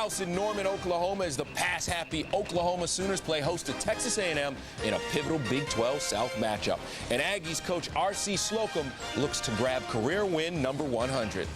house in Norman, Oklahoma, as the pass-happy Oklahoma Sooners play host to Texas A&M in a pivotal Big 12 South matchup. And Aggies coach R.C. Slocum looks to grab career win number 100.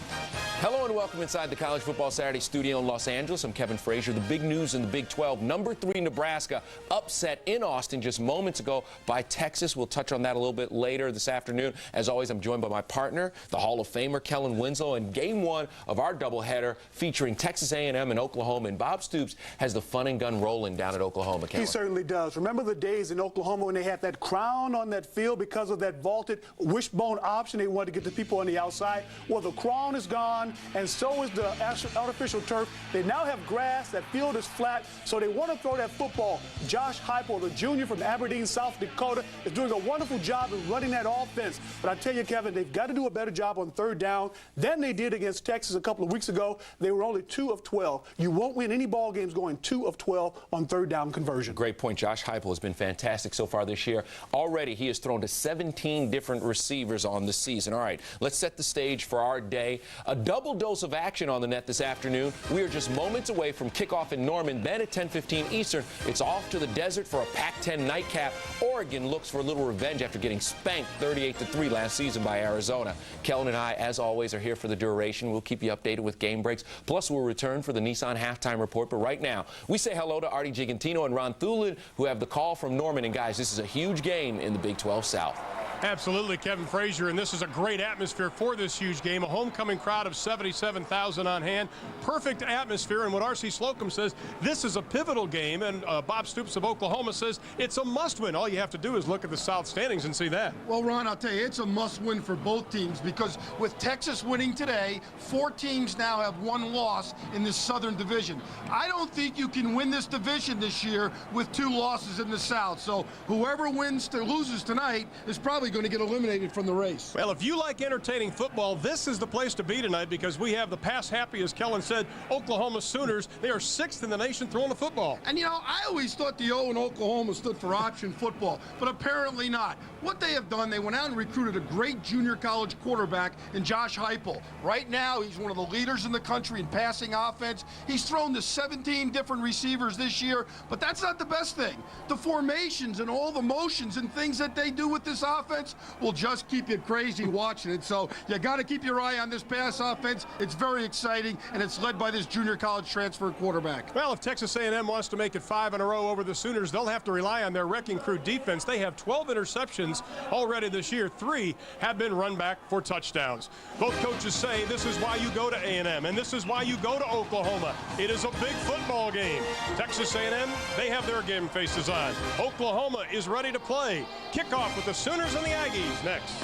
Hello and welcome inside the College Football Saturday studio in Los Angeles. I'm Kevin Frazier. The big news in the Big 12, number 3 Nebraska upset in Austin just moments ago by Texas. We'll touch on that a little bit later this afternoon. As always, I'm joined by my partner, the Hall of Famer Kellen Winslow, and game 1 of our doubleheader featuring Texas A&M and Oklahoma. And Bob Stoops has the fun and gun rolling down at Oklahoma. Kellen. He certainly does. Remember the days in Oklahoma when they had that crown on that field because of that vaulted wishbone option? They wanted to get the people on the outside. Well, the crown is gone, and so is the artificial turf. They now have grass. That field is flat, so they want to throw that football. Josh Heupel, the junior from Aberdeen, South Dakota, is doing a wonderful job of running that offense. But I tell you, Kevin, they've got to do a better job on third down than they did against Texas a couple of weeks ago. They were only 2 of 12. You won't win any ball games going 2 of 12 on third down conversion. Great point. Josh Heupel has been fantastic so far this year. Already, he has thrown to 17 different receivers on the season. All right, let's set the stage for our day. A double dose of action on the net this afternoon. We are just moments away from kickoff in Norman. Then at 10:15 Eastern, it's off to the desert for a Pac-10 nightcap. Oregon looks for a little revenge after getting spanked 38-3 last season by Arizona. Kellen and I, as always, are here for the duration. We'll keep you updated with game breaks. Plus, we'll return for the Nissan halftime report. But right now, we say hello to Artie Gigantino and Ron Thulin, who have the call from Norman. And guys, this is a huge game in the Big 12 South. Absolutely, Kevin Frazier, and this is a great atmosphere for this huge game. A homecoming crowd of 77,000 on hand. Perfect atmosphere, and what R.C. Slocum says, this is a pivotal game, and Bob Stoops of Oklahoma says it's a must-win. All you have to do is look at the South standings and see that. Well, Ron, I'll tell you, it's a must-win for both teams because with Texas winning today, 4 teams now have 1 loss in this Southern Division. I don't think you can win this division this year with 2 losses in the South, so whoever loses tonight is probably going to get eliminated from the race. Well, if you like entertaining football, this is the place to be tonight because we have the pass-happy, as Kellen said, Oklahoma Sooners. They are 6th in the nation throwing the football. And, you know, I always thought the O in Oklahoma stood for option football, but apparently not. What they have done, they went out and recruited a great junior college quarterback in Josh Heupel. Right now, he's one of the leaders in the country in passing offense. He's thrown to 17 different receivers this year, but that's not the best thing. The formations and all the motions and things that they do with this offense will just keep you crazy watching it. So you got to keep your eye on this pass offense. It's very exciting, and it's led by this junior college transfer quarterback. Well, if Texas A&M wants to make it 5 in a row over the Sooners, they'll have to rely on their wrecking crew defense. They have 12 interceptions already this year. 3 have been run back for touchdowns. Both coaches say this is why you go to A&M, and this is why you go to Oklahoma. It is a big football game. Texas A&M, they have their game faces on. Oklahoma is ready to play. Kickoff with the Sooners and the Aggies next.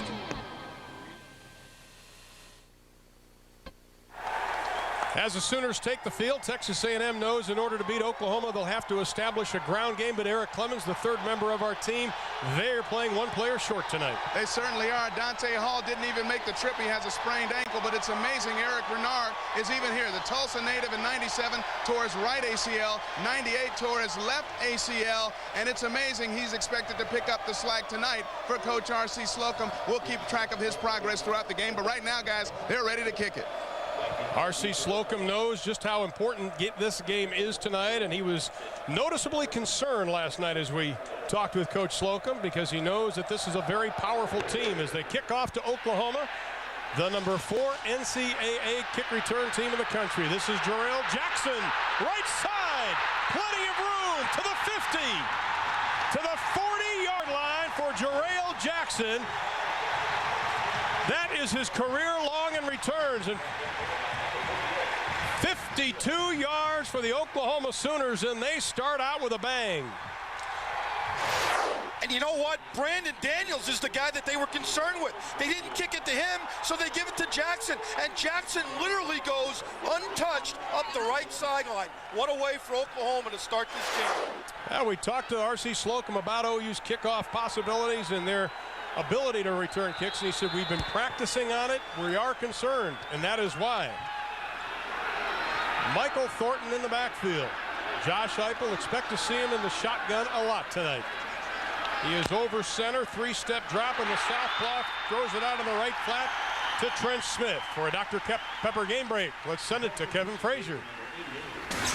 As the Sooners take the field, Texas A&M knows in order to beat Oklahoma, they'll have to establish a ground game. But Eric Clemens, the 3rd member of our team, they're playing 1 player short tonight. They certainly are. Dante Hall didn't even make the trip. He has a sprained ankle, but it's amazing. Eric Bernard is even here. The Tulsa native in 97 tore his right ACL, 98 tore his left ACL, and it's amazing he's expected to pick up the slack tonight for Coach R.C. Slocum. We'll keep track of his progress throughout the game, but right now, guys, they're ready to kick it. R.C. Slocum knows just how important this game is tonight, and he was noticeably concerned last night as we talked with Coach Slocum because he knows that this is a very powerful team as they kick off to Oklahoma, the number 4 NCAA kick return team in the country. This is Jarrell Jackson, right side, plenty of room to the 50, to the 40-yard line for Jarrell Jackson. That is his career long in returns, and 52 yards for the Oklahoma Sooners, and they start out with a bang. And you know what? Brandon Daniels is the guy that they were concerned with. They didn't kick it to him, so they give it to Jackson. And Jackson literally goes untouched up the right sideline. What a way for Oklahoma to start this game. Well, we talked to R.C. Slocum about OU's kickoff possibilities and their ability to return kicks, and he said, we've been practicing on it. We are concerned, and that is why. Michael Thornton in the backfield. Josh Heupel, expect to see him in the shotgun a lot tonight. He is over center, 3-step drop in the south block, throws it out on the right flat to Trent Smith for a Dr. Pepper game break. Let's send it to Kevin Frazier.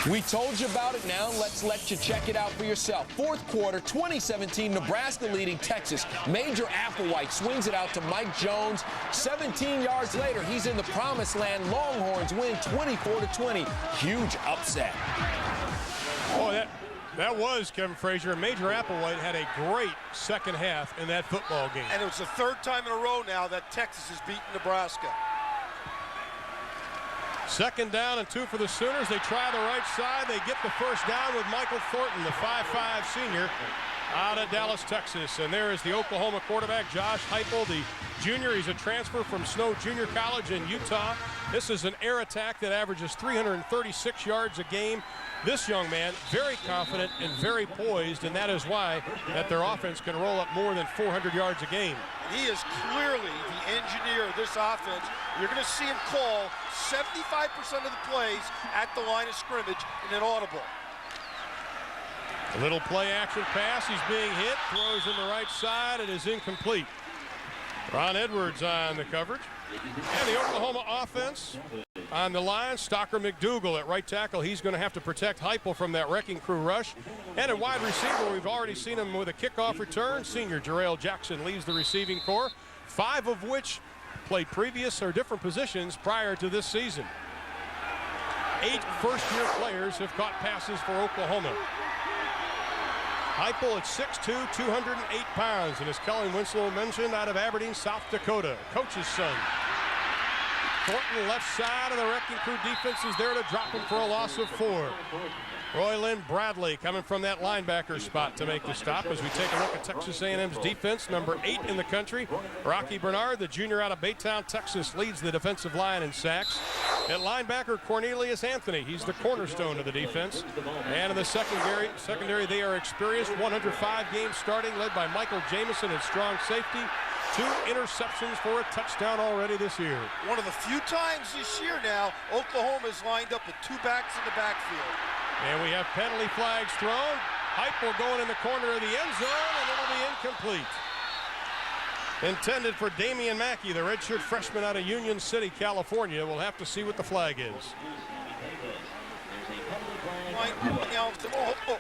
We told you about it. Now let's let you check it out for yourself. Fourth quarter, 2017, Nebraska leading Texas. Major Applewhite swings it out to Mike Jones. 17 yards later, he's in the promised land. Longhorns win 24-20. Huge upset. Oh, that was, Kevin Frazier. Major Applewhite had a great second half in that football game. And it was the third time in a row now that Texas has beaten Nebraska. Second down and 2 for the Sooners. They try the right side. They get the first down with Michael Thornton, the 5'5 senior out of Dallas, Texas. And there is the Oklahoma quarterback, Josh Heupel, the junior. He's a transfer from Snow Junior College in Utah. This is an air attack that averages 336 yards a game. This young man, very confident and very poised, and that is why that their offense can roll up more than 400 yards a game. He is clearly the engineer of this offense. You're going to see him call 75% of the plays at the line of scrimmage in an audible. A little play action pass. He's being hit. Throws in the right side. It is incomplete. Ron Edwards on the coverage. And the Oklahoma offense on the line. Stocker McDougal at right tackle. He's going to have to protect Heupel from that wrecking crew rush. And at wide receiver, we've already seen him with a kickoff return. Senior Jarrell Jackson leads the receiving corps, 5 of which played previous or different positions prior to this season. 8 first-year players have caught passes for Oklahoma. Heupel at 6'2", 208 pounds, and as Kelly Winslow mentioned, out of Aberdeen, South Dakota, coach's son. Thornton left side of the wrecking crew defense is there to drop him for a loss of 4. Roy Lynn Bradley coming from that linebacker spot to make the stop as we take a look at Texas A&M's defense, number 8 in the country. Rocky Bernard, the junior out of Baytown, Texas, leads the defensive line in sacks. At linebacker, Cornelius Anthony. He's the cornerstone of the defense. And in the secondary, they are experienced. 105 games starting, led by Michael Jamison at strong safety. 2 interceptions for a touchdown already this year. One of the few times this year now, Oklahoma's lined up with 2 backs in the backfield. And we have penalty flags thrown. Heupel going in the corner of the end zone, and it'll be incomplete. Intended for Damian Mackey, the redshirt freshman out of Union City, California. We'll have to see what the flag is.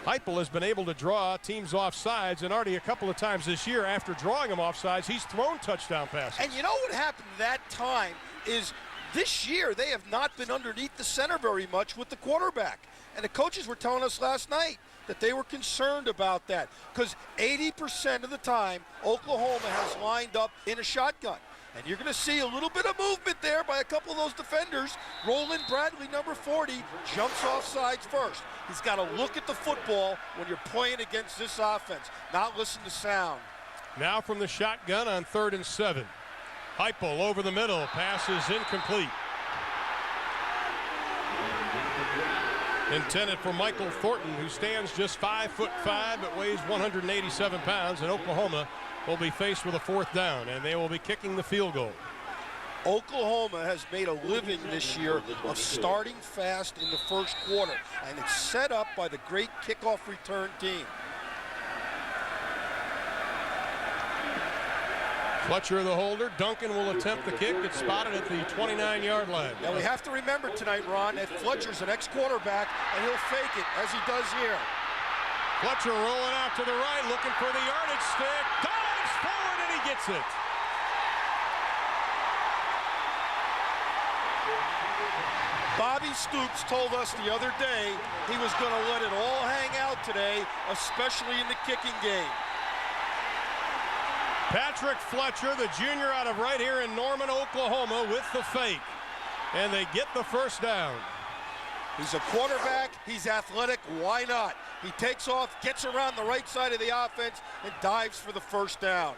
Heupel has been able to draw teams off sides, and already a couple of times this year, after drawing them off sides, he's thrown touchdown passes. And you know what happened that time is this year they have not been underneath the center very much with the quarterback. And the coaches were telling us last night that they were concerned about that because 80% of the time Oklahoma has lined up in a shotgun. And you're going to see a little bit of movement there by a couple of those defenders. Roland Bradley, number 40, jumps off sides first. He's got to look at the football when you're playing against this offense, not listen to sound. Now from the shotgun on 3rd and 7. Heupel over the middle. Pass is incomplete. Intended for Michael Thornton, who stands just 5'5" but weighs 187 pounds, and Oklahoma will be faced with a 4th down, and they will be kicking the field goal. Oklahoma has made a living this year of starting fast in the first quarter, and it's set up by the great kickoff return team. Fletcher the holder. Duncan will attempt the kick. It's spotted at the 29-yard line. Now we have to remember tonight, Ron, that Fletcher's an ex-quarterback, and he'll fake it as he does here. Fletcher rolling out to the right, looking for the yardage stick. Dives forward, and he gets it. Bobby Stoops told us the other day he was going to let it all hang out today, especially in the kicking game. Patrick Fletcher, the junior out of right here in Norman, Oklahoma, with the fake. And they get the first down. He's a quarterback. He's athletic. Why not? He takes off, gets around the right side of the offense, and dives for the first down.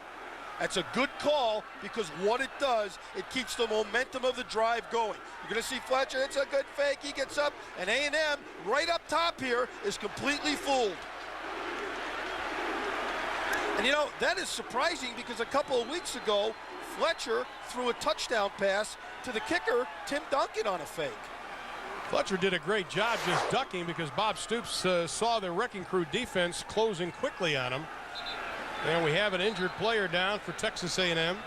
That's a good call because what it does, it keeps the momentum of the drive going. You're going to see Fletcher. It's a good fake. He gets up, and A&M right up top here is completely fooled. And you know, that is surprising because a couple of weeks ago, Fletcher threw a touchdown pass to the kicker, Tim Duncan, on a fake. Fletcher did a great job just ducking because Bob Stoops saw the wrecking crew defense closing quickly on him. And we have an injured player down for Texas A&M.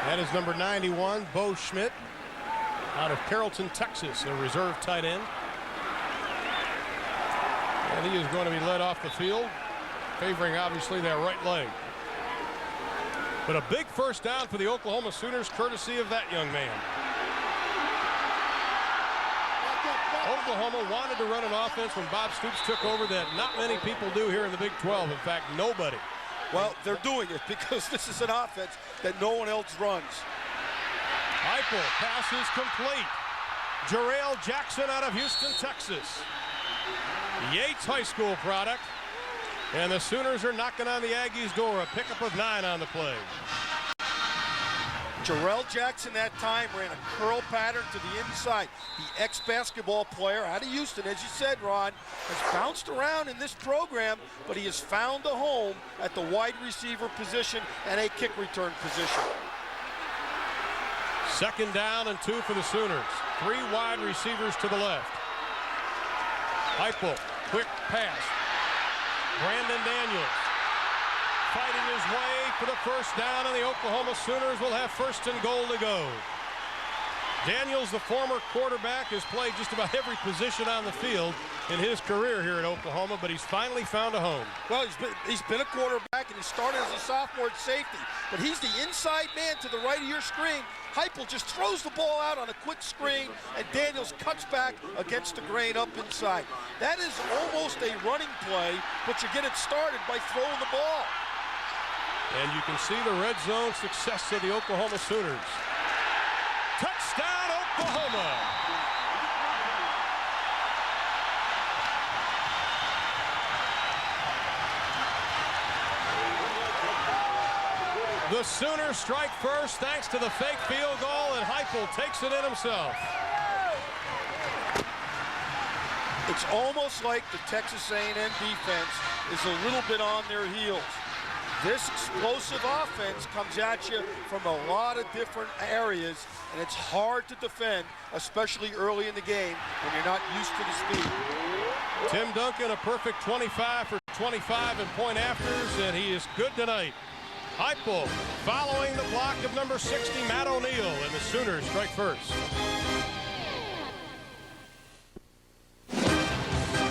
That is number 91, Bo Schmidt, out of Carrollton, Texas, a reserve tight end. And he is going to be led off the field, favoring obviously their right leg. But a big first down for the Oklahoma Sooners, courtesy of that young man. Oklahoma wanted to run an offense when Bob Stoops took over that not many people do here in the Big 12. In fact, nobody. Well, they're doing it because this is an offense that no one else runs. Heupel, pass is complete. Jarrell Jackson out of Houston, Texas. Yates High School product. And the Sooners are knocking on the Aggies' door. A pickup of 9 on the play. Jarrell Jackson that time ran a curl pattern to the inside. The ex-basketball player out of Houston, as you said, Ron, has bounced around in this program, but he has found a home at the wide receiver position and a kick return position. 2nd down and 2 for the Sooners. 3 wide receivers to the left. Heupel, quick pass. Brandon Daniels fighting his way for the first down, and the Oklahoma Sooners will have 1st and goal to go. Daniels, the former quarterback, has played just about every position on the field in his career here at Oklahoma, but he's finally found a home. Well, he's been a quarterback, and he started as a sophomore at safety, but he's the inside man to the right of your screen. Heupel just throws the ball out on a quick screen, and Daniels cuts back against the grain up inside. That is almost a running play, but you get it started by throwing the ball. And you can see the red zone success of the Oklahoma Sooners. Touchdown, Oklahoma! The Sooners strike first thanks to the fake field goal, and Heupel takes it in himself. It's almost like the Texas A&M defense is a little bit on their heels. This explosive offense comes at you from a lot of different areas, and it's hard to defend, especially early in the game when you're not used to the speed. Tim Duncan, a perfect 25 for 25 in point afters, and he is good tonight. Heupel following the block of number 60, Matt O'Neill, and the Sooners strike first.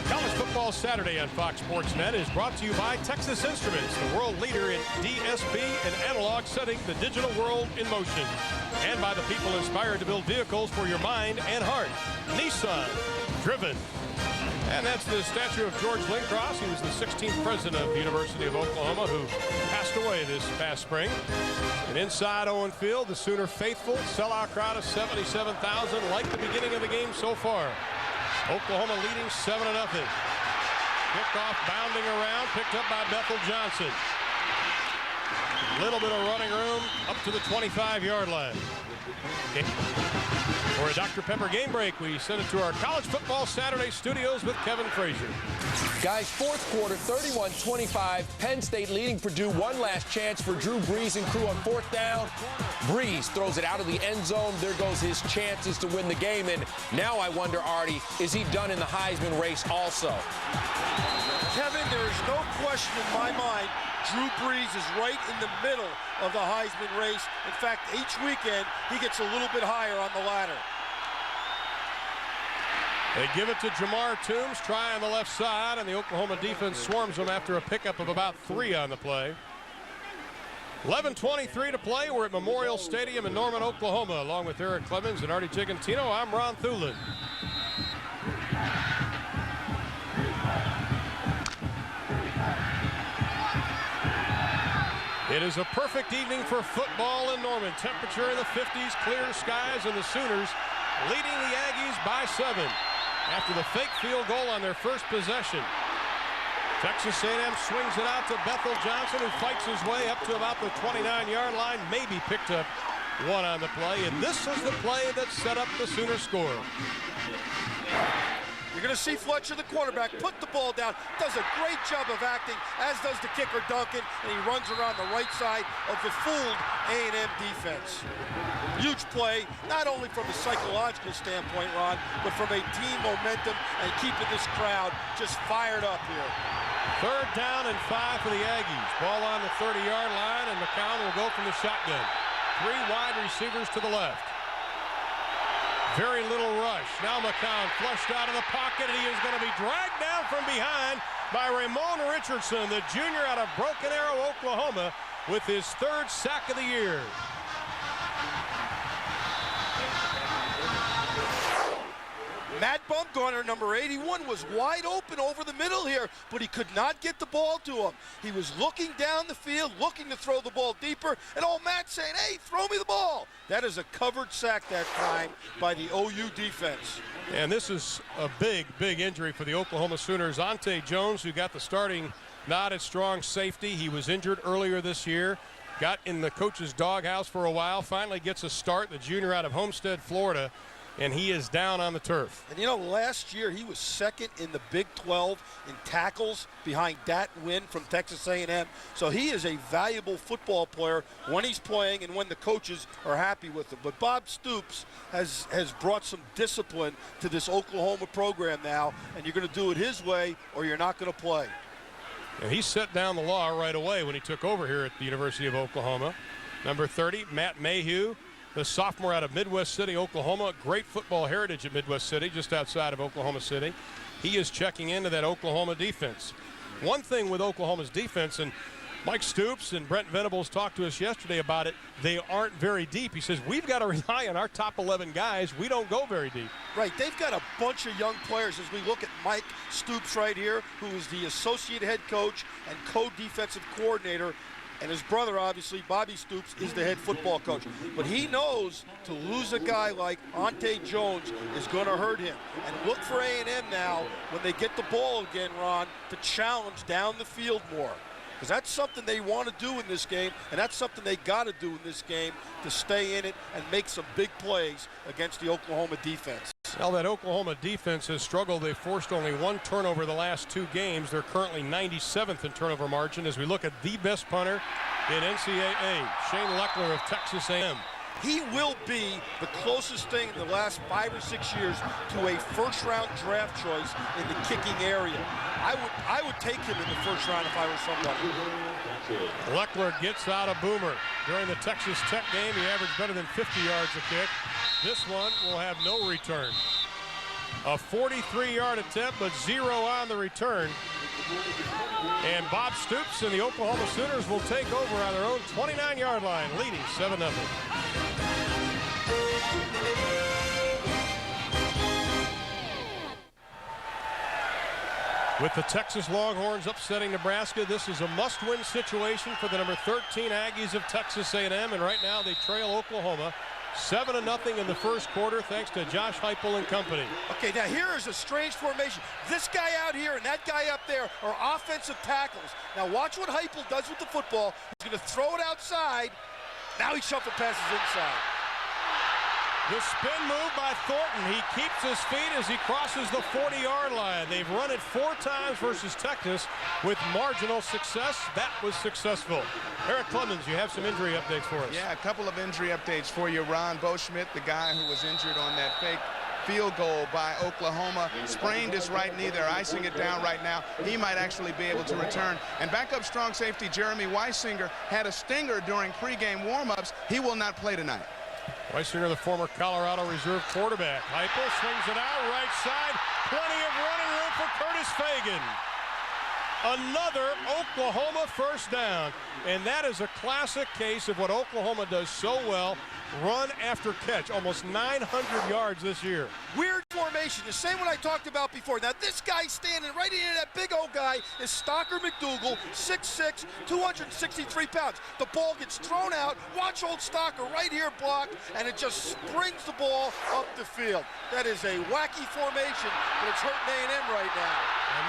College Football Saturday on Fox Sports Net is brought to you by Texas Instruments, the world leader in DSP and analog setting the digital world in motion. And by the people inspired to build vehicles for your mind and heart. Nissan, driven. And that's the statue of George Lincross. He was the 16th president of the University of Oklahoma, who passed away this past spring. And inside Owen Field, the Sooner faithful, sellout crowd of 77,000, like the beginning of the game so far. Oklahoma leading 7-0. Kickoff bounding around, picked up by Bethel Johnson. Little bit of running room up to the 25-yard line. For a Dr. Pepper game break, we send it to our College Football Saturday studios with Kevin Frazier. Guys, 4th quarter, 31-25. Penn State leading Purdue. One last chance for Drew Brees and crew on 4th down. Brees throws it out of the end zone. There goes his chances to win the game. And now I wonder, Artie, is he done in the Heisman race also? Kevin, there is no question in my mind Drew Brees is right in the middle of the Heisman race. In fact, each weekend, he gets a little bit higher on the ladder. They give it to Jamar Toombs, try on the left side, and the Oklahoma defense swarms them after a pickup of about 3 on the play. 11:23 to play. We're at Memorial Stadium in Norman, Oklahoma. Along with Eric Clemens and Artie Gigantino, I'm Ron Thulin. It is a perfect evening for football in Norman. Temperature in the 50s, clear skies, and the Sooners leading the Aggies by 7 after the fake field goal on their first possession. Texas A&M swings it out to Bethel Johnson, who fights his way up to about the 29-yard line, maybe picked up 1 on the play, and this is the play that set up the Sooner score. You're going to see Fletcher, the quarterback, put the ball down, does a great job of acting, as does the kicker Duncan, and he runs around the right side of the fooled A&M defense. Huge play, not only from a psychological standpoint, Ron, but from a team momentum and keeping this crowd just fired up here. 3rd down and 5 for the Aggies. Ball on the 30-yard line, and McCown will go from the shotgun. 3 wide receivers to the left. Very little rush. Now McCown flushed out of the pocket, and he is going to be dragged down from behind by Ramon Richardson, the junior out of Broken Arrow, Oklahoma, with his 3rd sack of the year. Matt Bumgarner, number 81, was wide open over the middle here, but he could not get the ball to him. He was looking down the field, looking to throw the ball deeper, and old Matt saying, hey, throw me the ball. That is a covered sack that time by the OU defense. And this is a big, big injury for the Oklahoma Sooners. Ante Jones, who got the starting nod at strong safety. He was injured earlier this year, got in the coach's doghouse for a while, finally gets a start, the junior out of Homestead, Florida, and he is down on the turf. And you know, last year he was 2nd in the Big 12 in tackles behind Dat Wynn from Texas A&M. So he is a valuable football player when he's playing and when the coaches are happy with him. But Bob Stoops has brought some discipline to this Oklahoma program now, and you're going to do it his way or you're not going to play. And he set down the law right away when he took over here at the University of Oklahoma. Number 30, Matt Mayhew, the sophomore out of Midwest City, Oklahoma. Great football heritage at Midwest City, just outside of Oklahoma City. He is checking into that Oklahoma defense. One thing with Oklahoma's defense, and Mike Stoops and Brent Venables talked to us yesterday about it, they aren't very deep. He says, we've got to rely on our top 11 guys. We don't go very deep. Right, they've got a bunch of young players as we look at Mike Stoops right here, who is the associate head coach and co-defensive coordinator. And his brother, obviously, Bobby Stoops, is the head football coach. But he knows to lose a guy like Ante Jones is going to hurt him. And look for A&M now, when they get the ball again, Ron, to challenge down the field more. Because that's something they want to do in this game, and that's something they got to do in this game to stay in it and make some big plays against the Oklahoma defense. Well, that Oklahoma defense has struggled. They've forced only 1 turnover the last 2 games. They're currently 97th in turnover margin. As we look at the best punter in NCAA, Shane Leckler of Texas A&M. He will be the closest thing in the last 5 or 6 years to a first-round draft choice in the kicking area. I would take him in the first round if I were somebody. Leckler gets out a boomer. During the Texas Tech game, he averaged better than 50 yards a kick. This one will have no return. A 43-yard attempt, but 0 on the return. And Bob Stoops and the Oklahoma Sooners will take over on their own 29-yard line, leading 7-0. With the Texas Longhorns upsetting Nebraska, this is a must-win situation for the number 13 Aggies of Texas A&M, and right now they trail Oklahoma 7-0 in the first quarter, thanks to Josh Heupel and company. Okay, now here is a strange formation. This guy out here and that guy up there are offensive tackles. Now watch what Heupel does with the football. He's going to throw it outside. Now he shuffle passes inside. The spin move by Thornton. He keeps his feet as he crosses the 40-yard line. They've run it 4 times versus Texas with marginal success. That was successful. Eric Clemens, you have some injury updates for us. Yeah, a couple of injury updates for you. Ron Boschmidt, the guy who was injured on that fake field goal by Oklahoma, sprained his right knee. They're icing it down right now. He might actually be able to return. And backup strong safety Jeremy Weisinger had a stinger during pregame warm-ups. He will not play tonight. Weisinger, the former Colorado Reserve quarterback. Heupel swings it out, right side. Plenty of running room for Curtis Fagan. Another Oklahoma first down. And that is a classic case of what Oklahoma does so well, run after catch. Almost 900 yards this year. Weird formation, the same one I talked about before. Now this guy standing right into that big old guy is Stocker McDougal, 6'6", 263 pounds. The ball gets thrown out. Watch old Stocker right here block, and it just springs the ball up the field. That is a wacky formation, but it's hurting A&M right now.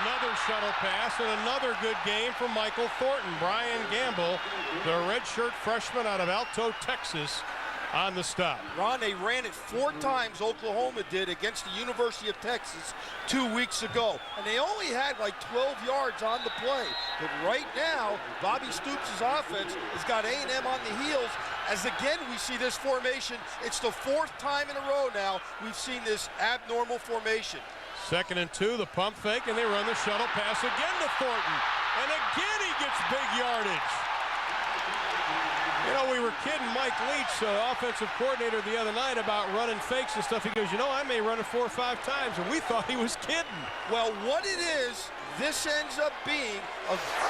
Another shuttle pass and another good game from Michael Thornton. Brian Gamble, the redshirt freshman out of Alto, Texas, on the stop. Ron, they ran it 4 times, Oklahoma did, against the University of Texas 2 weeks ago. And they only had like 12 yards on the play. But right now, Bobby Stoops' offense has got A&M on the heels. As again, we see this formation. It's the 4th time in a row now we've seen this abnormal formation. 2nd and 2, the pump fake, and they run the shuttle pass again to Thornton. And again, he gets big yardage. You know, we were kidding Mike Leach, offensive coordinator, the other night about running fakes and stuff. He goes, you know, I may run it 4 or 5 times, and we thought he was kidding. Well, what it is, this ends up being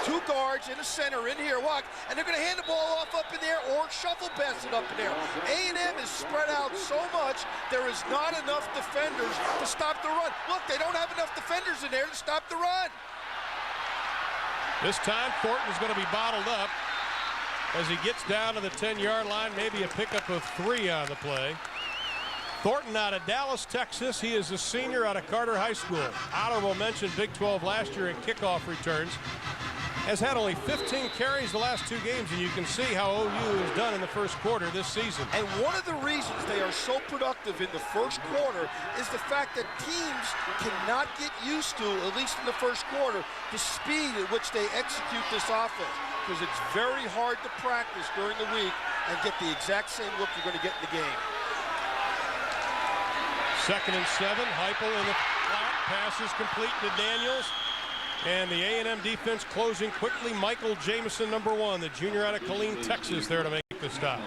2 guards in a center in here, watch, and they're going to hand the ball off up in there or shuffle pass it up in there. A&M is spread out so much, there is not enough defenders to stop the run. Look, they don't have enough defenders in there to stop the run. This time, Thornton's going to be bottled up as he gets down to the 10-yard line, maybe a pickup of 3 on the play. Thornton out of Dallas, Texas. He is a senior out of Carter High School. Honorable mention Big 12 last year in kickoff returns. Has had only 15 carries the last 2 games, and you can see how OU has done in the first quarter this season. And one of the reasons they are so productive in the first quarter is the fact that teams cannot get used to, at least in the first quarter, the speed at which they execute this offense. Because it's very hard to practice during the week and get the exact same look you're going to get in the game. 2nd and 7. Heupel in the flat. Pass is complete to Daniels. And the A&M defense closing quickly. Michael Jamison, number 1, the junior out of Killeen, Texas, there to make the stop.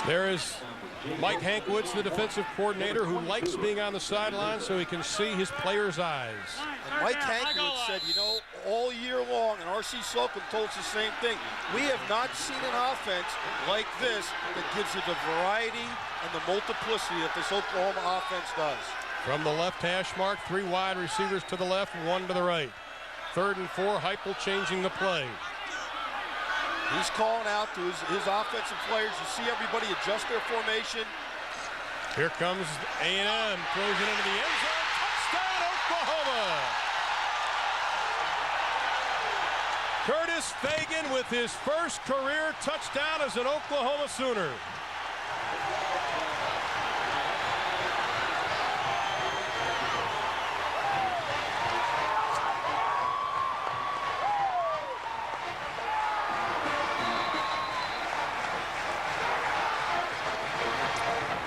There is Mike Hankwitz, the defensive coordinator, who likes being on the sideline so he can see his players' eyes. And Mike Hankwitz said, you know, all year long, and R.C. Slocum told us the same thing, we have not seen an offense like this that gives you the variety and the multiplicity that this Oklahoma offense does. From the left hash mark, 3 wide receivers to the left, 1 to the right. 3rd and 4, Heupel changing the play. He's calling out to his offensive players. You see everybody adjust their formation. Here comes A&M, throws it into the end zone. Touchdown, Oklahoma! Curtis Fagan with his first career touchdown as an Oklahoma Sooner.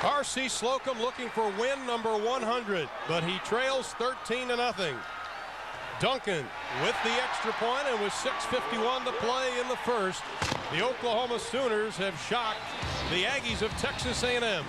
R.C. Slocum looking for win number 100, but he trails 13-0. Duncan with the extra point, and with 6:51 to play in the first, the Oklahoma Sooners have shocked the Aggies of Texas A&M.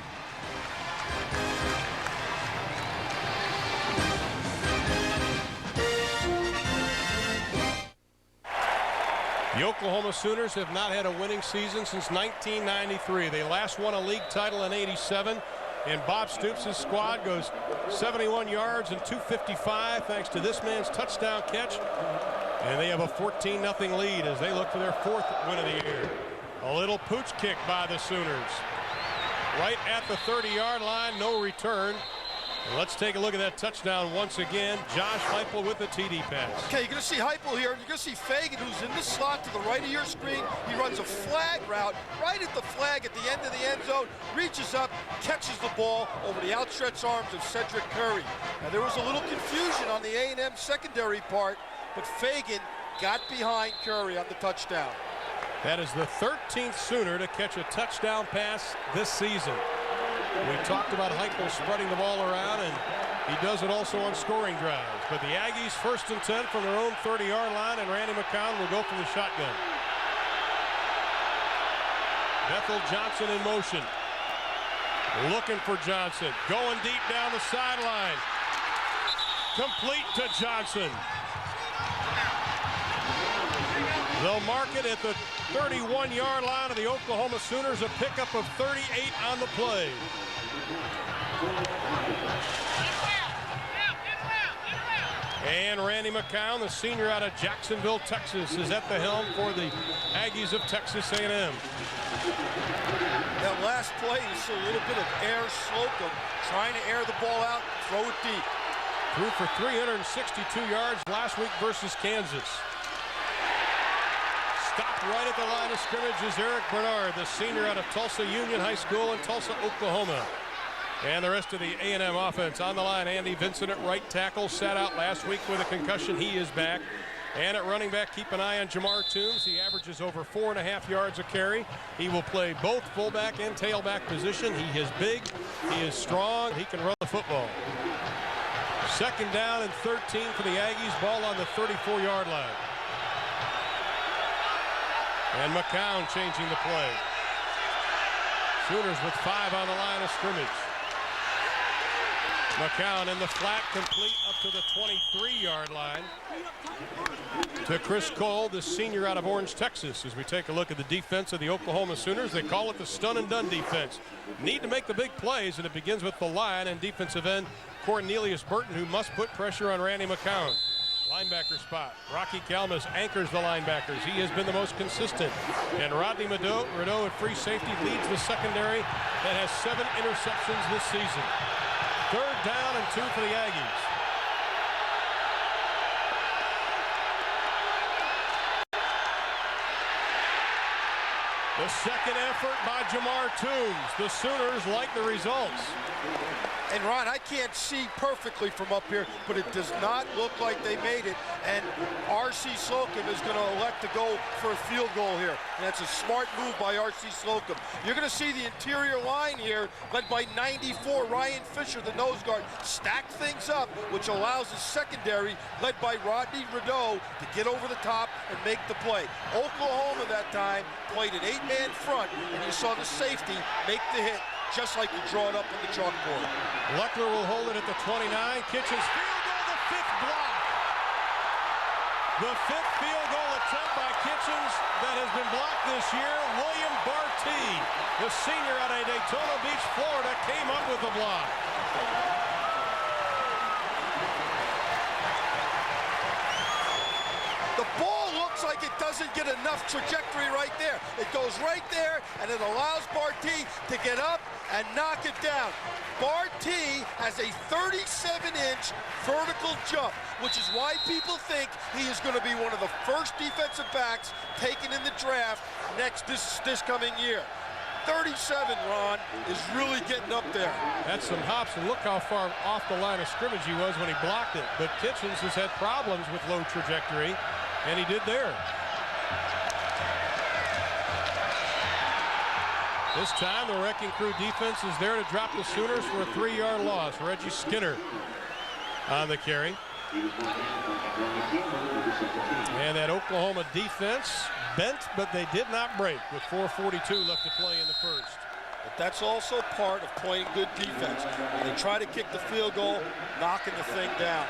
The Oklahoma Sooners have not had a winning season since 1993. They last won a league title in '87, and Bob Stoops' squad goes 71 yards and 255 thanks to this man's touchdown catch. And they have a 14-0 lead as they look for their 4th win of the year. A little pooch kick by the Sooners. Right at the 30-yard line, no return. And let's take a look at that touchdown once again. Josh Heupel with the TD pass. Okay, you're going to see Heupel here. You're going to see Fagan, who's in the slot to the right of your screen. He runs a flag route right at the flag at the end of the end zone, reaches up, catches the ball over the outstretched arms of Cedric Curry. Now, there was a little confusion on the A&M secondary part, but Fagan got behind Curry on the touchdown. That is the 13th Sooner to catch a touchdown pass this season. We talked about Heupel spreading the ball around, and he does it also on scoring drives. But the Aggies 1st and 10 from their own 30-yard line, and Randy McCown will go from the shotgun. Bethel Johnson in motion. Looking for Johnson. Going deep down the sideline. Complete to Johnson. They'll mark it at the 31-yard line of the Oklahoma Sooners, a pickup of 38 on the play. And Randy McCown, the senior out of Jacksonville, Texas, is at the helm for the Aggies of Texas A&M. That last play, you see a little bit of air. Slocum trying to air the ball out, throw it deep. Threw for 362 yards last week versus Kansas. Stopped right at the line of scrimmage is Eric Bernard, the senior out of Tulsa Union High School in Tulsa, Oklahoma. And the rest of the A&M offense on the line. Andy Vincent at right tackle, sat out last week with a concussion. He is back. And at running back, keep an eye on Jamar Toombs. He averages over 4.5 yards a carry. He will play both fullback and tailback position. He is big, he is strong, he can run the football. 2nd down and 13 for the Aggies. Ball on the 34-yard line. And McCown changing the play. Sooners with 5 on the line of scrimmage. McCown in the flat, complete up to the 23-yard line to Chris Cole, the senior out of Orange, Texas. As we take a look at the defense of the Oklahoma Sooners, they call it the stun and done defense. Need to make the big plays, and it begins with the line and defensive end Cornelius Burton, who must put pressure on Randy McCown. Linebacker spot. Rocky Kalmus anchors the linebackers. He has been the most consistent. And Rodney Rideau at free safety leads the secondary that has 7 interceptions this season. 3rd down and 2 for the Aggies. The second effort by Jamar Toombs. The Sooners like the results. And Ron, I can't see perfectly from up here, but it does not look like they made it. And R.C. Slocum is going to elect to go for a field goal here. And that's a smart move by R.C. Slocum. You're going to see the interior line here, led by 94 Ryan Fisher, the nose guard, stack things up, which allows the secondary, led by Rodney Rideau, to get over the top and make the play. Oklahoma that time played an 8-man front, and you saw the safety make the hit, just like you draw it up on the chalkboard. Leckler will hold it at the 29. Kitchens field goal, the 5th block. The 5th field goal attempt by Kitchens that has been blocked this year. William Barty, the senior out of Daytona Beach, Florida, came up with the block. The ball looks like it doesn't get enough trajectory right there. It goes right there, and it allows Barty to get up and knock it down. Barty has a 37-inch vertical jump, which is why people think he is going to be one of the first defensive backs taken in the draft this coming year. 37, Ron, is really getting up there. That's some hops, and look how far off the line of scrimmage he was when he blocked it. But Kitchens has had problems with low trajectory, and he did there. This time, the Wrecking Crew defense is there to drop the Sooners for a 3-yard loss. Reggie Skinner on the carry. And that Oklahoma defense bent, but they did not break with 4:42 left to play in the first. But that's also part of playing good defense. When they try to kick the field goal, knocking the thing down.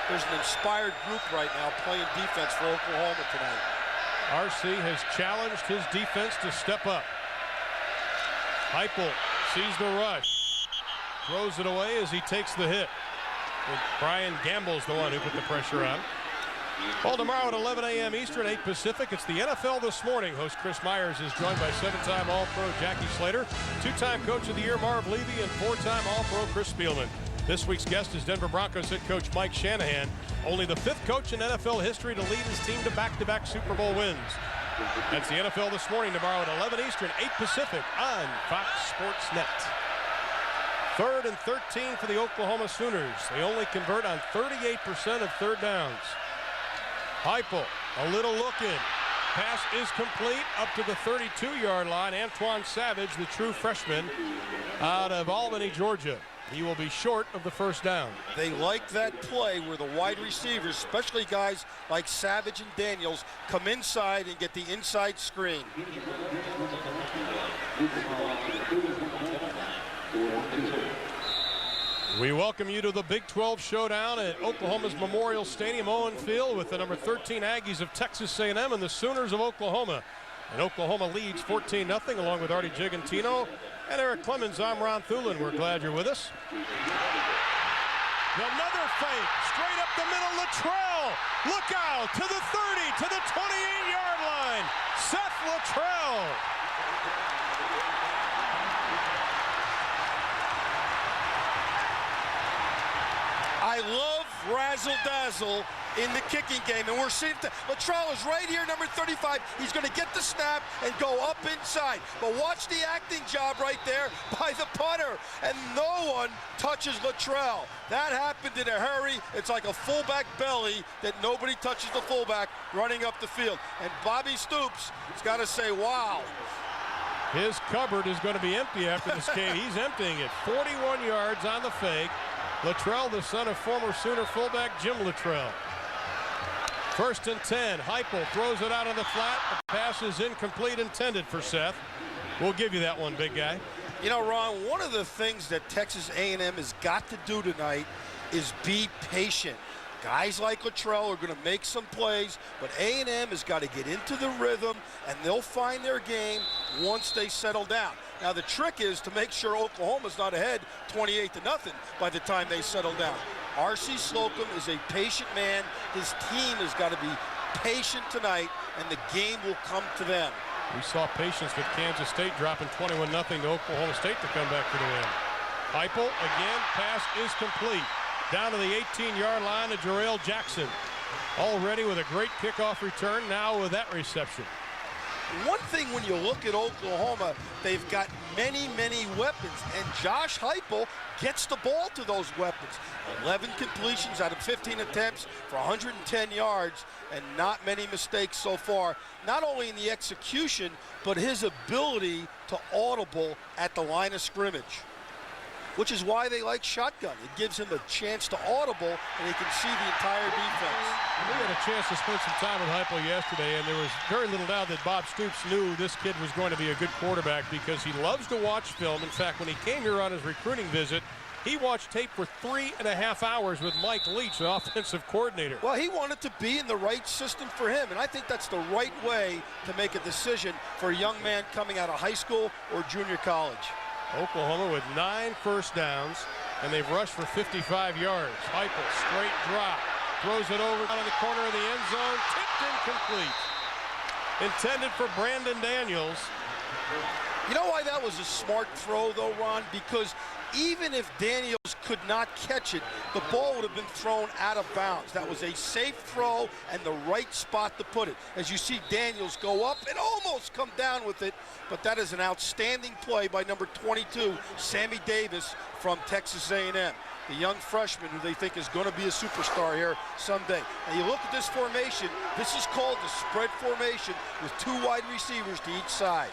There's an inspired group right now playing defense for Oklahoma tonight. R.C. has challenged his defense to step up. Heupel sees the rush, throws it away as he takes the hit. And Brian Gamble's the one who put the pressure on. Well, tomorrow at 11 a.m. Eastern, 8 Pacific, it's the NFL This Morning. Host Chris Myers is joined by 7-time All-Pro Jackie Slater, 2-time Coach of the Year Marv Levy, and 4-time All-Pro Chris Spielman. This week's guest is Denver Broncos head coach Mike Shanahan, only the 5th coach in NFL history to lead his team to back-to-back Super Bowl wins. That's the NFL This Morning, tomorrow at 11 Eastern, 8 Pacific on Fox Sports Net. 3rd and 13 for the Oklahoma Sooners. They only convert on 38% of 3rd downs. Heupel, a little look in. Pass is complete up to the 32-yard line. Antoine Savage, the true freshman out of Albany, Georgia. He will be short of the 1st down. They like that play where the wide receivers, especially guys like Savage and Daniels, come inside and get the inside screen. We welcome you to the Big 12 showdown at Oklahoma's Memorial Stadium, Owen Field, with the number 13 Aggies of Texas A&M and the Sooners of Oklahoma. And Oklahoma leads 14-0 along with Artie Gigantino and Eric Clemens. I'm Ron Thulin. We're glad you're with us. Another fake, straight up the middle, Luttrell. Look out, to the 30, to the 28-yard line. Seth Luttrell. I love razzle-dazzle in the kicking game, and we're seeing Luttrell is right here, number 35. He's going to get the snap and go up inside. But watch the acting job right there by the punter, and no one touches Luttrell. That happened in a hurry. It's like a fullback belly that nobody touches the fullback running up the field. And Bobby Stoops has got to say, wow. His cupboard is going to be empty after this game. He's emptying it. 41 yards on the fake. Luttrell, the son of former Sooner fullback Jim Luttrell. First and 10. Heupel throws it out of the flat. The pass is incomplete, intended for Seth. We'll give you that one, big guy. You know, Ron, one of the things that Texas A&M has got to do tonight is be patient. Guys like Luttrell are going to make some plays, but A&M has got to get into the rhythm, and they'll find their game once they settle down. Now, the trick is to make sure Oklahoma's not ahead 28-0 by the time they settle down. R.C. Slocum is a patient man. His team has got to be patient tonight, and the game will come to them. We saw patience with Kansas State dropping 21-0 to Oklahoma State to come back to the win. Heupel, again, pass is complete. Down to the 18-yard line to Jarrell Jackson. Already with a great kickoff return, now with that reception. One thing when you look at Oklahoma, they've got many, many weapons, and Josh Heupel gets the ball to those weapons. 11 completions out of 15 attempts for 110 yards, and not many mistakes so far, not only in the execution, but his ability to audible at the line of scrimmage, which is why they like shotgun. It gives him a chance to audible, and he can see the entire defense. We had a chance to spend some time with Heupel yesterday, and there was very little doubt that Bob Stoops knew this kid was going to be a good quarterback because he loves to watch film. In fact, when he came here on his recruiting visit, he watched tape for 3.5 hours with Mike Leach, the offensive coordinator. Well, he wanted to be in the right system for him, and I think that's the right way to make a decision for a young man coming out of high school or junior college. Oklahoma with 9 first downs, and they've rushed for 55 yards. Heupel, straight drop, throws it over out of the corner of the end zone, tipped incomplete. Intended for Brandon Daniels. You know why that was a smart throw, though, Ron? Because even if Daniels could not catch it, the ball would have been thrown out of bounds. That was a safe throw and the right spot to put it. As you see Daniels go up and almost come down with it, but that is an outstanding play by number 22, Sammy Davis from Texas A&M. The young freshman who they think is going to be a superstar here someday. And you look at this formation, this is called the spread formation with 2 wide receivers to each side.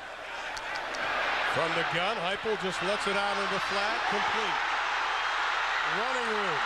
From the gun, Heupel just lets it out of the flat, complete. Running room.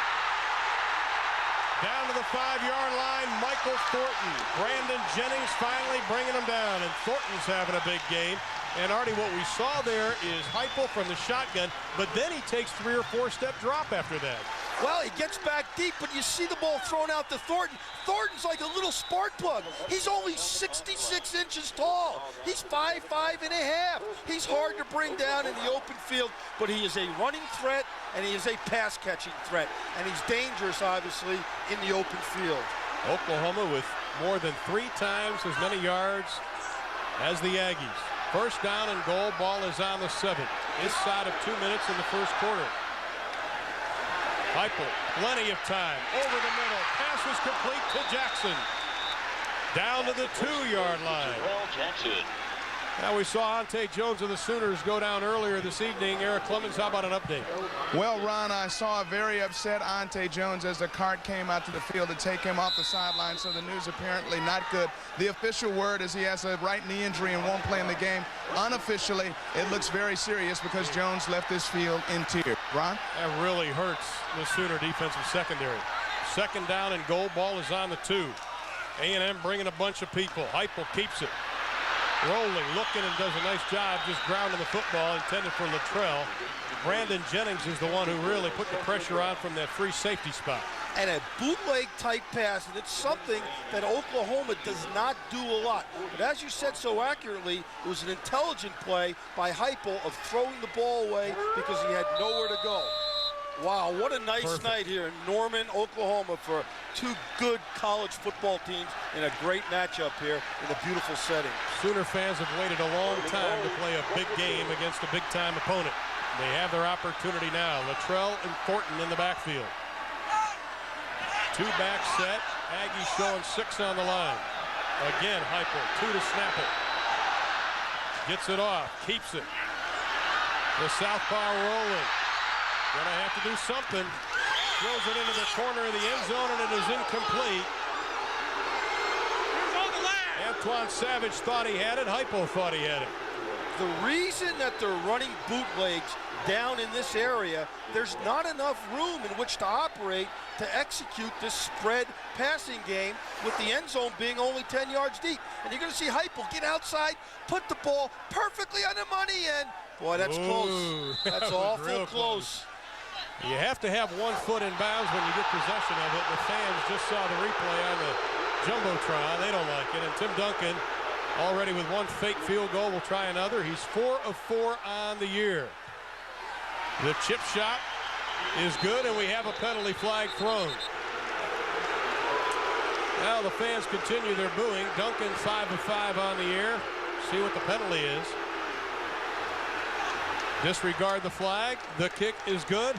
Down to the 5-yard line, Michael Thornton. Brandon Jennings finally bringing him down, and Thornton's having a big game. And Artie, what we saw there is Heupel from the shotgun, but then he takes 3 or 4 step drop after that. Well, he gets back deep, but you see the ball thrown out to Thornton. Thornton's like a little spark plug. He's only 66 inches tall. He's 5'5½". He's hard to bring down in the open field, but he is a running threat, and he is a pass-catching threat. And he's dangerous, obviously, in the open field. Oklahoma with more than 3 times as many yards as the Aggies. First down and goal, ball is on the 7. Inside of 2 minutes in the first quarter. Heupel, plenty of time, over the middle, pass is complete to Jackson. Down to the 2-yard line. Now we saw Ante Jones of the Sooners go down earlier this evening. Eric Clemens, how about an update? Well, Ron, I saw a very upset Ante Jones as the cart came out to the field to take him off the sideline, so the news apparently not good. The official word is he has a right knee injury and won't play in the game. Unofficially, it looks very serious because Jones left this field in tears. Ron? That really hurts the Sooner defensive secondary. Second down and goal, ball is on the 2. A&M bringing a bunch of people. Heupel keeps it. Rolling, looking, and does a nice job just grounding the football intended for Luttrell. Brandon Jennings is the one who really put the pressure on from that free safety spot. And a bootleg type pass, and it's something that Oklahoma does not do a lot. But as you said so accurately, it was an intelligent play by Heupel of throwing the ball away because he had nowhere to go. Wow, what a nice night here in Norman, Oklahoma for 2 good college football teams in a great matchup here in a beautiful setting. Sooner fans have waited a long time to play a big game against a big-time opponent. They have their opportunity now. Luttrell and Thornton in the backfield. 2-back set. Aggies showing 6 on the line. Again, Heupel, 2 to snap it. Gets it off, keeps it. The southpaw rolling. Gonna have to do something. Throws it into the corner of the end zone, and it is incomplete. Antoine Savage thought he had it. Heupel thought he had it. The reason that they're running bootlegs down in this area, there's not enough room in which to operate to execute this spread passing game with the end zone being only 10 yards deep. And you're going to see Heupel get outside, put the ball perfectly on the money, and boy, that's close. That's awful close. You have to have 1 foot in bounds when you get possession of it. The fans just saw the replay on the Jumbotron. They don't like it. And Tim Duncan, already with 1 fake field goal, will try another. He's 4 of 4 on the year. The chip shot is good, and we have a penalty flag thrown. Now the fans continue their booing. Duncan 5 of 5 on the year. See what the penalty is. Disregard the flag. The kick is good.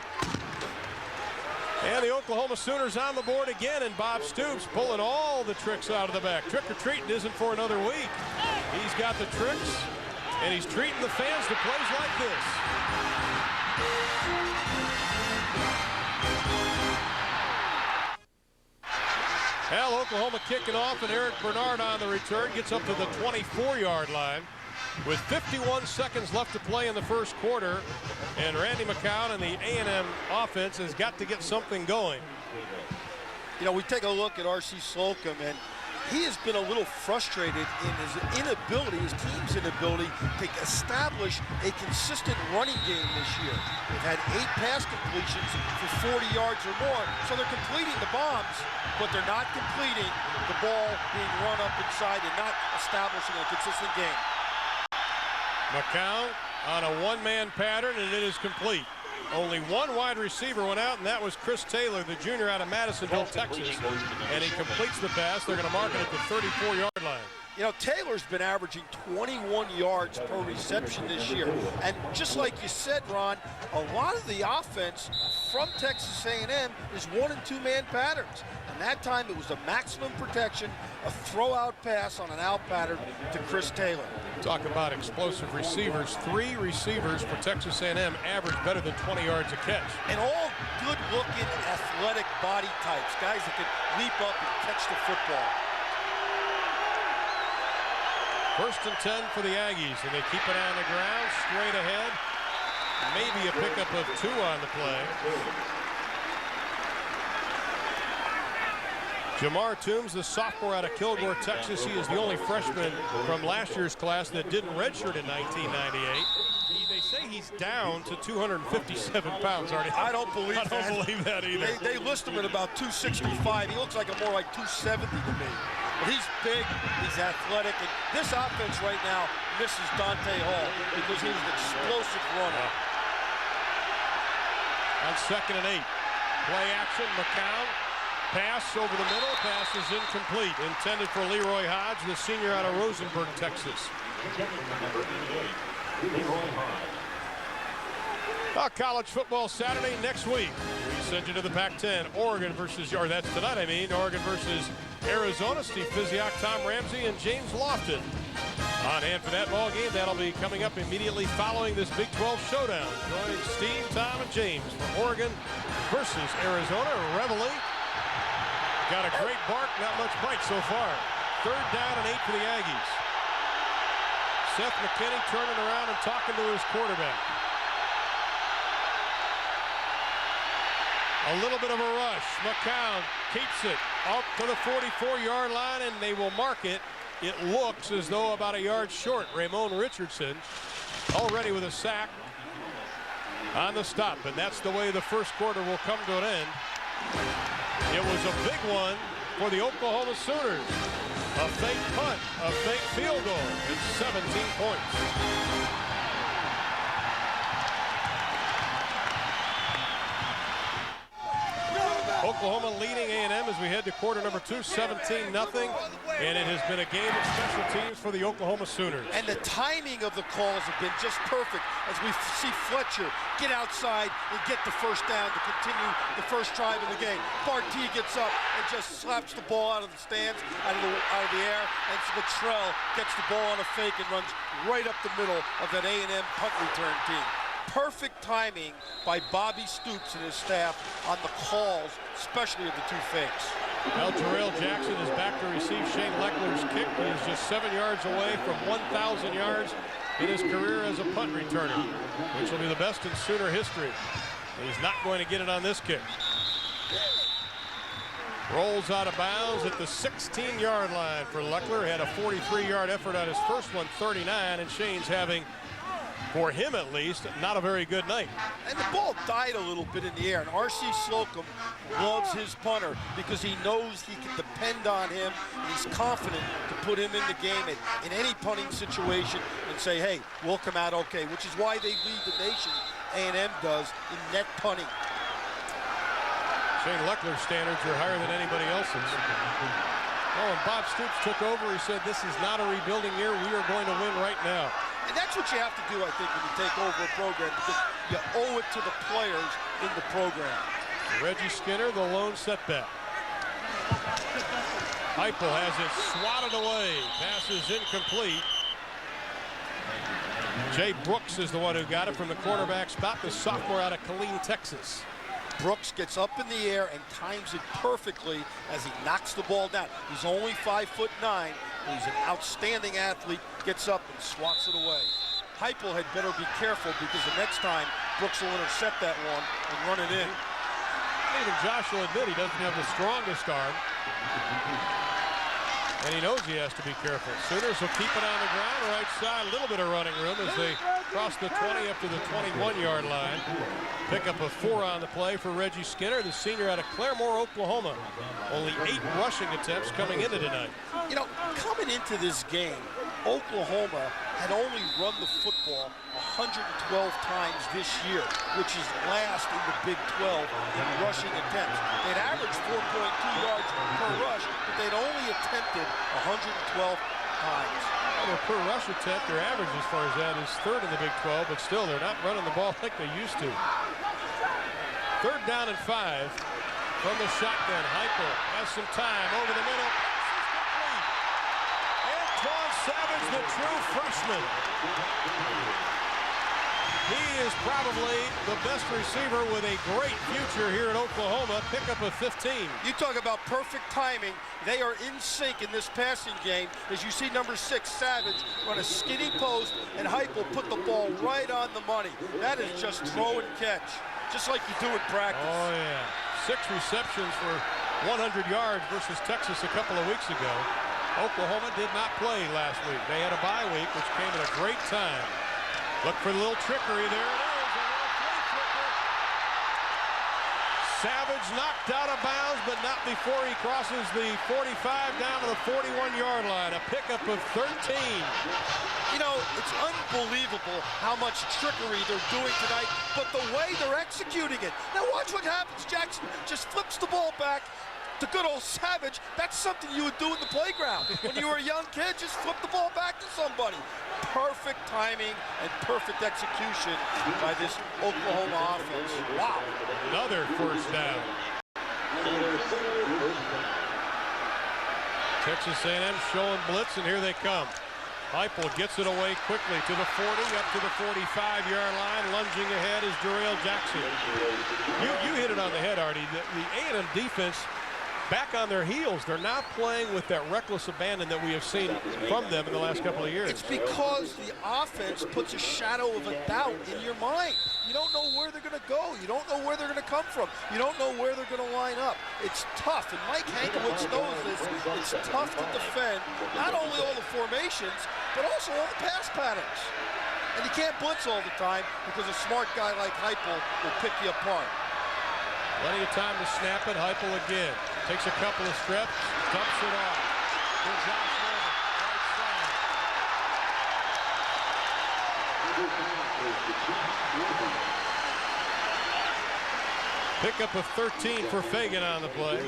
And the Oklahoma Sooners on the board again, and Bob Stoops pulling all the tricks out of the bag. Trick-or-treating isn't for another week. He's got the tricks, and he's treating the fans to plays like this. Well, Oklahoma kicking off, and Eric Bernard on the return gets up to the 24-yard line with 51 seconds left to play in the first quarter, and Randy McCown and the A&M offense has got to get something going. You know, we take a look at R.C. Slocum, and he has been a little frustrated in his inability, his team's inability to establish a consistent running game this year. They've had 8 pass completions for 40 yards or more, so they're completing the bombs, but they're not completing the ball being run up inside and not establishing a consistent game. McCown on a 1-man pattern, and it is complete. Only 1 wide receiver went out, and that was Chris Taylor, the junior out of Madisonville, Texas. And he completes the pass. They're going to mark it at the 34-yard line. You know, Taylor's been averaging 21 yards per reception this year. And just like you said, Ron, a lot of the offense from Texas A&M is 1- and 2-man patterns. And that time it was a maximum protection, a throw-out pass on an out pattern to Chris Taylor. Talk about explosive receivers. 3 receivers for Texas A&M average better than 20 yards a catch. And all good-looking, athletic body types, guys that can leap up and catch the football. 1st and 10 for the Aggies, and they keep it on the ground, straight ahead. Maybe a pickup of 2 on the play. Jamar Toombs, the sophomore out of Kilgore, Texas. He is the only freshman from last year's class that didn't redshirt in 1998. They say he's down to 257 pounds already. I don't believe that. I don't believe that either. They list him at about 265. He looks like more like 270 to me. But he's big, he's athletic, and this offense right now misses Dante Hall because he's an explosive runner. On 2nd and 8, play action, McCown. Pass over the middle. Pass is incomplete. Intended for Leroy Hodge, the senior out of Rosenberg, Texas. College football Saturday next week. We send you to the Pac-10. Oregon versus, or that's tonight, I mean. Oregon versus Arizona. Steve Physiak, Tom Ramsey, and James Lofton on hand for that ball game. That'll be coming up immediately following this Big 12 showdown. Joining Steve, Tom, and James for Oregon versus Arizona. Reveille. Got a great bark, not much bite so far. 3rd down and 8 for the Aggies. Seth McKinney turning around and talking to his quarterback. A little bit of a rush. McCown keeps it up to the 44-yard line, and they will mark it. It looks as though about a yard short. Ramon Richardson already with a sack on the stop, and that's the way the first quarter will come to an end. It was a big one for the Oklahoma Sooners. A fake punt, a fake field goal. It's 17 points. Oklahoma leading A&M as we head to quarter number 2, 17-0. And it has been a game of special teams for the Oklahoma Sooners. And the timing of the calls have been just perfect as we see Fletcher get outside and get the first down to continue the first drive of the game. Barty gets up and just slaps the ball out of the stands, out of the air, and Luttrell gets the ball on a fake and runs right up the middle of that A&M punt return team. Perfect timing by Bobby Stoops and his staff on the calls, especially of the 2 fakes. Well, Jarrell Jackson is back to receive Shane Leckler's kick. He is just 7 yards away from 1,000 yards in his career as a punt returner, which will be the best in Sooner history. He's not going to get it on this kick. Rolls out of bounds at the 16-yard line for Leckler. Had a 43-yard effort on his first one, 39, and Shane's having, for him at least, not a very good night. And the ball died a little bit in the air, and R.C. Slocum loves his punter because he knows he can depend on him, and he's confident to put him in the game in any punting situation and say, hey, we'll come out okay, which is why they lead the nation, A&M does, in net punting. Shane Leckler's standards are higher than anybody else's. Oh, and Bob Stoops took over. He said, this is not a rebuilding year. We are going to win right now. And that's what you have to do, I think, when you take over a program, because you owe it to the players in the program. Reggie Skinner, the lone setback. Heupel has it swatted away. Pass is incomplete. Jay Brooks is the one who got it from the quarterback spot, the sophomore out of Killeen, Texas. Brooks gets up in the air and times it perfectly as he knocks the ball down. He's only 5'9", but he's an outstanding athlete, gets up and swats it away. Heupel had better be careful because the next time Brooks will intercept that one and run it in. Even Josh will admit he doesn't have the strongest arm. And he knows he has to be careful. Sooners will keep it on the ground, right side, a little bit of running room as they cross the 20 up to the 21-yard line. Pick up a 4 on the play for Reggie Skinner, the senior out of Claremore, Oklahoma. Only 8 rushing attempts coming into tonight. You know, coming into this game, Oklahoma had only run the football 112 times this year, which is last in the Big 12 in rushing attempts. They'd averaged 4.2 yards per rush, but they'd only attempted 112 times. Well, per rush attempt, their average as far as that is 3rd in the Big 12, but still they're not running the ball like they used to. 3rd down and 5 from the shotgun. Heupel has some time over the middle. Savage, the true freshman. He is probably the best receiver with a great future here in Oklahoma. Pick up a 15. You talk about perfect timing. They are in sync in this passing game as you see number 6, Savage, run a skinny post, and Heupel put the ball right on the money. That is just throw and catch, just like you do in practice. Oh, yeah. 6 receptions for 100 yards versus Texas a couple of weeks ago. Oklahoma did not play last week. They had a bye week, which came at a great time. Look for the little trickery. There it is. A little play flicker. Savage knocked out of bounds, but not before he crosses the 45 down to the 41-yard line. A pickup of 13. You know, it's unbelievable how much trickery they're doing tonight, but the way they're executing it. Now watch what happens. Jackson just flips the ball back. The good old Savage, that's something you would do in the playground. When you were a young kid, just flip the ball back to somebody. Perfect timing and perfect execution by this Oklahoma offense. Wow. Another first down. Texas A&M showing blitz, and here they come. Heupel gets it away quickly to the 40, up to the 45-yard line. Lunging ahead is Jarrell Jackson. You hit it on the head, Artie. The A&M defense back on their heels. They're not playing with that reckless abandon that we have seen from them in the last couple of years. It's because the offense puts a shadow of a doubt in your mind. You don't know where they're going to go. You don't know where they're going to come from. You don't know where they're going to line up. It's tough, and Mike Hankiewicz knows this. It's tough to defend not only all the formations, but also all the pass patterns. And you can't blitz all the time because a smart guy like Heupel will pick you apart. Plenty of time to snap it. Heupel again. Takes a couple of steps, dumps it off. Here's Josh Heupel, right side. Pickup of 13 for Fagan on the play.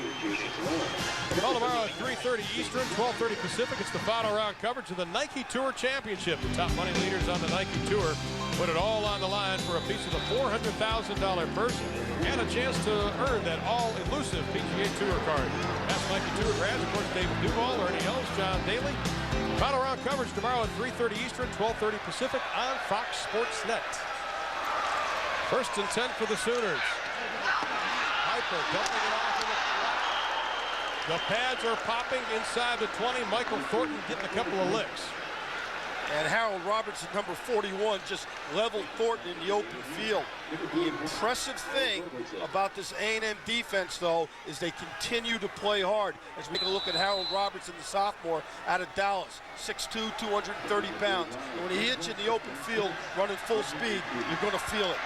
All tomorrow at 3:30 Eastern, 12:30 Pacific. It's the final round coverage of the Nike Tour Championship. The top money leaders on the Nike Tour put it all on the line for a piece of the $400,000 purse and a chance to earn that all-elusive PGA Tour card. That's Nike Tour grads, of course, David Duval, Ernie Els, John Daly. Final round coverage tomorrow at 3:30 Eastern, 12:30 Pacific on Fox Sports Net. 1st and 10 for the Sooners. Heupel dumping it off in the flat. The pads are popping inside the 20. Michael Thornton getting a couple of licks. And Harold Robertson, number 41, just leveled Thornton in the open field. The impressive thing about this A&M defense, though, is they continue to play hard. As we take a look at Harold Robertson, the sophomore out of Dallas, 6'2", 230 pounds. And when he hits you in the open field, running full speed, you're going to feel it.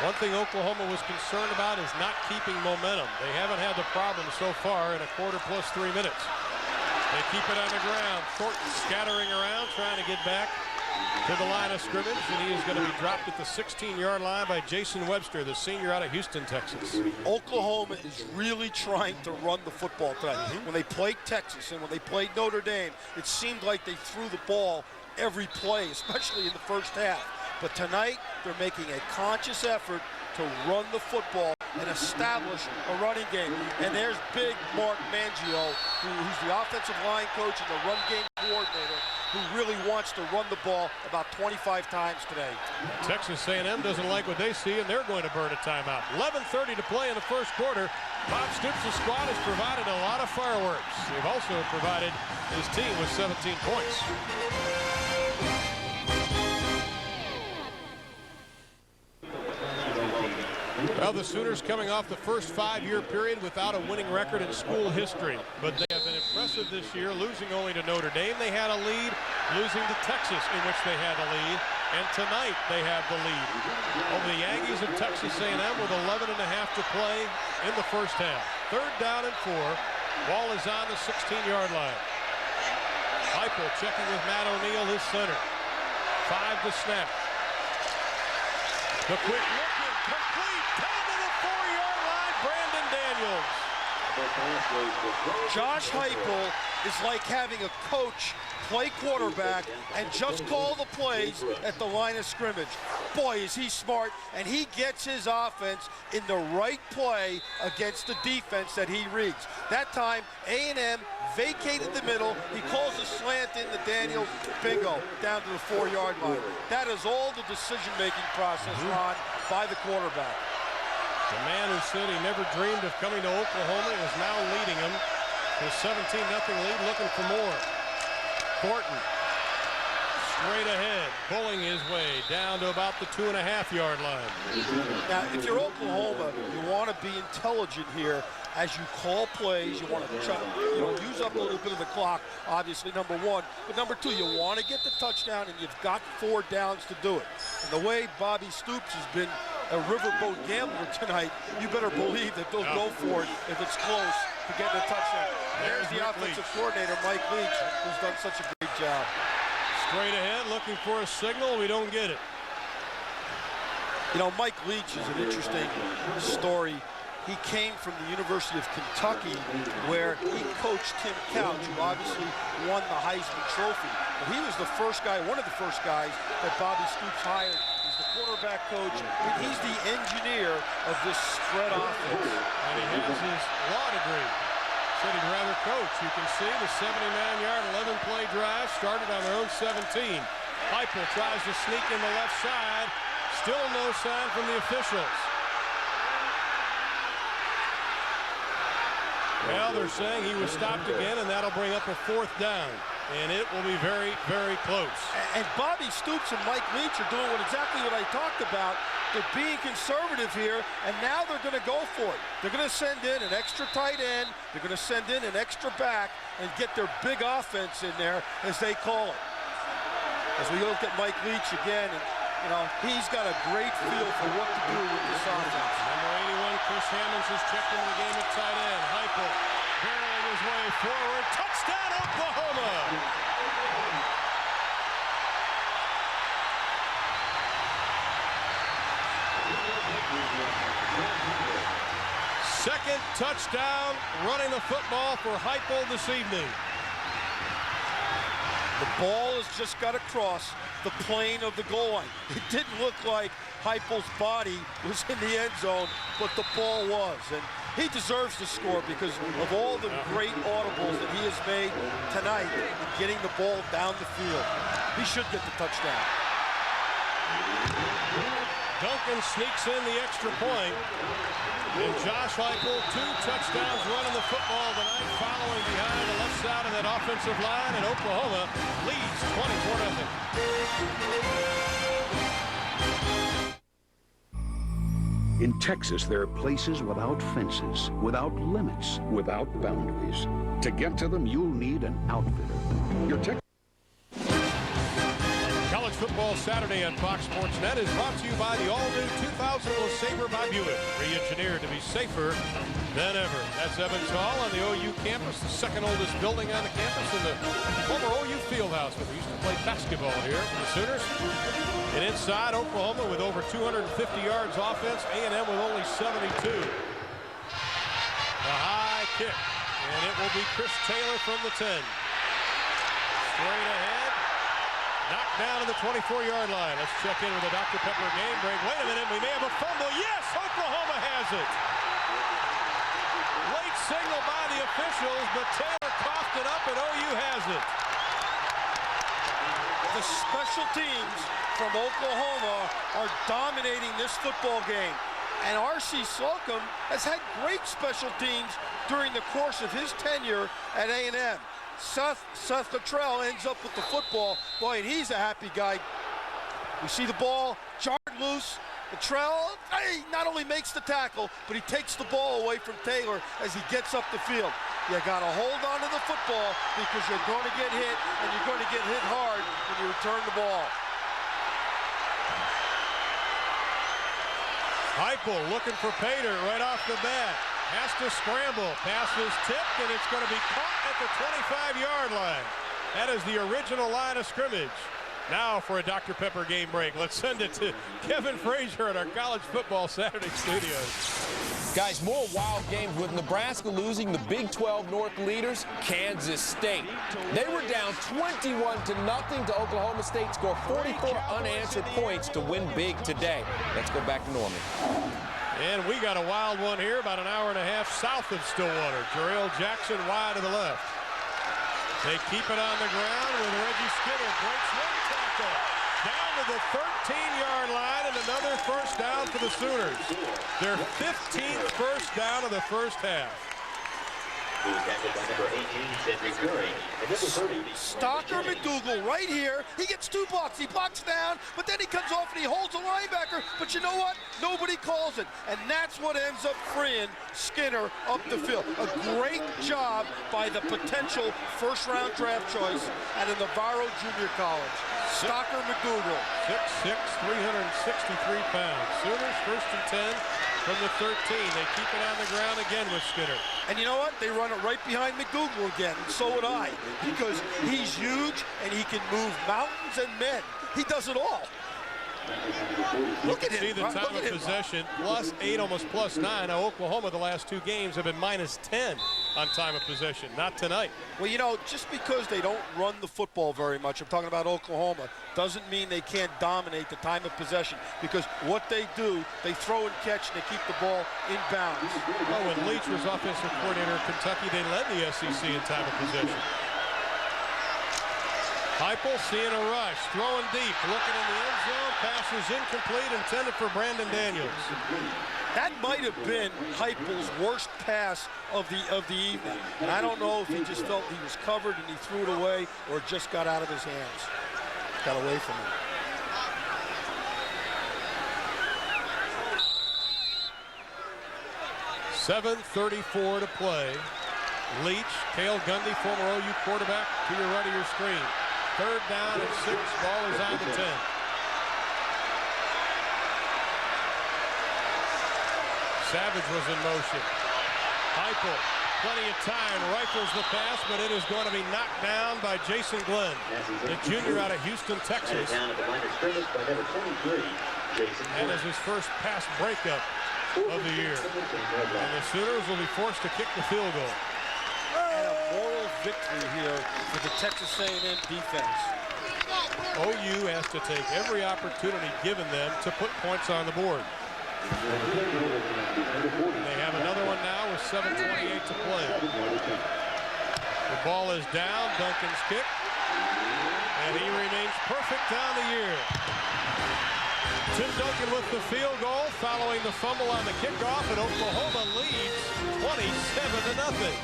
One thing Oklahoma was concerned about is not keeping momentum. They haven't had the problem so far in a quarter plus 3 minutes. They keep it on the ground. Thornton scattering around, trying to get back to the line of scrimmage, and he is going to be dropped at the 16-yard line by Jason Webster, the senior out of Houston, Texas. Oklahoma is really trying to run the football tonight. When they played Texas and when they played Notre Dame, it seemed like they threw the ball every play, especially in the first half. But tonight, they're making a conscious effort to run the football and establish a running game. And there's big Mark Mangio, who's the offensive line coach and the run game coordinator, who really wants to run the ball about 25 times today. Texas A&M doesn't like what they see, and they're going to burn a timeout. 11:30 to play in the first quarter. Bob Stoops' squad has provided a lot of fireworks. They've also provided his team with 17 points. Well, the Sooners coming off the first 5-year period without a winning record in school history. But they have been impressive this year, losing only to Notre Dame. They had a lead, losing to Texas, in which they had a lead. And tonight, they have the lead over the Aggies of Texas A&M with 11.5 to play in the first half. 3rd down and 4. Ball is on the 16-yard line. Heupel checking with Matt O'Neill, his center. 5 to snap. The quick look. Complete, 10 to the 4-yard line, Brandon Daniels. Josh Heupel is like having a coach play quarterback and just call the plays at the line of scrimmage. Boy, is he smart, and he gets his offense in the right play against the defense that he reads. That time, A&M vacated the middle. He calls a slant into Daniels, bingo, down to the 4-yard line. That is all the decision-making process, Ron, by the quarterback. The man who said he never dreamed of coming to Oklahoma is now leading him to a 17-0 lead, looking for more. Thornton straight ahead, pulling his way down to about the 2.5-yard line. Now, if you're Oklahoma, you want to be intelligent here as you call plays. You want to use up a little bit of the clock, obviously, number one. But number two, you want to get the touchdown, and you've got 4 downs to do it. And the way Bobby Stoops has been a riverboat gambler tonight, you better believe that they'll go for it if it's close to get the touchdown. There's the offensive coordinator, Mike Leach, who's done such a great job. Straight ahead, looking for a signal. We don't get it. You know, Mike Leach is an interesting story. He came from the University of Kentucky, where he coached Tim Couch, who obviously won the Heisman Trophy. But he was the first guy, one of the first guys that Bobby Stoops hired. He's the quarterback coach, and he's the engineer of this spread offense. And he has his law degree. Said he'd rather coach. You can see the 79-yard, 11-play drive started on their own 17. Heupel tries to sneak in the left side. Still no sign from the officials. Well, they're saying he was stopped again, and that'll bring up a 4th down. And it will be very, very close. And Bobby Stoops and Mike Leach are doing exactly what I talked about. They're being conservative here, and now they're going to go for it. They're going to send in an extra tight end. They're going to send in an extra back and get their big offense in there, as they call it. As we look at Mike Leach again, and he's got a great feel for what to do with this offense. Number 81, Chris Hammonds has checked into the game at tight end. Heupel barreling his way forward. Touchdown, Oklahoma! Second touchdown running the football for Heupel this evening. The ball has just got across the plane of the goal line. It didn't look like Heupel's body was in the end zone, but the ball was. And he deserves to score because of all the great audibles that he has made tonight in getting the ball down the field. He should get the touchdown. Duncan sneaks in the extra point. And Josh Heupel, 2 touchdowns running the football tonight, following behind the left side of that offensive line, and Oklahoma leads 24-0. In Texas, there are places without fences, without limits, without boundaries. To get to them, you'll need an outfitter. Your College Football Saturday on Fox Sports Net is brought to you by the all-new 2000 LeSabre by Buick, re-engineered to be safer than ever. That's Evans Hall on the OU campus, the second oldest building on the campus in the former OU Fieldhouse, where we used to play basketball here for the Sooners. And inside, Oklahoma with over 250 yards offense, A&M with only 72. The high kick, and it will be Chris Taylor from the 10. Straight ahead. Knocked down to the 24-yard line. Let's check in with the Dr. Pepper game break. Wait a minute, we may have a fumble. Yes, Oklahoma has it. Late signal by the officials, but Taylor coughed it up and OU has it. The special teams from Oklahoma are dominating this football game. And R.C. Slocum has had great special teams during the course of his tenure at A&M. Seth Luttrell ends up with the football. Boy, and he's a happy guy. We see the ball jarred loose. Luttrell, he not only makes the tackle, but he takes the ball away from Taylor as he gets up the field. You got to hold on to the football because you're going to get hit, and you're going to get hit hard when you return the ball. Heupel looking for Pater right off the bat. Has to scramble. Pass is tipped, and it's going to be caught at the 25-yard line. That is the original line of scrimmage. Now for a Dr. Pepper game break. Let's send it to Kevin Frazier at our College Football Saturday studios. Guys, more wild games with Nebraska losing the Big 12 North leaders, Kansas State. They were down 21-0 to Oklahoma State, score 44 unanswered points to win big today. Let's go back to Norman. And we got a wild one here about an hour and a half south of Stillwater. Jarrell Jackson wide to the left. They keep it on the ground with Reggie Skinner. Breaks one tackle. Down to the 13-yard line and another first down for the Sooners. Their 15th first down of the first half. Stalker McDougal right here. He gets two blocks. He blocks down, but then he comes off and he holds a linebacker. But you know what? Nobody calls it. And that's what ends up freeing Skinner up the field. A great job by the potential first-round draft choice at a Navarro Junior College. Stalker McDougal. 6'6", 363 pounds. Sooners first and 10 from the 13. They keep it on the ground again with Skinner. And you know what? They run it right behind McDougal again, and so would I, because he's huge and he can move mountains and men. He does it all. Look at him. See the time of possession, +8, almost +9. Now, Oklahoma, the last two games have been -10 on time of possession. Not tonight. Well, you know, just because they don't run the football very much, I'm talking about Oklahoma, doesn't mean they can't dominate the time of possession, because what they do, they throw and catch, and they keep the ball in bounds. Well, when Leach was offensive coordinator of Kentucky, they led the SEC in time of possession. Heupel seeing a rush, throwing deep, looking in the end zone, pass is incomplete, intended for Brandon Daniels. That might have been Heupel's worst pass of the evening. And I don't know if he just felt he was covered and he threw it away, or it just got out of his hands. Got away from him. .7:34 to play. Leach, Cale Gundy, former OU quarterback, to your right of your screen. Third down and 6. Ball is on the 10. Savage was in motion. Heupel, plenty of time, rifles the pass, but it is going to be knocked down by Jason Glenn, the junior out of Houston, Texas. And is his first pass breakup of the year. And the Sooners will be forced to kick the field goal. And a moral victory here for the Texas A&M defense. OU has to take every opportunity given them to put points on the board. They have another one now with 7:28 to play. The ball is down, Duncan's kick, and he remains perfect on the year. Tim Duncan with the field goal following the fumble on the kickoff, and Oklahoma leads 27-0.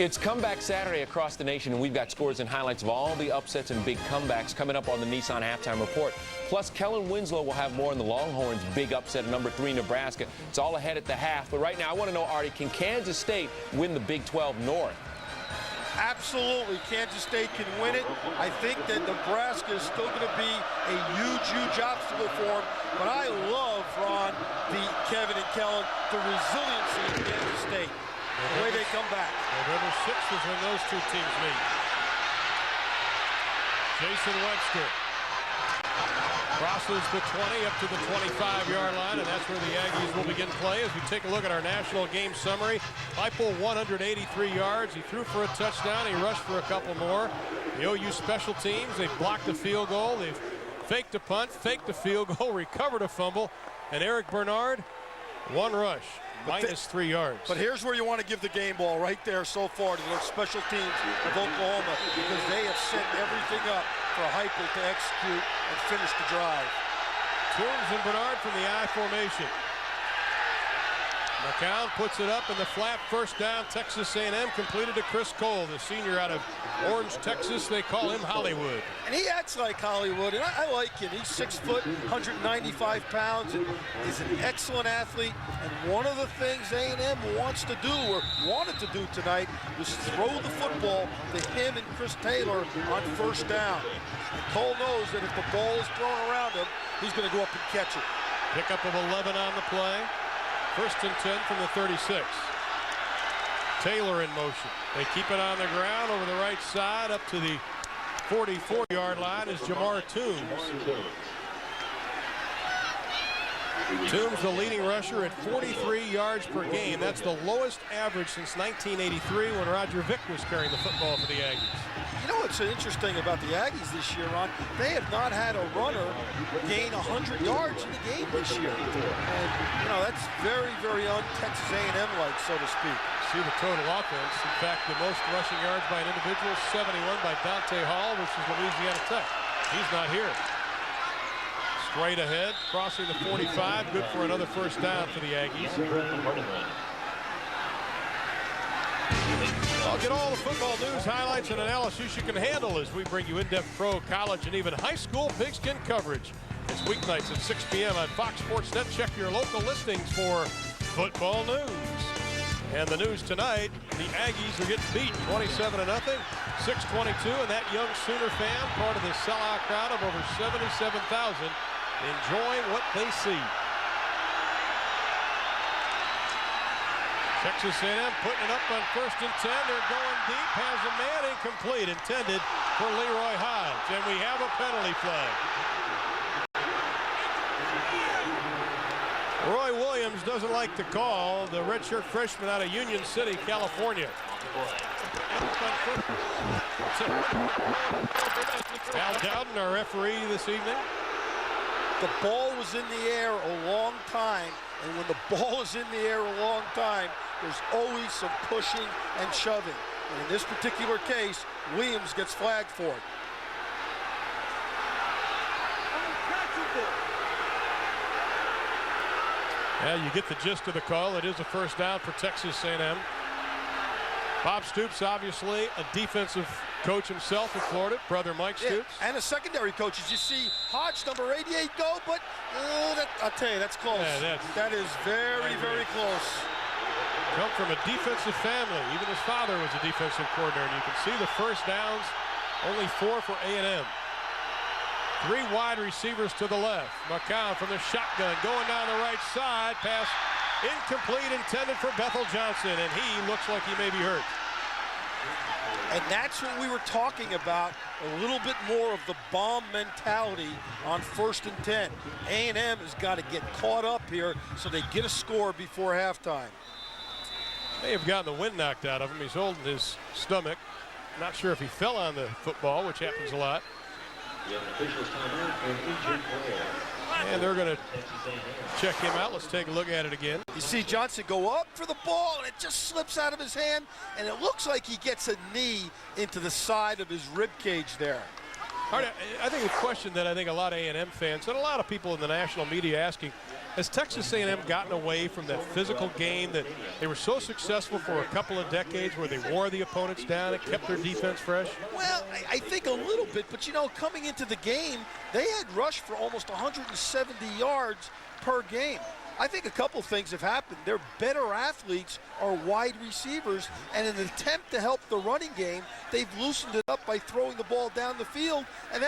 It's Comeback Saturday across the nation, and we've got scores and highlights of all the upsets and big comebacks coming up on the Nissan Halftime Report. Plus, Kellen Winslow will have more on the Longhorns' big upset at number 3 Nebraska. It's all ahead at the half, but right now I want to know, Artie, can Kansas State win the Big 12 North? Absolutely, Kansas State can win it. I think that Nebraska is still going to be a huge, huge obstacle for them. But I love, Ron, Kevin and Kellen, the resiliency of Kansas State, the way they come back. November 6th is when those two teams meet. Jason Webster crosses the 20 up to the 25-yard line, and that's where the Aggies will begin play. As we take a look at our national game summary, Heupel 183 yards. He threw for a touchdown. He rushed for a couple more. The OU special teams, they blocked a field goal. They've faked a punt, faked a field goal, recovered a fumble, and Eric Bernard, one rush. -3 yards. But here's where you want to give the game ball right there so far to those special teams of Oklahoma, because they have set everything up for Heupel to execute and finish the drive. Toombs and Bernard from the I formation. McCown puts it up in the flat, first down. Texas A&M completed to Chris Cole, the senior out of Orange, Texas. They call him Hollywood. And he acts like Hollywood, and I like him. He's 6 foot, 195 pounds, and he's an excellent athlete. And one of the things A&M wants to do, or wanted to do tonight, was throw the football to him and Chris Taylor on first down. And Cole knows that if the ball is thrown around him, he's going to go up and catch it. Pickup of 11 on the play. First and 10 from the 36. Taylor in motion. They keep it on the ground over the right side up to the 44-yard line is Jamar Toombs. Toombs, the leading rusher at 43 yards per game. That's the lowest average since 1983 when Roger Vick was carrying the football for the Aggies. You know what's interesting about the Aggies this year, Ron? They have not had a runner gain 100 yards in the game this year. And, you know, that's very, very un-Texas A&M-like, so to speak. See the total offense. In fact, the most rushing yards by an individual, 71 by Dante Hall versus Louisiana Tech. He's not here. Straight ahead, crossing the 45, good for another first down for the Aggies. I'll get all the football news, highlights, and analysis you can handle as we bring you in-depth pro, college, and even high school pigskin coverage. It's weeknights at 6 p.m. on Fox Sports Net. Check your local listings for football news. And the news tonight, the Aggies are getting beat 27-0, 6-22, and that young Sooner fan, part of the sellout crowd of over 77,000, enjoying what they see. Texas A&M putting it up on first and 10. They're going deep. Has a man incomplete, intended for Leroy Hodge. And we have a penalty flag. Roy Williams doesn't like the call. The redshirt freshman out of Union City, California. Al Dowden, our referee this evening. The ball was in the air a long time, and when the ball is in the air a long time, there's always some pushing and shoving. And in this particular case, Williams gets flagged for it. Yeah, you get the gist of the call. It is a first down for Texas A&M. Bob Stoops, obviously a defensive coach himself in Florida, brother Mike Stoops. Yeah, and a secondary coach. As you see Hodge, number 88, go, but I'll tell you, that's close. Yeah, that is very, very close. Come from a defensive family. Even his father was a defensive coordinator, and you can see the first downs, only 4 for A&M. 3 wide receivers to the left. McCown from the shotgun going down the right side. Pass incomplete, intended for Bethel Johnson, and he looks like he may be hurt. And that's what we were talking about, a little bit more of the bomb mentality on first and 10. A&M has got to get caught up here so they get a score before halftime. May have gotten the wind knocked out of him. He's holding his stomach. Not sure if he fell on the football, which happens a lot. And they're going to check him out. Let's take a look at it again. You see Johnson go up for the ball, and it just slips out of his hand, and it looks like he gets a knee into the side of his rib cage there. All right, I think the question that I think a lot of A&M fans and a lot of people in the national media asking, Has Texas A&M gotten away from that physical game that they were so successful for a couple of decades where they wore the opponents down and kept their defense fresh? Well, I think a little bit, but you know, coming into the game, they had rushed for almost 170 yards per game. I think a couple things have happened. Their better athletes are wide receivers, and in an attempt to help the running game, they've loosened it up by throwing the ball down the field, and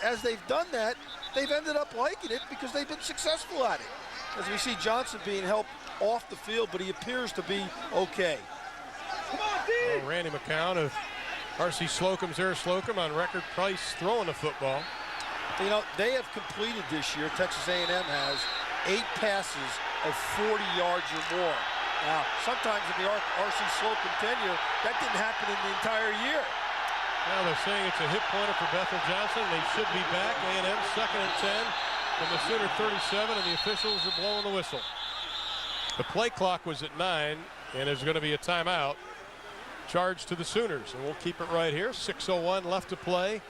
as they've done that, they've ended up liking it because they've been successful at it. As we see Johnson being helped off the field, but he appears to be okay. Randy McCown of R.C. Slocum's there. Slocum on record price throwing the football. You know, they have completed this year, Texas A&M has, 8 passes of 40 yards or more. Now, sometimes in the R.C. Slocum tenure, that didn't happen in the entire year. Now they're saying it's a hit pointer for Bethel Johnson. They should be back. A&M 2nd and 10 from the Sooner 37, and the officials are blowing the whistle. The play clock was at 9, and there's going to be a timeout charged to the Sooners, and we'll keep it right here. 6:01 left to play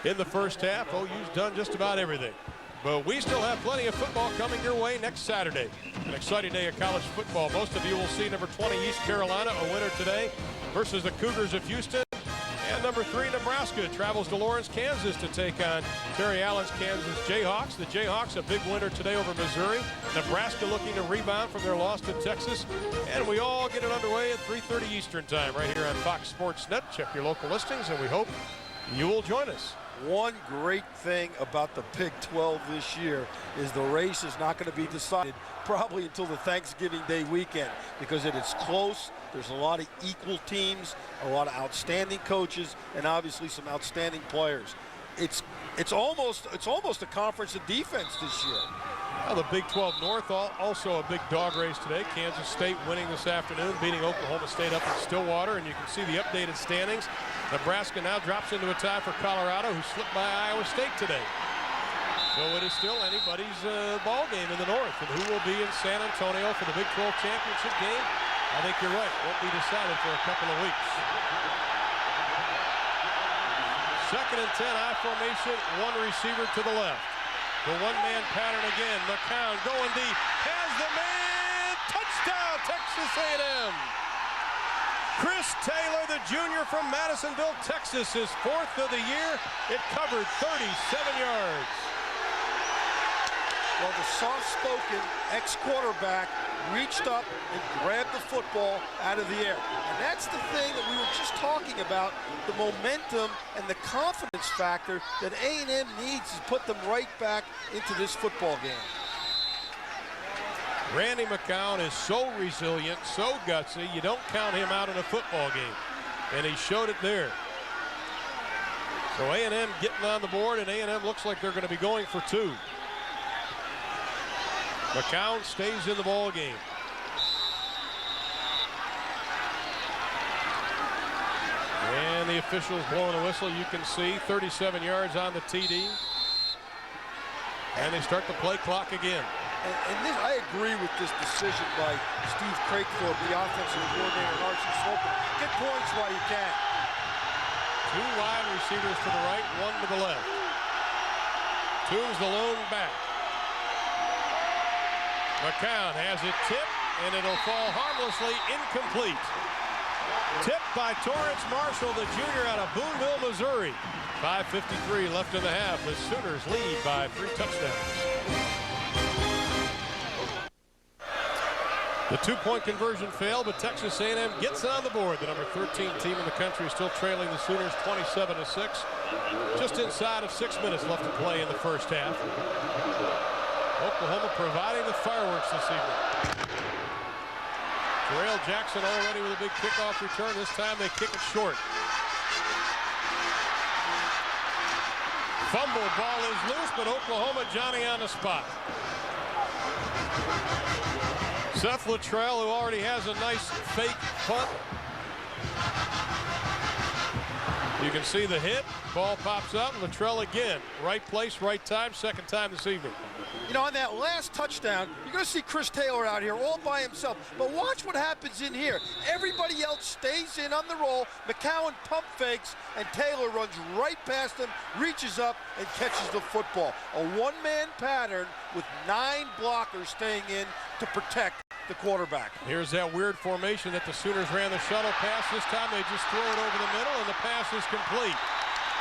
in the first half. OU's done just about everything. But we still have plenty of football coming your way next Saturday. An exciting day of college football. Most of you will see number 20 East Carolina, a winner today, versus the Cougars of Houston. And number 3 Nebraska travels to Lawrence, Kansas to take on Terry Allen's Kansas Jayhawks. The Jayhawks a big winner today over Missouri. Nebraska looking to rebound from their loss to Texas. And we all get it underway at 3:30 Eastern time right here on Fox Sports Net. Check your local listings, and we hope you will join us. One great thing about the Big 12 this year is the race is not going to be decided probably until the Thanksgiving Day weekend, because it is close. There's a lot of equal teams, a lot of outstanding coaches, and obviously some outstanding players. It's almost a conference of defense this year. Well, the Big 12 North also a big dog race today. Kansas State winning this afternoon, beating Oklahoma State up in Stillwater, and you can see the updated standings. Nebraska now drops into a tie for Colorado, who slipped by Iowa State today. So it is still anybody's ball game in the North, and who will be in San Antonio for the Big 12 championship game? I think you're right. Won't be decided for a couple of weeks. 2nd and 10, I formation, 1 receiver to the left. The one-man pattern again. McCown going deep. Has the man. Touchdown, Texas A&M. Chris Taylor, the junior from Madisonville, Texas, his 4th of the year. It covered 37 yards. Well, the soft-spoken ex-quarterback reached up and grabbed the football out of the air. And that's the thing that we were just talking about, the momentum and the confidence factor that A&M needs to put them right back into this football game. Randy McCown is so resilient, so gutsy, you don't count him out in a football game. And he showed it there. So A&M getting on the board, and A&M looks like they're going to be going for 2. McCown stays in the ball game. And the officials blowing a whistle. You can see 37 yards on the TD. And they start the play clock again. And this, I agree with this decision by Steve Craigthorpe, the offensive coordinator at R.C. Slocum. Get points while you can. 2 wide receivers to the right, 1 to the left. Toombs the lone back. McCown has it tipped, and it'll fall harmlessly incomplete. Tipped by Torrance Marshall, the junior out of Boonville, Missouri. 5:53 left in the half. The Sooners lead by 3 touchdowns. The 2-point conversion failed, but Texas A&M gets on the board. The number 13 team in the country is still trailing the Sooners 27-6. Just inside of 6 minutes left to play in the first half. Oklahoma providing the fireworks this evening. Terrell Jackson already with a big kickoff return. This time they kick it short. Fumble, ball is loose, but Oklahoma Johnny on the spot. Seth Luttrell, who already has a nice fake punt. You can see the hit. Ball pops up. Luttrell again. Right place, right time. Second time this evening. You know, on that last touchdown, you're going to see Chris Taylor out here all by himself. But watch what happens in here. Everybody else stays in on the roll. McCowan pump fakes, and Taylor runs right past him, reaches up, and catches the football. A one-man pattern with 9 blockers staying in to protect the quarterback. Here's that weird formation that the Sooners ran the shuttle pass. This time they just throw it over the middle, and the pass is complete.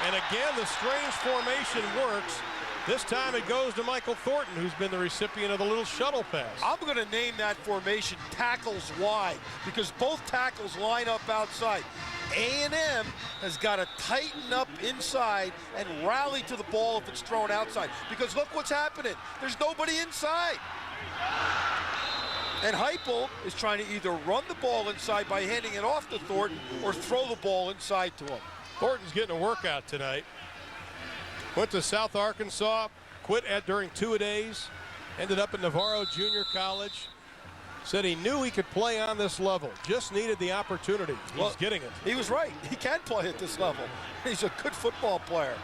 And again, the strange formation works. This time it goes to Michael Thornton, who's been the recipient of the little shuttle pass. I'm going to name that formation tackles wide, because both tackles line up outside. A&M has got to tighten up inside and rally to the ball if it's thrown outside, because look what's happening. There's nobody inside. And Heupel is trying to either run the ball inside by handing it off to Thornton or throw the ball inside to him. Thornton's getting a workout tonight. Went to South Arkansas, quit during 2-a-days, ended up at Navarro Junior College. Said he knew he could play on this level, just needed the opportunity. He's getting it. He was right. He can play at this level. He's a good football player.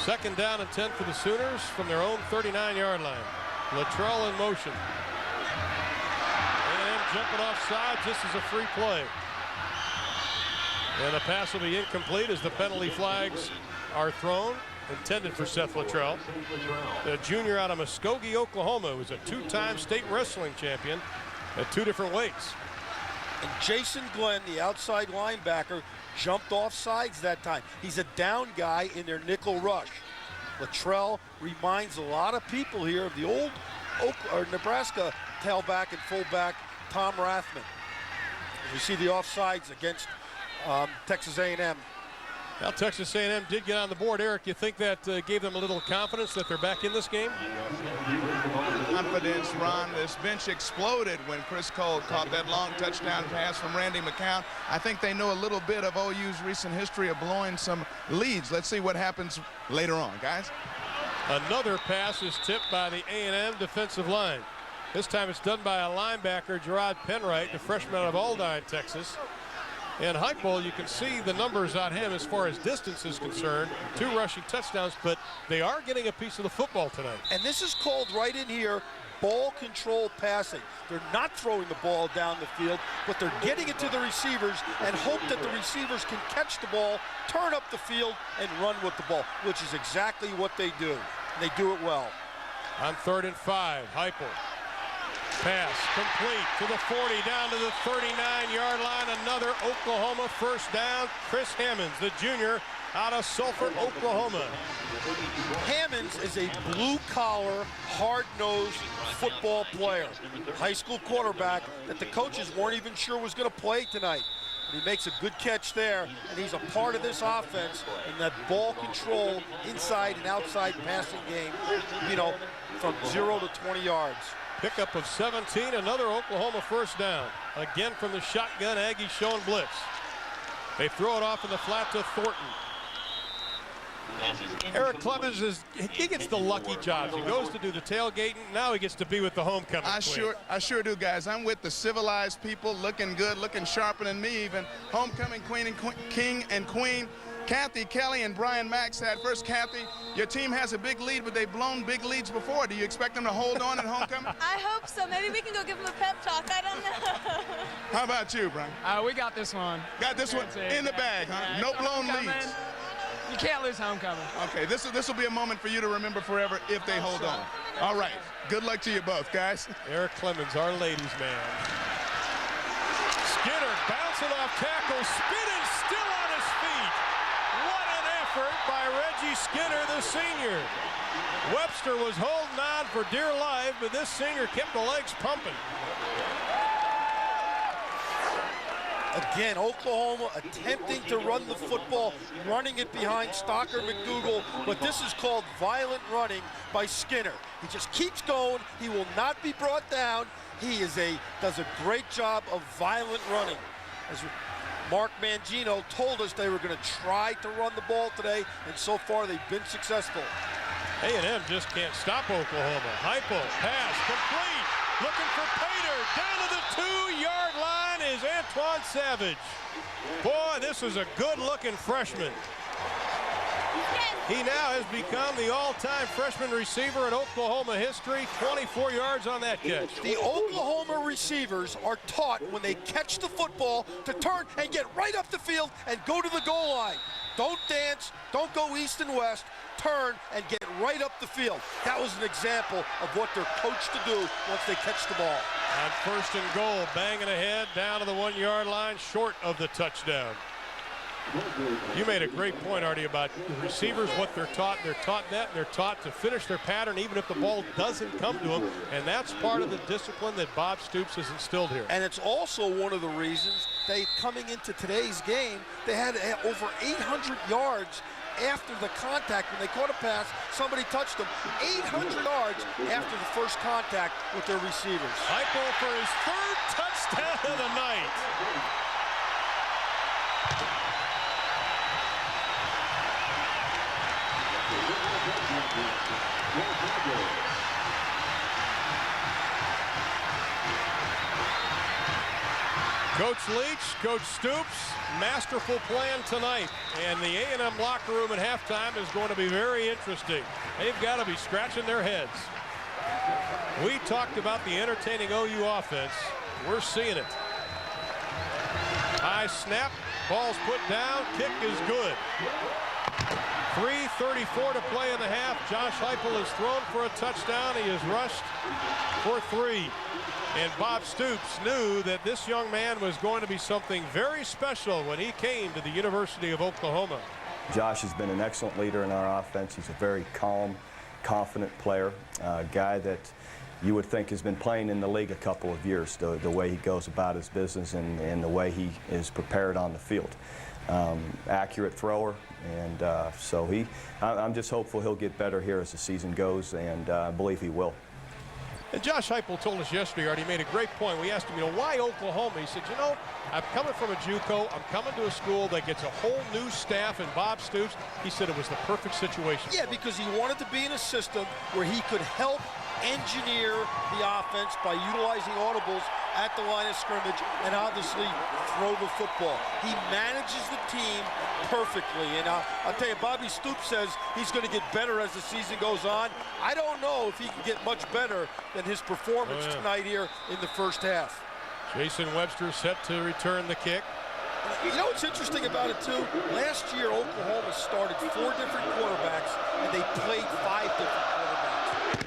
Second down and 10 for the Sooners from their own 39-yard line. Luttrell in motion. A&M jumping off sides. This is a free play. And the pass will be incomplete as the penalty flags are thrown. Intended for Seth Luttrell, the junior out of Muskogee, Oklahoma, who's a 2-time state wrestling champion at 2 different weights. And Jason Glenn, the outside linebacker, jumped off sides that time. He's a down guy in their nickel rush. Luttrell reminds a lot of people here of the old Nebraska tailback and fullback Tom Rathman. You see the offsides against Texas A&M. Now Texas A&M did get on the board. Eric, you think that gave them a little confidence that they're back in this game? Confidence, Ron. This bench exploded when Chris Cole caught that long touchdown pass from Randy McCown. I think they know a little bit of OU's recent history of blowing some leads. Let's see what happens later on, guys. Another pass is tipped by the A&M defensive line. This time it's done by a linebacker, Gerard Penwright, the freshman out of Aldine, Texas. And Heupel, you can see the numbers on him as far as distance is concerned. 2 rushing touchdowns, but they are getting a piece of the football tonight. And this is called right in here, ball control passing. They're not throwing the ball down the field, but they're getting it to the receivers and hope that the receivers can catch the ball, turn up the field, and run with the ball, which is exactly what they do. And they do it well. On 3rd and 5, Heupel. Pass complete to the 40, down to the 39-yard line. Another Oklahoma first down. Chris Hammonds, the junior out of Sulphur, Oklahoma. Hammonds is a blue-collar, hard-nosed football player. High school quarterback that the coaches weren't even sure was going to play tonight. But he makes a good catch there, and he's a part of this offense in that ball control inside and outside passing game, you know, from 0 to 20 yards. Pickup of 17, another Oklahoma first down. Again from the shotgun, Aggies showing blitz. They throw it off in the flat to Thornton. Eric Clemens he gets the lucky jobs. He goes to do the tailgating. Now he gets to be with the homecoming queen. I sure do, guys. I'm with the civilized people, looking good, looking sharper than me even. Homecoming queen and king and queen. Kathy, Kelly, and Brian Mack said, first, Kathy, your team has a big lead, but they've blown big leads before. Do you expect them to hold on at homecoming? I hope so. Maybe we can go give them a pep talk. I don't know. How about you, Brian? We got this one. Got this one in the bag, huh? Yeah, no blown homecoming. leads. You can't lose homecoming. Okay, this will be a moment for you to remember forever if they hold on. All right. Good luck to you both, guys. Eric Clemens, our ladies' man. Skinner bouncing off tackle, spinning, still on his feet. What an effort by Reggie Skinner, the senior. Webster was holding on for dear life, but this senior kept the legs pumping. Again, Oklahoma attempting to run the football, running it behind Stocker McDougal, but this is called violent running by Skinner. He just keeps going. He will not be brought down. He does a great job of violent running. As Mark Mangino told us they were going to try to run the ball today, and so far they've been successful. A&M just can't stop Oklahoma. Heupel, pass complete. Looking for Pater. Down to the 2-yard line is Anthony Antoine Savage. Boy, this is a good-looking freshman. He now has become the all-time freshman receiver in Oklahoma history. 24 yards on that catch. The Oklahoma receivers are taught when they catch the football to turn and get right up the field and go to the goal line. Don't dance, don't go east and west, turn and get right up the field. That was an example of what they're coached to do once they catch the ball. On first and goal, banging ahead down to the 1-yard line, short of the touchdown. You made a great point, Artie, about the receivers, what they're taught. They're taught that, and they're taught to finish their pattern even if the ball doesn't come to them, and that's part of the discipline that Bob Stoops has instilled here. And it's also one of the reasons they, coming into today's game, they had over 800 yards after the contact. When they caught a pass, somebody touched them. 800 yards after the first contact with their receivers. Heupel for his third touchdown of the night. Coach Leach, Coach Stoops, masterful plan tonight. And the A&M locker room at halftime is going to be very interesting. They've got to be scratching their heads. We talked about the entertaining OU offense. We're seeing it. High snap, ball's put down, kick is good. 3:34 to play in the half. Josh Heupel has thrown for a touchdown. He has rushed for 3. And Bob Stoops knew that this young man was going to be something very special when he came to the University of Oklahoma. Josh has been an excellent leader in our offense. He's a very calm, confident player, a guy that you would think has been playing in the league a couple of years, the way he goes about his business and the way he is prepared on the field. Accurate thrower, and so I'm just hopeful he'll get better here as the season goes, and I believe he will. And Josh Heupel told us yesterday, Art, he made a great point. We asked him, why Oklahoma? He said, I'm coming from a JUCO. I'm coming to a school that gets a whole new staff, and Bob Stoops, he said it was the perfect situation. Yeah, because he wanted to be in a system where he could help engineer the offense by utilizing audibles at the line of scrimmage and obviously throw the football. He manages the team perfectly, and I'll tell you, Bobby Stoops says he's going to get better as the season goes on. I don't know if he can get much better than his performance tonight here in the first half. Jason Webster set to return the kick. You know what's interesting about it, too? Last year, Oklahoma started 4 different quarterbacks, and they played 5 different quarterbacks.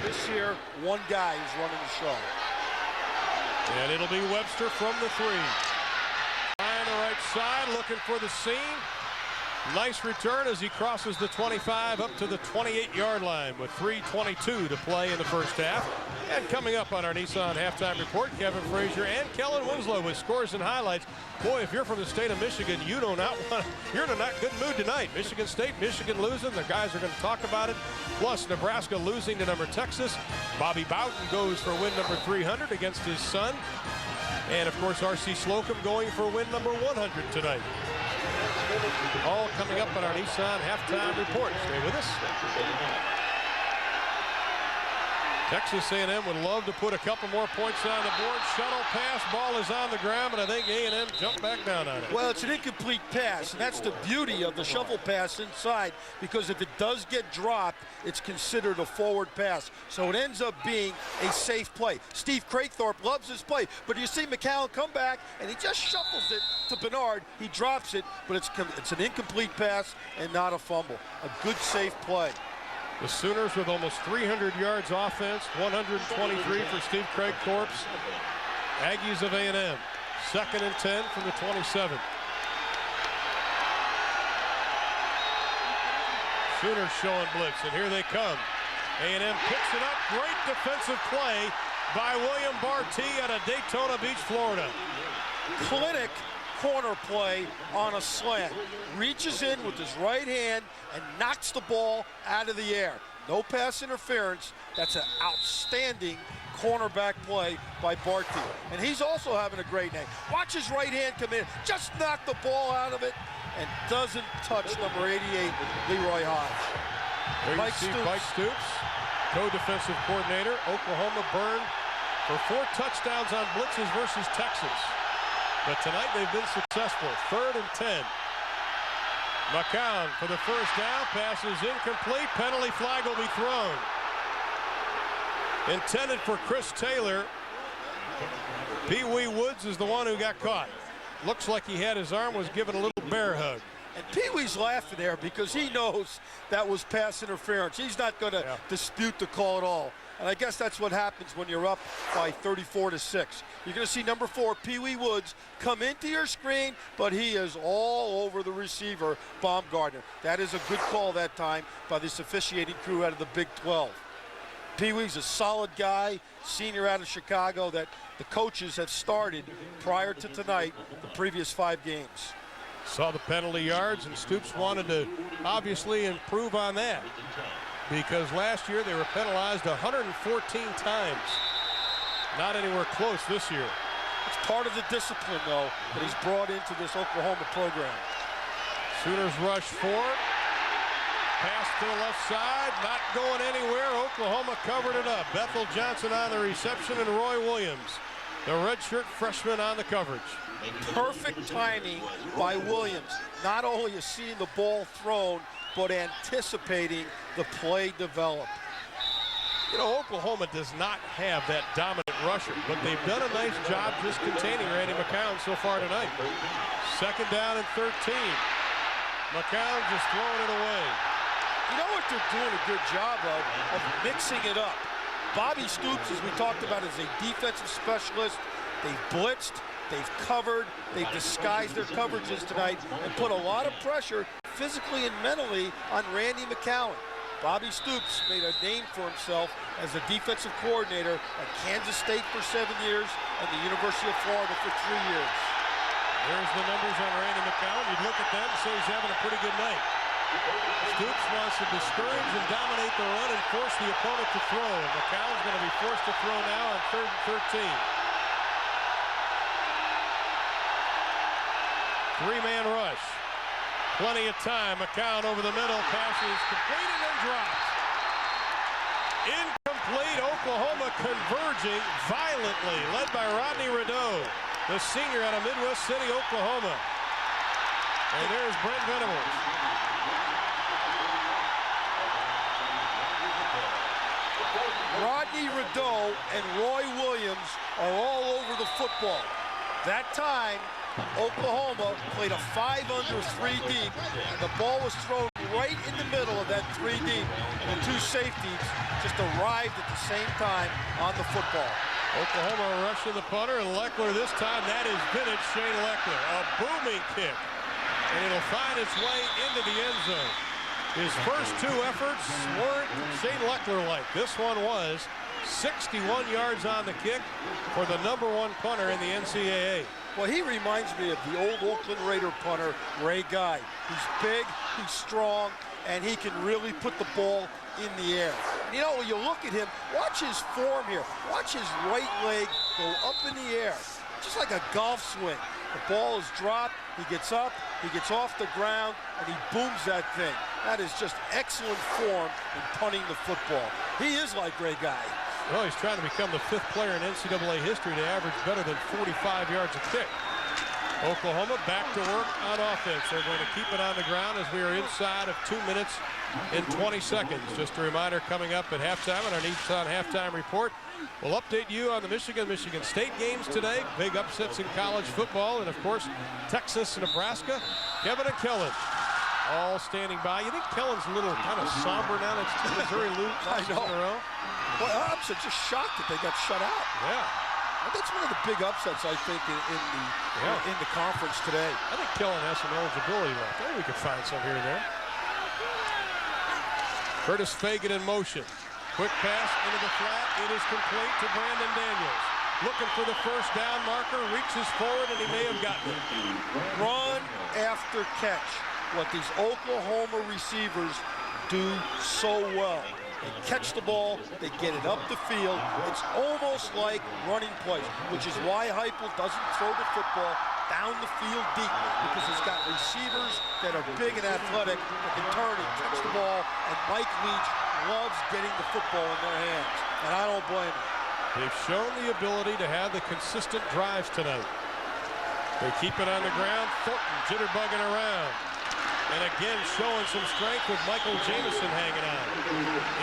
This year, one guy is running the show. And it'll be Webster from the 3. On the right side, looking for the seam. Nice return as he crosses the 25 up to the 28-yard line with 3:22 to play in the first half. And coming up on our Nissan halftime report, Kevin Frazier and Kellen Winslow with scores and highlights. Boy, if you're from the state of Michigan, you're in a not good mood tonight. Michigan State, Michigan losing. The guys are going to talk about it. Plus, Nebraska losing to number Texas. Bobby Bowden goes for win number 300 against his son. And, of course, R.C. Slocum going for win number 100 tonight. All coming up on our Nissan halftime report. Stay with us. Texas A&M would love to put a couple more points on the board. Shuttle pass, ball is on the ground, but I think A&M jumped back down on it. Well, it's an incomplete pass, and that's the beauty of the shuffle pass inside, because if it does get dropped, it's considered a forward pass. So it ends up being a safe play. Steve Craythorpe loves this play, but you see McCown come back, and he just shuffles it to Bernard. He drops it, but it's an incomplete pass and not a fumble. A good, safe play. The Sooners with almost 300 yards offense, 123 for Steve Craythorpe's Aggies of A&M. 2nd and 10 from the 27. Sooners showing blitz, and here they come. A&M picks it up. Great defensive play by William Bartee out of Daytona Beach, Florida. Clinic corner play on a slant. Reaches in with his right hand and knocks the ball out of the air. No pass interference. That's an outstanding cornerback play by Bartee. And he's also having a great night. Watch his right hand come in. Just knock the ball out of it and doesn't touch number 88, Leroy Hodge. Mike Stoops, co-defensive coordinator. Oklahoma burned for 4 touchdowns on blitzes versus Texas. But tonight they've been successful. 3rd and 10. McCown for the first down. Pass is incomplete. Penalty flag will be thrown. Intended for Chris Taylor. Pee Wee Woods is the one who got caught. Looks like he had his arm, was given a little bear hug. And Pee Wee's laughing there because he knows that was pass interference. He's not going to dispute the call at all. And I guess that's what happens when you're up by 34-6. You're going to see number 4, Pee Wee Woods, come into your screen, but he is all over the receiver, Baumgartner. That is a good call that time by this officiating crew out of the Big 12. Pee Wee's a solid guy, senior out of Chicago that the coaches have started prior to tonight, the previous 5 games. Saw the penalty yards, and Stoops wanted to obviously improve on that because last year they were penalized 114 times. Not anywhere close this year. It's part of the discipline, though, that he's brought into this Oklahoma program. Sooners rush 4. Pass to the left side, not going anywhere. Oklahoma covered it up. Bethel Johnson on the reception and Roy Williams, the redshirt freshman, on the coverage. Perfect timing by Williams. Not only is seeing the ball thrown, but anticipating the play develop. You know, Oklahoma does not have that dominant rusher, but they've done a nice job just containing Randy McCown so far tonight. 2nd down and 13. McCown just throwing it away. You know what they're doing a good job of mixing it up. Bobby Stoops, as we talked about, is a defensive specialist. They've blitzed, they've covered, they've disguised their coverages tonight and put a lot of pressure physically and mentally on Randy McCown. Bobby Stoops made a name for himself as a defensive coordinator at Kansas State for 7 years and the University of Florida for 3 years. There's the numbers on Randy McCown. You'd look at that and say he's having a pretty good night. Stoops wants to discourage and dominate the run and force the opponent to throw. And McCown's going to be forced to throw now on 3rd and 13. 3-man rush. Plenty of time. McCown over the middle. Passes completed and dropped. Incomplete. Oklahoma converging violently, led by Rodney Rideau, the senior out of Midwest City, Oklahoma. And there's Brent Venables. Rodney Rideau and Roy Williams are all over the football. That time, Oklahoma played a 5 under 3 deep, and the ball was thrown right in the middle of that 3 deep. And the 2 safeties just arrived at the same time on the football. Oklahoma rushing the punter, and Leckler this time. That is vintage Shane Leckler. A booming kick, and it'll find its way into the end zone. His first 2 efforts weren't Shane Leckler-like. This one was 61 yards on the kick for the #1 punter in the NCAA. Well, he reminds me of the old Oakland Raider punter, Ray Guy. He's big, he's strong, and he can really put the ball in the air. And you know, when you look at him, watch his form here. Watch his right leg go up in the air, just like a golf swing. The ball is dropped, he gets up, he gets off the ground, and he booms that thing. That is just excellent form in punting the football. He is like Ray Guy. Well, he's trying to become the 5th player in NCAA history to average better than 45 yards a kick. Oklahoma back to work on offense. They're going to keep it on the ground as we are inside of 2 minutes and 20 seconds. Just a reminder, coming up at halftime on our Nissan Halftime Report, we'll update you on the Michigan State games today, big upsets in college football, and of course, Texas and Nebraska. Kevin and Kellen all standing by. You think Kellen's a little kind of somber now? That's 2 Missouri losses in a row. Well, I'm just shocked that they got shut out. Yeah. That's one of the big upsets, I think, in the conference today. I think Kellen has some eligibility left. I think we could find some here and there. Curtis Fagan in motion. Quick pass into the flat. It is complete to Brandon Daniels. Looking for the first down marker. Reaches forward, and he may have gotten it. Run after catch. What these Oklahoma receivers do so well. They catch the ball, they get it up the field. It's almost like running plays, which is why Heupel doesn't throw the football down the field deep, because he's got receivers that are big and athletic that can turn and catch the ball, and Mike Leach loves getting the football in their hands, and I don't blame him. They've shown the ability to have the consistent drives tonight. They keep it on the ground. Thornton jitterbugging around. And again showing some strength with Michael Jamison hanging on.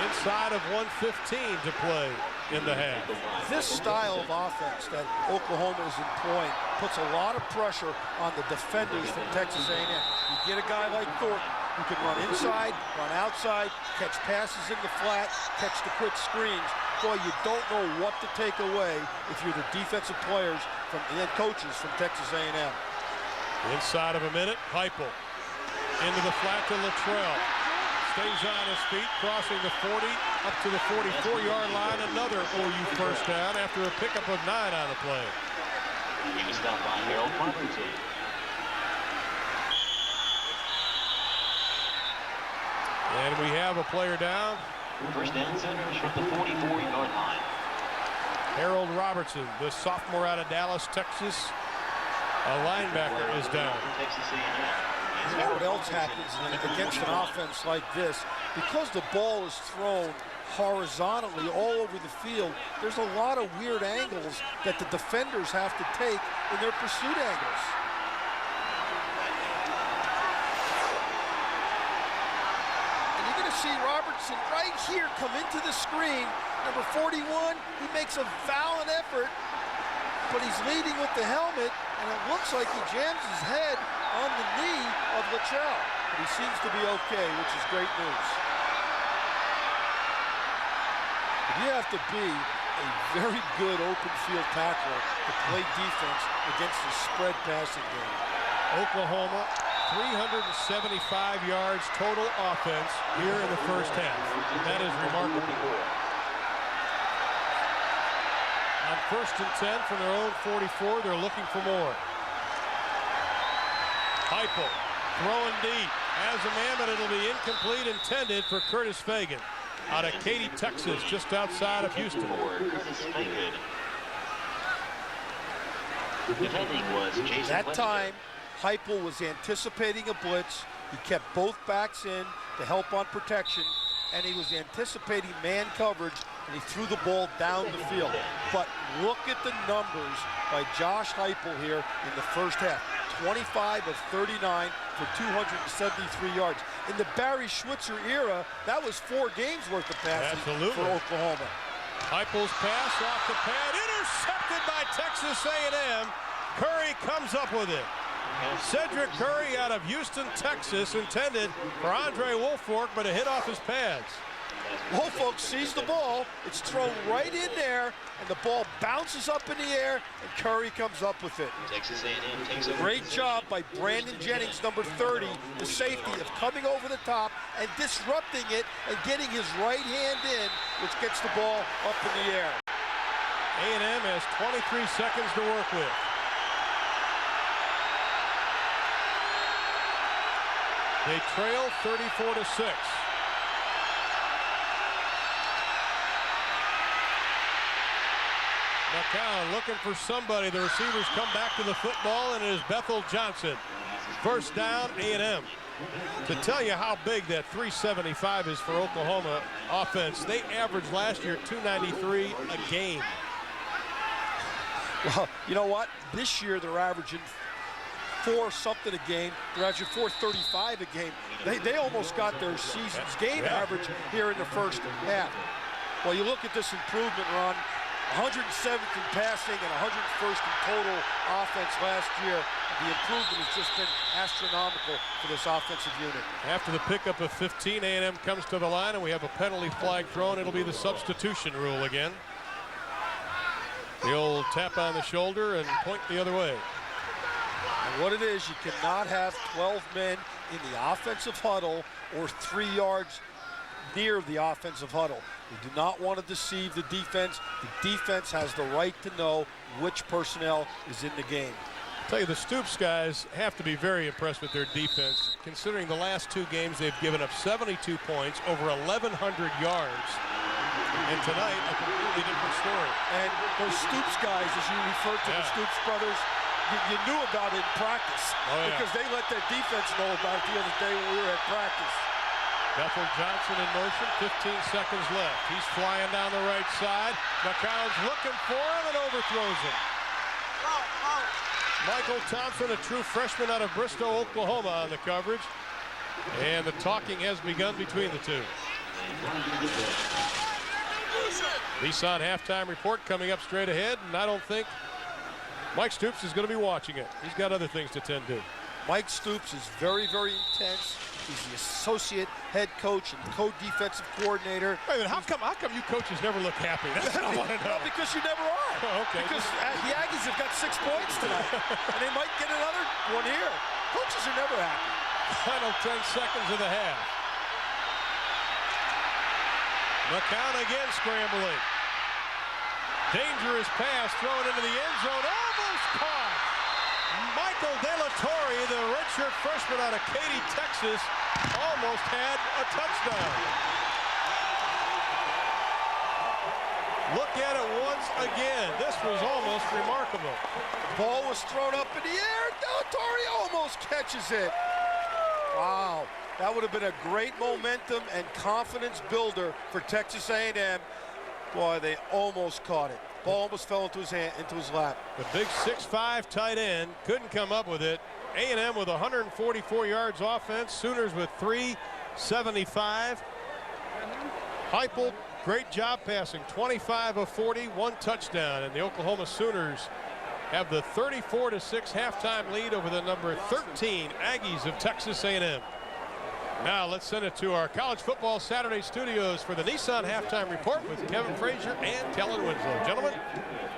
Inside of 1:15 to play in the half. This style of offense that Oklahoma is employing puts a lot of pressure on the defenders from Texas A&M. You get a guy like Thornton who can run inside, run outside, catch passes in the flat, catch the quick screens. Boy, you don't know what to take away if you're the defensive players and coaches from Texas A&M. Inside of a minute, Heupel into the flat to Luttrell. Stays on his feet, crossing the 40, up to the 44-yard line. Another OU first down after a pickup of 9 on the play. He was stopped by Harold Robertson. And we have a player down. First down centers from the 44-yard line. Harold Robertson, the sophomore out of Dallas, Texas. A linebacker is down. Texas A&M. You know what else happens against an offense like this? Because the ball is thrown horizontally all over the field, there's a lot of weird angles that the defenders have to take in their pursuit angles. And you're going to see Robertson right here come into the screen. Number 41, he makes a valiant effort, but he's leading with the helmet, and it looks like he jams his head on the knee of Luttrell. But he seems to be okay, which is great news. You have to be a very good open field tackler to play defense against the spread passing game. Oklahoma, 375 yards total offense here in the first half. That is remarkable. On 1st and 10 from their own 44, they're looking for more. Heupel throwing deep. As a man, but it'll be incomplete, intended for Curtis Fagan out of Katy, Texas, just outside of Houston. That time, Heupel was anticipating a blitz. He kept both backs in to help on protection, and he was anticipating man coverage, and he threw the ball down the field. But look at the numbers by Josh Heupel here in the first half. 25 of 39 for 273 yards. In the Barry Schweitzer era, that was 4 games worth of passing for Oklahoma. Heupel's pass off the pad, intercepted by Texas A&M. Curry comes up with it. Cedric Curry out of Houston, Texas, intended for Andre Woolfolk, but a hit off his pads. Woolfolk sees the ball, it's thrown right in there, and the ball bounces up in the air, and Curry comes up with it. Texas A&M takes over. Great job by Brandon Jennings, number 30, the safety, of coming over the top and disrupting it and getting his right hand in, which gets the ball up in the air. A&M has 23 seconds to work with. They trail 34-6. McCown looking for somebody. The receivers come back to the football, and it is Bethel Johnson. First down, A&M. To tell you how big that 375 is for Oklahoma offense, they averaged last year 293 a game. Well, you know what? This year they're averaging 4 something a game. They're averaging 435 a game. They almost got their season's game average here in the first half. Well, you look at this improvement, Ron. 107th in passing and 101st in total offense last year. The improvement has just been astronomical for this offensive unit. After the pickup of 15, A&M comes to the line, and we have a penalty flag thrown. It'll be the substitution rule again. The old tap on the shoulder and point the other way. And what it is, you cannot have 12 men in the offensive huddle or 3 yards near the offensive huddle. We do not want to deceive the defense. The defense has the right to know which personnel is in the game. I'll tell you, the Stoops guys have to be very impressed with their defense, considering the last 2 games they've given up 72 points, over 1,100 yards. And tonight, a completely different story. And those Stoops guys, as you refer to the Stoops brothers, you knew about it in practice. Because they let their defense know about it the other day when we were at practice. Bethel Johnson in motion, 15 seconds left. He's flying down the right side. McCown's looking for him and overthrows him. Michael Thompson, a true freshman out of Bristow, Oklahoma, on the coverage. And the talking has begun between the two. Nissan halftime report coming up straight ahead, and I don't think Mike Stoops is going to be watching it. He's got other things to tend to. Mike Stoops is very, very intense. He's the associate head coach and co-defensive coordinator. Wait a minute, how come you coaches never look happy? That's what I want to know. Well, because you never are. Oh, okay. Because the Aggies have got 6 points tonight, and they might get another one here. Coaches are never happy. Final 10 seconds of the half. McCown again scrambling. Dangerous pass thrown into the end zone, almost caught. Michael De La Torre, the redshirt freshman out of Katy, Texas, almost had a touchdown. Look at it once again. This was almost remarkable. Ball was thrown up in the air. De La Torre almost catches it. Wow, that would have been a great momentum and confidence builder for Texas A&M. Boy, they almost caught it. Ball almost fell into his hand, into his lap. The big 6'5" tight end couldn't come up with it. A&M with 144 yards offense. Sooners with 375. Heupel, great job passing. 25 of 40, 1 touchdown. And the Oklahoma Sooners have the 34-6 halftime lead over the number 13 Aggies of Texas A&M. Now let's send it to our College Football Saturday studios for the Nissan Halftime Report with Kevin Frazier and Kellen Winslow. Gentlemen.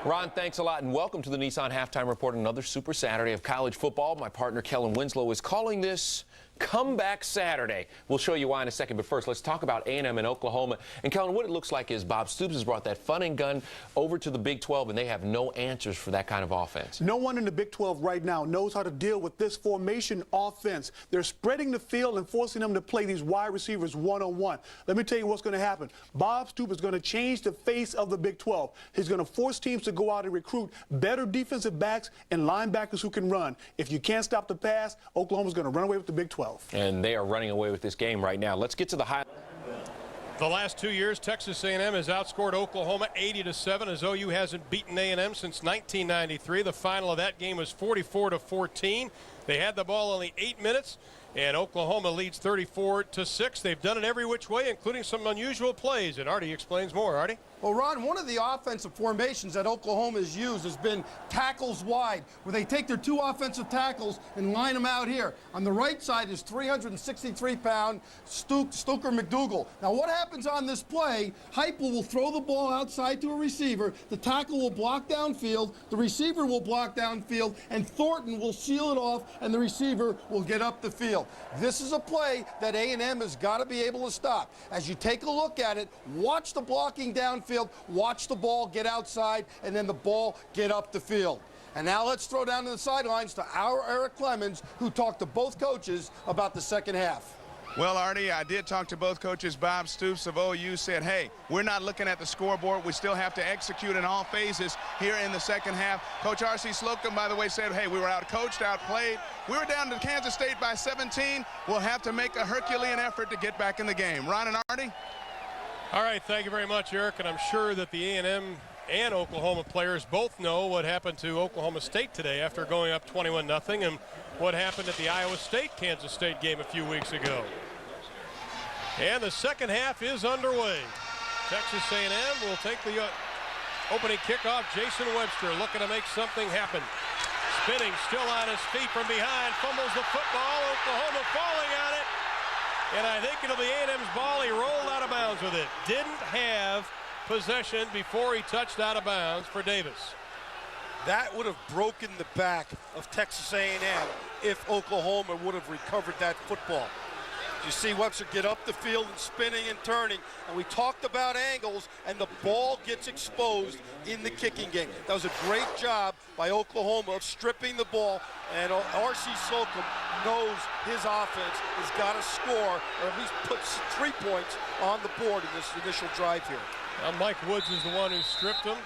Ron, thanks a lot, and welcome to the Nissan Halftime Report, another Super Saturday of college football. My partner, Kellen Winslow, is calling this Comeback Saturday. We'll show you why in a second, but first, let's talk about A&M and Oklahoma. And, Kellen, what it looks like is Bob Stoops has brought that fun and gun over to the Big 12, and they have no answers for that kind of offense. No one in the Big 12 right now knows how to deal with this formation offense. They're spreading the field and forcing them to play these wide receivers one-on-one. Let me tell you what's going to happen. Bob Stoops is going to change the face of the Big 12. He's going to force teams to go out and recruit better defensive backs and linebackers who can run. If you can't stop the pass, Oklahoma's going to run away with the Big 12. And they are running away with this game right now. Let's get to the highlight. The last 2 years, Texas A&M has outscored Oklahoma 80-7, as OU hasn't beaten A&M since 1993. The final of that game was 44-14. They had the ball only 8 minutes, and Oklahoma leads 34-6. They've done it every which way, including some unusual plays. And Artie explains more. Artie? Well, Ron, one of the offensive formations that Oklahoma has used has been tackles wide, where they take their 2 offensive tackles and line them out here. On the right side is 363-pound Stuker McDougal. Now, what happens on this play? Heupel will throw the ball outside to a receiver. The tackle will block downfield. The receiver will block downfield, and Thornton will seal it off, and the receiver will get up the field. This is a play that A&M has got to be able to stop. As you take a look at it, watch the blocking downfield. Watch the ball get outside, and then the ball get up the field. And now let's throw down to the sidelines to our Eric Clemens, who talked to both coaches about the second half. Well, Artie, I did talk to both coaches. Bob Stoops of OU said, hey, we're not looking at the scoreboard. We still have to execute in all phases here in the second half. Coach R.C. Slocum, by the way, said, hey, we were out-coached, outplayed. We were down to Kansas State by 17. We'll have to make a Herculean effort to get back in the game. Ron and Artie? All right, thank you very much, Eric, and I'm sure that the A&M and Oklahoma players both know what happened to Oklahoma State today after going up 21-0 and what happened at the Iowa State-Kansas State game a few weeks ago. And the second half is underway. Texas A&M will take the opening kickoff. Jason Webster looking to make something happen. Spinning, still on his feet from behind, fumbles the football. Oklahoma falling on it. And I think it'll be A&M's ball. He rolled out of bounds with it. Didn't have possession before he touched out of bounds for Davis. That would have broken the back of Texas A&M if Oklahoma would have recovered that football. You see Webster get up the field and spinning and turning, and we talked about angles, and the ball gets exposed in the kicking game. That was a great job by Oklahoma of stripping the ball, and R.C. Slocum knows his offense has got to score, or at least put 3 points on the board in this initial drive here. Now Mike Woods is the one who stripped him,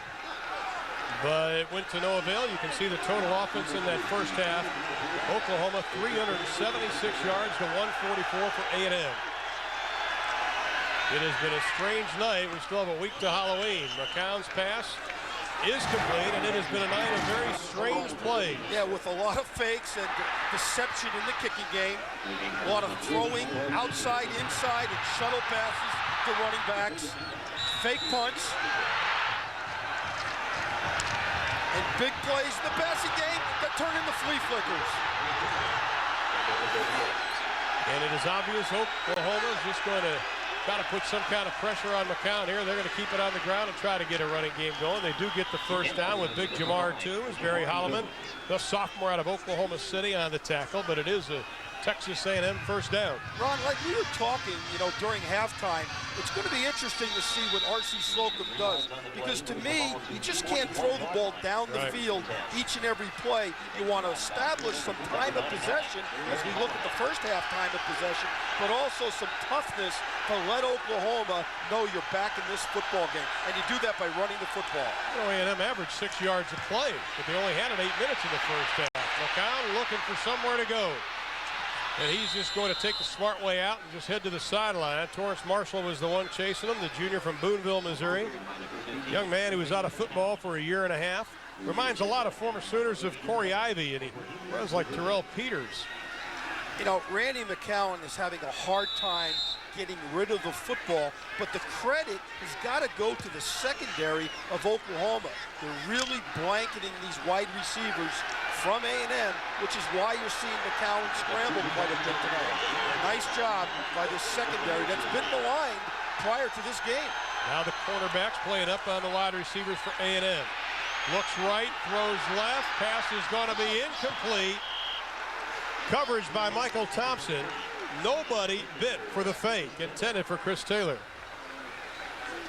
but it went to no avail. You can see the total offense in that first half. Oklahoma 376 yards to 144 for A&M. It has been a strange night. We still have a week to Halloween. McCown's pass is complete, and it has been a night of very strange plays. Yeah, with a lot of fakes and deception in the kicking game. A lot of throwing outside, inside, and shuttle passes to running backs. Fake punts. And big plays in the passing game that turn into flea flickers. And it is obvious Oklahoma is just going to got to put some kind of pressure on McCown here. They're going to keep it on the ground and try to get a running game going. They do get the first down with Big Jamar, too, as Barry Holloman, the sophomore out of Oklahoma City, on the tackle. But it is a Texas A&M first down. Ron, like we were talking, during halftime, it's going to be interesting to see what R.C. Slocum does. Because to me, you just can't throw the ball down the field each and every play. You want to establish some time of possession as we look at the first half time of possession, but also some toughness to let Oklahoma know you're back in this football game. And you do that by running the football. A&M averaged 6 yards a play, but they only had it 8 minutes in the first half. McCown looking for somewhere to go. And he's just going to take the smart way out and just head to the sideline. Torrance Marshall was the one chasing him, the junior from Boonville, Missouri. Young man who was out of football for a year and a half. Reminds a lot of former Sooners of Corey Ivy, and he runs like Terrell Peters. Randy McCown is having a hard time getting rid of the football, but the credit has got to go to the secondary of Oklahoma. They're really blanketing these wide receivers from A&M, which is why you're seeing McCown scramble quite a bit tonight. Nice job by this secondary that's been maligned prior to this game. Now the cornerbacks playing up on the wide receivers for A&M. Looks right, throws left, pass is going to be incomplete. Coverage by Michael Thompson. Nobody bit for the fake, intended for Chris Taylor.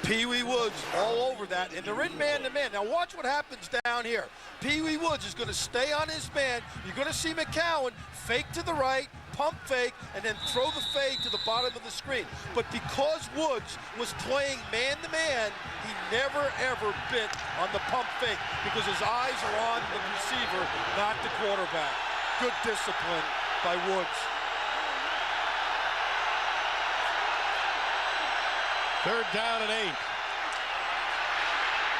Pee Wee Woods all over that, and they're in man-to-man. Now watch what happens down here. Pee Wee Woods is going to stay on his man. You're going to see McCown fake to the right, pump fake, and then throw the fade to the bottom of the screen. But because Woods was playing man-to-man, he never, ever bit on the pump fake because his eyes are on the receiver, not the quarterback. Good discipline by Woods. Third down and 8.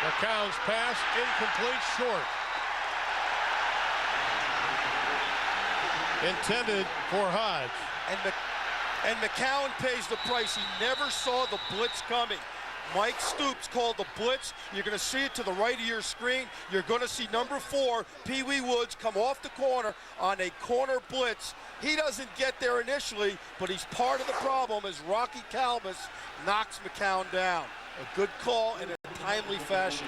McCown's pass incomplete, short. Intended for Hodge. And McCown pays the price. He never saw the blitz coming. Mike Stoops called the blitz. You're going to see it to the right of your screen. You're going to see number 4, Pee Wee Woods, come off the corner on a corner blitz. He doesn't get there initially, but he's part of the problem as Rocky Calvis knocks McCown down. A good call in a timely fashion.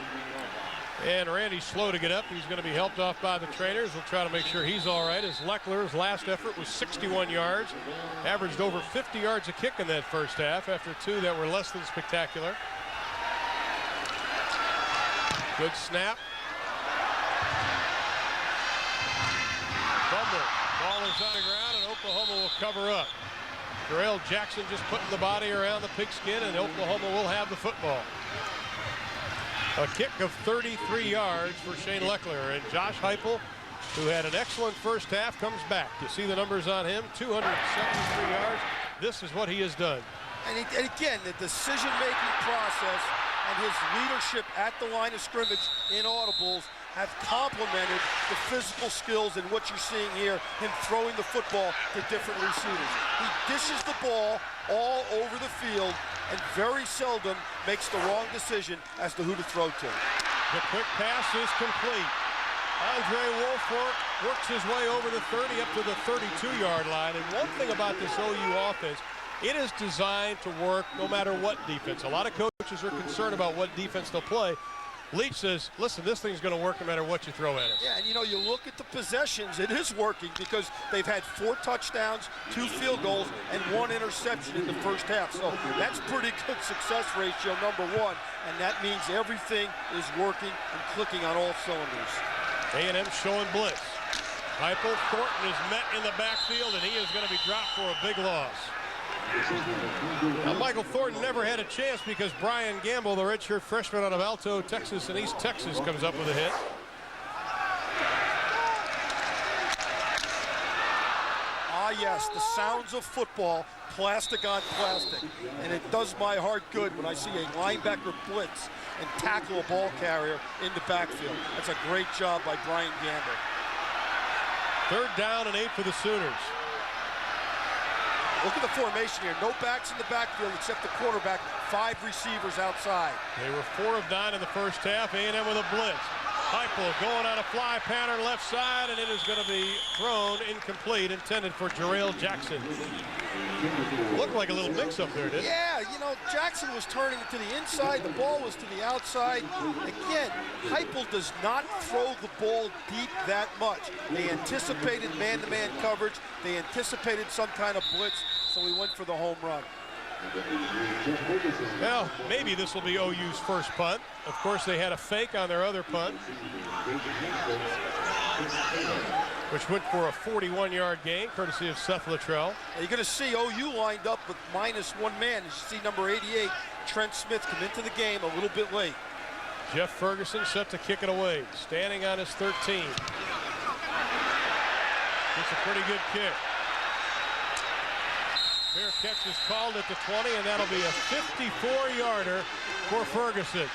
And Randy's slow to get up. He's going to be helped off by the trainers. We'll try to make sure he's all right, as Leckler's last effort was 61 yards. Averaged over 50 yards a kick in that first half after 2 that were less than spectacular. Good snap. Fumble. Ball is on the ground, and Oklahoma will cover up. Jarrell Jackson just putting the body around the pigskin, and Oklahoma will have the football. A kick of 33 yards for Shane Leckler, and Josh Heupel, who had an excellent first half, comes back. You see the numbers on him, 273 yards. This is what he has done. And again, the decision-making process and his leadership at the line of scrimmage in audibles have complemented the physical skills in what you're seeing here, him throwing the football to different receivers. He dishes the ball all over the field and very seldom makes the wrong decision as to who to throw to. The quick pass is complete. Andre Wolford works his way over the 30 up to the 32-yard line. And one thing about this OU offense, it is designed to work no matter what defense. A lot of coaches are concerned about what defense they'll play. Leach says, listen, this thing's going to work no matter what you throw at us. Yeah, and you look at the possessions, it is working because they've had 4 touchdowns, 2 field goals, and 1 interception in the first half. So that's pretty good success ratio, number 1, and that means everything is working and clicking on all cylinders. A&M showing blitz. Heupel, Thornton is met in the backfield, and he is going to be dropped for a big loss. Now, Michael Thornton never had a chance because Brian Gamble, the redshirt freshman out of Alto, Texas, and East Texas, comes up with a hit. Ah, yes, the sounds of football, plastic on plastic. And it does my heart good when I see a linebacker blitz and tackle a ball carrier in the backfield. That's a great job by Brian Gamble. 3rd down and 8 for the Sooners. Look at the formation here. No backs in the backfield except the quarterback. 5 receivers outside. They were 4 of 9 in the first half. A&M with a blitz. Heupel going on a fly pattern left side, and it is going to be thrown incomplete, intended for Jarrell Jackson. Looked like a little mix-up there, didn't it? Yeah, you know, Jackson was turning to the inside. The ball was to the outside. Again, Heupel does not throw the ball deep that much. They anticipated man-to-man coverage. They anticipated some kind of blitz, so we went for the home run. Well, maybe this will be OU's first punt. Of course, they had a fake on their other punt, which went for a 41-yard gain, courtesy of Seth Luttrell. You're going to see OU lined up with -1 man. As you see number 88, Trent Smith, come into the game a little bit late. Jeff Ferguson set to kick it away, standing on his 13. It's a pretty good kick. Fair catch is called at the 20, and that'll be a 54-yarder for Ferguson.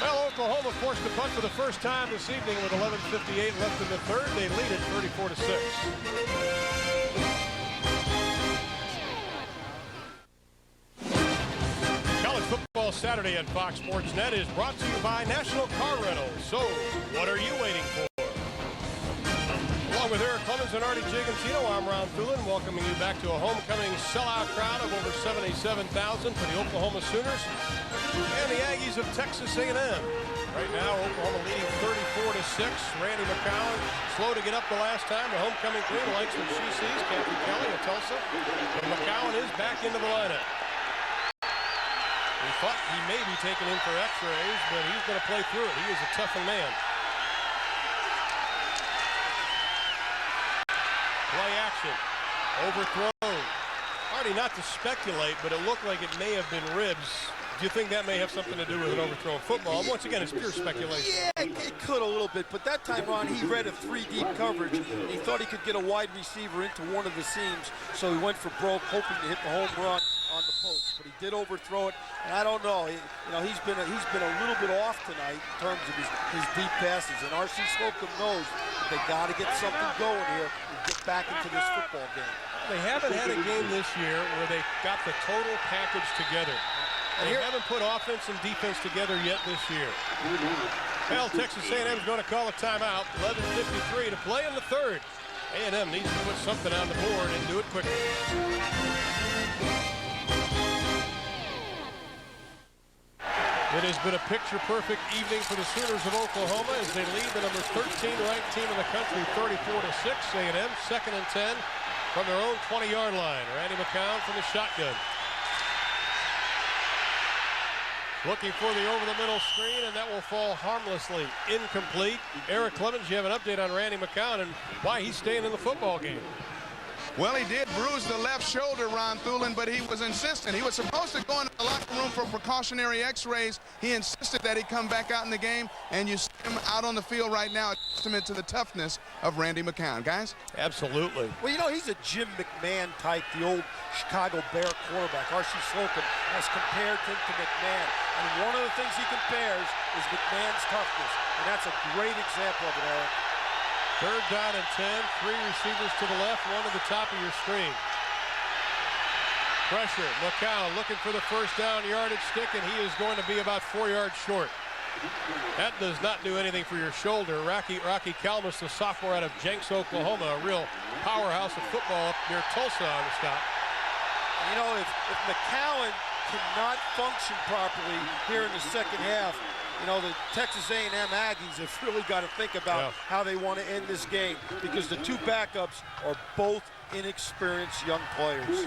Well, Oklahoma forced to punt for the first time this evening with 11:58 left in the 3rd. They lead it 34-6. College Football Saturday on Fox Sports Net is brought to you by National Car Rentals. So, what are you waiting for? Along with Eric Clemens and Artie Gigantino, I'm Ron Thulin, welcoming you back to a homecoming sellout crowd of over 77,000 for the Oklahoma Sooners and the Aggies of Texas A&M. Right now, Oklahoma leading 34-6. Randy McCowan slow to get up the last time. The homecoming queen likes what she sees. Kathy Kelly of Tulsa. But McCowan is back into the lineup. We thought he may be taken in for x-rays, but he's going to play through it. He is a toughened man. Play action. Overthrown. Artie, not to speculate, but it looked like it may have been ribs. Do you think that may have something to do with an overthrown football? Once again, it's pure speculation. Yeah, it could a little bit, but that time, Ron, he read a 3-deep coverage. And he thought he could get a wide receiver into one of the seams, so he went for broke, hoping to hit the home run on the post. But he did overthrow it, and I don't know. He's been a little bit off tonight in terms of his deep passes. And R.C. Slocum knows that they got to get something going here and get back into this football game. They haven't had a game this year where they got the total package together. They haven't put offense and defense together yet this year. Well, Texas A&M is going to call a timeout. 11:53 to play in the 3rd. A&M needs to put something on the board and do it quickly. It has been a picture-perfect evening for the Sooners of Oklahoma as they lead the number 13 ranked team in the country 34-6. A&M 2nd and 10 from their own 20-yard line. Randy McCown from the shotgun. Looking for the over-the-middle screen, and that will fall harmlessly incomplete. Eric Clemens, you have an update on Randy McCown and why he's staying in the football game. Well, he did bruise the left shoulder, Ron Thulin, but he was insistent. He was supposed to go into the locker room for precautionary x-rays. He insisted that he come back out in the game, and you see him out on the field right now, a testament to the toughness of Randy McCown. Guys? Absolutely. Well, you know, he's a Jim McMahon type, the old Chicago Bear quarterback. R.C. Slocum has compared him to McMahon. And one of the things he compares is McMahon's toughness. And that's a great example of it, Eric. 3rd down and 10. 3 receivers to the left, 1 to the top of your screen. Pressure. McCown looking for the first down yardage stick, and he is going to be about 4 yards short. That does not do anything for your shoulder. Rocky Kalmus, the sophomore out of Jenks, Oklahoma, a real powerhouse of football up near Tulsa on the stop. You know, if McCown cannot function properly here in the second half, you know, the Texas A&M Aggies have really got to think about how they want to end this game, because the 2 backups are both inexperienced young players.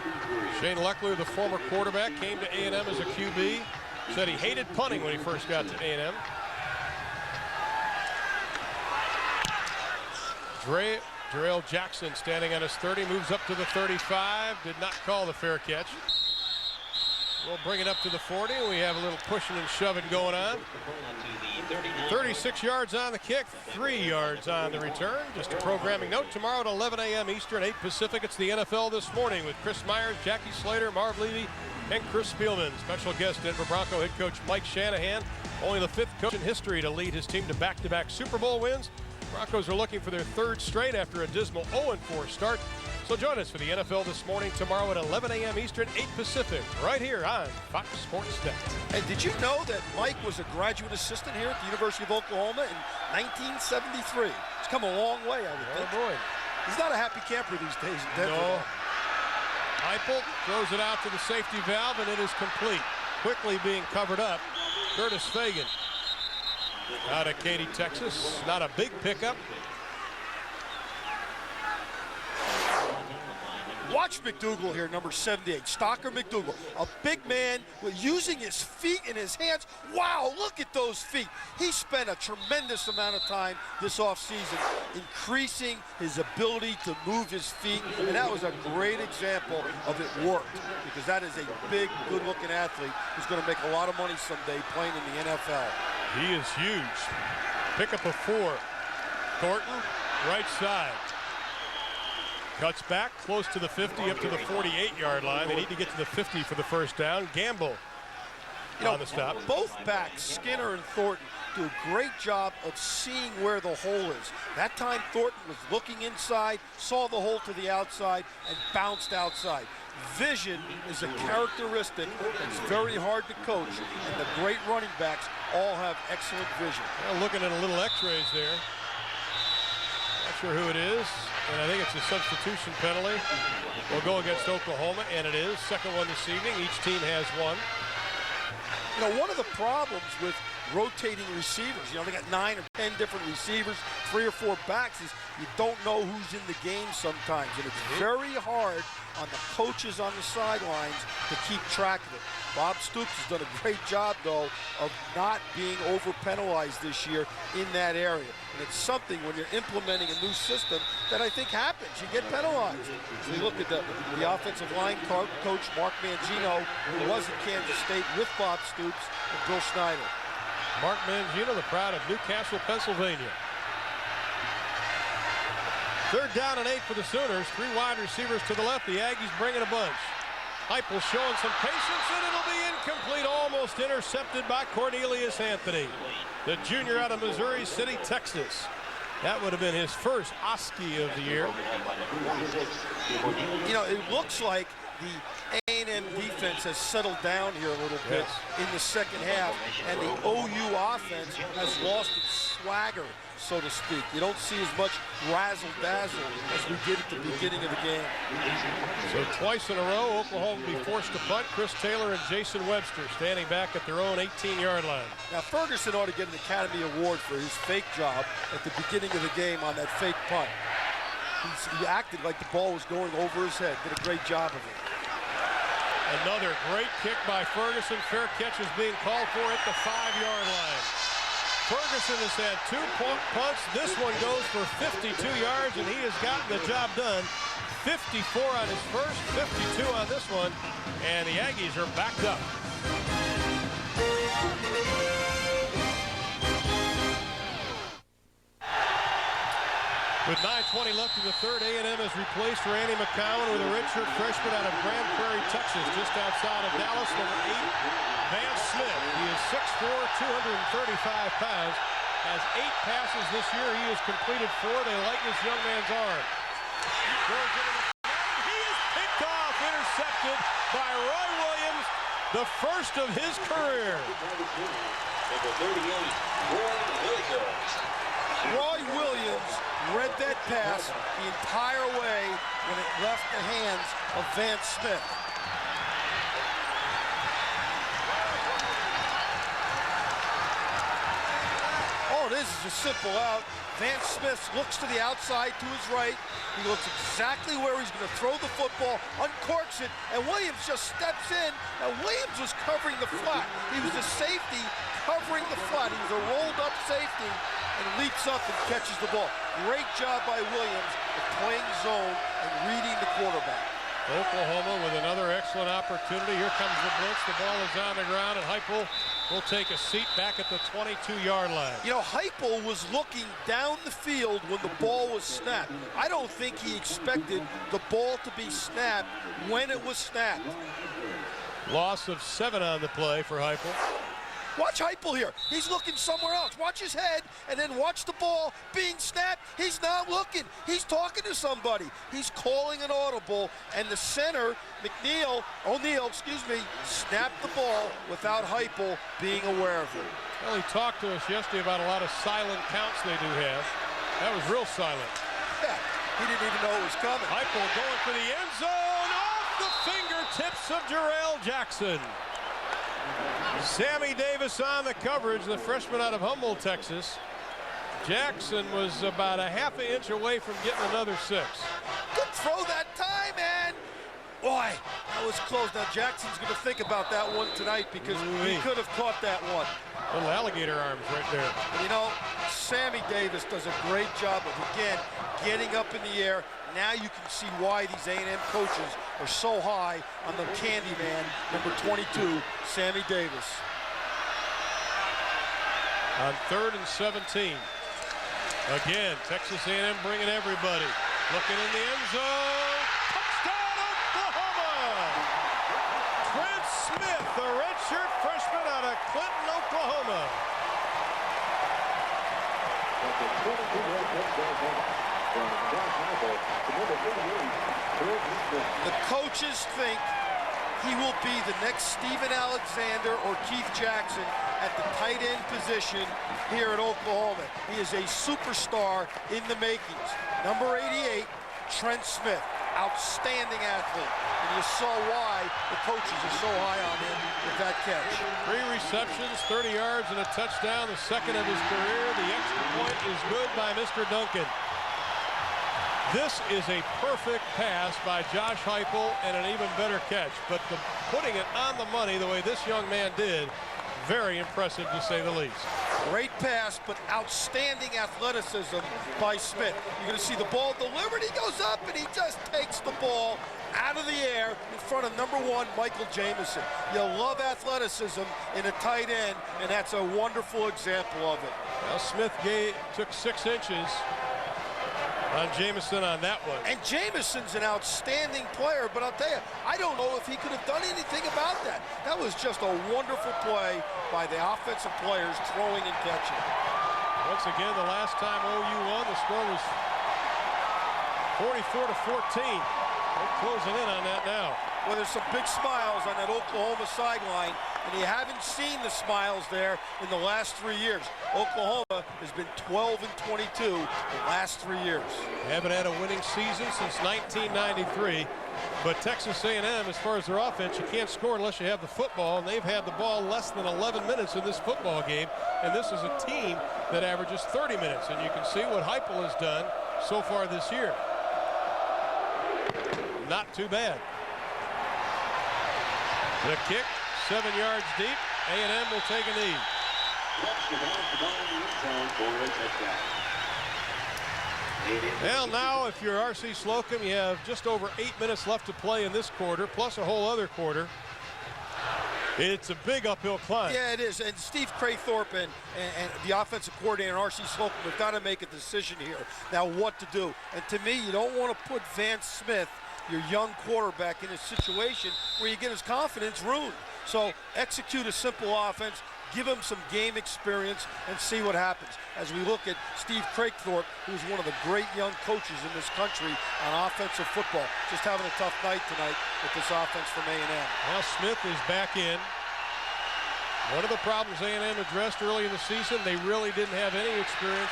Shane Leckler, the former quarterback, came to A&M as a QB. Said he hated punting when he first got to A&M. Jarrell Jackson standing on his 30, moves up to the 35, did not call the fair catch. We'll bring it up to the 40. We have a little pushing and shoving going on. 36 yards on the kick, 3 yards on the return. Just a programming note, tomorrow at 11 a.m. Eastern, 8 Pacific, it's the NFL This Morning with Chris Myers, Jackie Slater, Marv Levy, and Chris Spielman. Special guest, Denver Bronco head coach Mike Shanahan, only the 5th coach in history to lead his team to back-to-back Super Bowl wins. Broncos are looking for their 3rd straight after a dismal 0-4 start. So join us for the NFL This Morning tomorrow at 11 a.m. Eastern, 8 Pacific, right here on Fox Sports Net. And did you know that Mike was a graduate assistant here at the University of Oklahoma in 1973? He's come a long way, I would think. Oh, boy. He's not a happy camper these days in Denver. No. Heupel throws it out to the safety valve, and it is complete. Quickly being covered up. Curtis Fagan out of Katy, Texas. Not a big pickup. Watch McDougal here, number 78, Stocker McDougal, a big man with using his feet and his hands. Wow, look at those feet. He spent a tremendous amount of time this offseason increasing his ability to move his feet, and that was a great example of it worked, because that is a big, good-looking athlete who's going to make a lot of money someday playing in the NFL. He is huge. Pickup of 4. Thornton, right side. Cuts back close to the 50, up to the 48-yard line. They need to get to the 50 for the first down. Gamble on the stop. Both backs, Skinner and Thornton, do a great job of seeing where the hole is. That time Thornton was looking inside, saw the hole to the outside, and bounced outside. Vision is a characteristic that's very hard to coach, and the great running backs all have excellent vision. Well, looking at a little x-rays there. Not sure who it is. And I think it's a substitution penalty. Will go against Oklahoma, and it is. Second one this evening. Each team has one. You know, one of the problems with rotating receivers, you know, they got 9 or 10 different receivers, 3 or 4 backs, is you don't know who's in the game sometimes. And it's very hard on the coaches on the sidelines to keep track of it. Bob Stoops has done a great job, though, of not being over-penalized this year in that area. And it's something when you're implementing a new system that I think happens. You get penalized. So we look at the offensive line coach, Mark Mangino, who was at Kansas State with Bob Stoops and Bill Snyder. Mark Mangino, the pride of Newcastle, Pennsylvania. 3rd down and 8 for the Sooners. 3 wide receivers to the left. The Aggies bringing a bunch. Heupel showing some patience, and it'll be incomplete, almost intercepted by Cornelius Anthony, the junior out of Missouri City, Texas. That would have been his first Oski of the year. You know, it looks like the A&M defense has settled down here a little bit in the second half, and the OU offense has lost its swagger, so to speak. You don't see as much razzle-dazzle as we did at the beginning of the game. So twice in a row, Oklahoma will be forced to punt. Chris Taylor and Jason Webster standing back at their own 18-yard line. Now, Ferguson ought to get an Academy Award for his fake job at the beginning of the game on that fake punt. He acted like the ball was going over his head. Did a great job of it. Another great kick by Ferguson. Fair catch is being called for at the 5-yard line. Ferguson has had 2 punts. This one goes for 52 yards, and he has gotten the job done. 54 on his first, 52 on this one, and the Aggies are backed up. With 9:20 left in the third, A&M has replaced Randy McCowan with a redshirt freshman out of Grand Prairie, Texas, just outside of Dallas, number 8, Vance Smith. He is 6'4", 235 pounds, has 8 passes this year. He has completed 4. They like this young man's arm. He is picked off, intercepted by Roy Williams, the first of his career. Number 38, Roy Williams. Roy Williams read that pass the entire way when it left the hands of Vance Smith. Oh, this is a simple out. Vance Smith looks to the outside to his right. He looks exactly where he's going to throw the football, uncorks it, and Williams just steps in. Now, Williams was covering the flat. He was a safety covering the flat. He was a rolled-up safety and leaps up and catches the ball. Great job by Williams of playing zone and reading the quarterback. Oklahoma with another excellent opportunity. Here comes the blitz. The ball is on the ground, and Heupel will take a seat back at the 22-yard line. You know, Heupel was looking down the field when the ball was snapped. I don't think he expected the ball to be snapped when it was snapped. Loss of 7 on the play for Heupel. Watch Heupel here. He's looking somewhere else. Watch his head, and then watch the ball being snapped. He's not looking. He's talking to somebody. He's calling an audible, and the center, O'Neal, snapped the ball without Heupel being aware of it. Well, he talked to us yesterday about a lot of silent counts they do have. That was real silent. Yeah, he didn't even know it was coming. Heupel going for the end zone, off the fingertips of Jarrell Jackson. Sammy Davis on the coverage, the freshman out of Humboldt, Texas. Jackson was about a half an inch away from getting another 6. Good throw that time, man. Boy, that was close. Now Jackson's going to think about that one tonight because he could have caught that one. Little alligator arms right there. You know, Sammy Davis does a great job of, again, getting up in the air. Now you can see why these A&M coaches are so high on the candy man, number 22, Sammy Davis. On 3rd and 17. Again, Texas A&M bringing everybody. Looking in the end zone. Touchdown, Oklahoma! Trent Smith, the redshirt freshman out of Clinton, Oklahoma. The coaches think he will be the next Steven Alexander or Keith Jackson at the tight end position here at Oklahoma. He is a superstar in the makings. Number 88, Trent Smith, outstanding athlete. And you saw why the coaches are so high on him with that catch. 3 receptions, 30 yards, and a touchdown, the second of his career. The extra point is good by Mr. Duncan. This is a perfect pass by Josh Heupel and an even better catch. But putting it on the money the way this young man did, very impressive to say the least. Great pass, but outstanding athleticism by Smith. You're going to see the ball delivered. He goes up and he just takes the ball out of the air in front of number 1, Michael Jamison. You love athleticism in a tight end, and that's a wonderful example of it. Well, Smith took 6 inches on Jamison on that one. And Jamison's an outstanding player, but I'll tell you, I don't know if he could have done anything about that. That was just a wonderful play by the offensive players throwing and catching. Once again, the last time OU won, the score was 44-14. They're closing in on that now. Well, there's some big smiles on that Oklahoma sideline, and you haven't seen the smiles there in the last 3 years. Oklahoma has been 12-22 the last 3 years. They haven't had a winning season since 1993, but Texas A&M, as far as their offense, you can't score unless you have the football, and they've had the ball less than 11 minutes in this football game, and this is a team that averages 30 minutes, and you can see what Heupel has done so far this year. Not too bad. The kick, 7 yards deep. A&M will take a knee. Well, now if you're R.C. Slocum, you have just over 8 minutes left to play in this quarter, plus a whole other quarter. It's a big uphill climb. Yeah, it is. And Steve Craythorpe and the offensive coordinator, R.C. Slocum, have got to make a decision here. Now, what to do. And to me, you don't want to put Vance Smith, your young quarterback, in a situation where you get his confidence ruined. So execute a simple offense, give him some game experience, and see what happens. As we look at Steve Craythorpe, who's one of the great young coaches in this country on offensive football, just having a tough night tonight with this offense from A&M. Now Smith is back in. One of the problems A&M addressed early in the season, they really didn't have any experience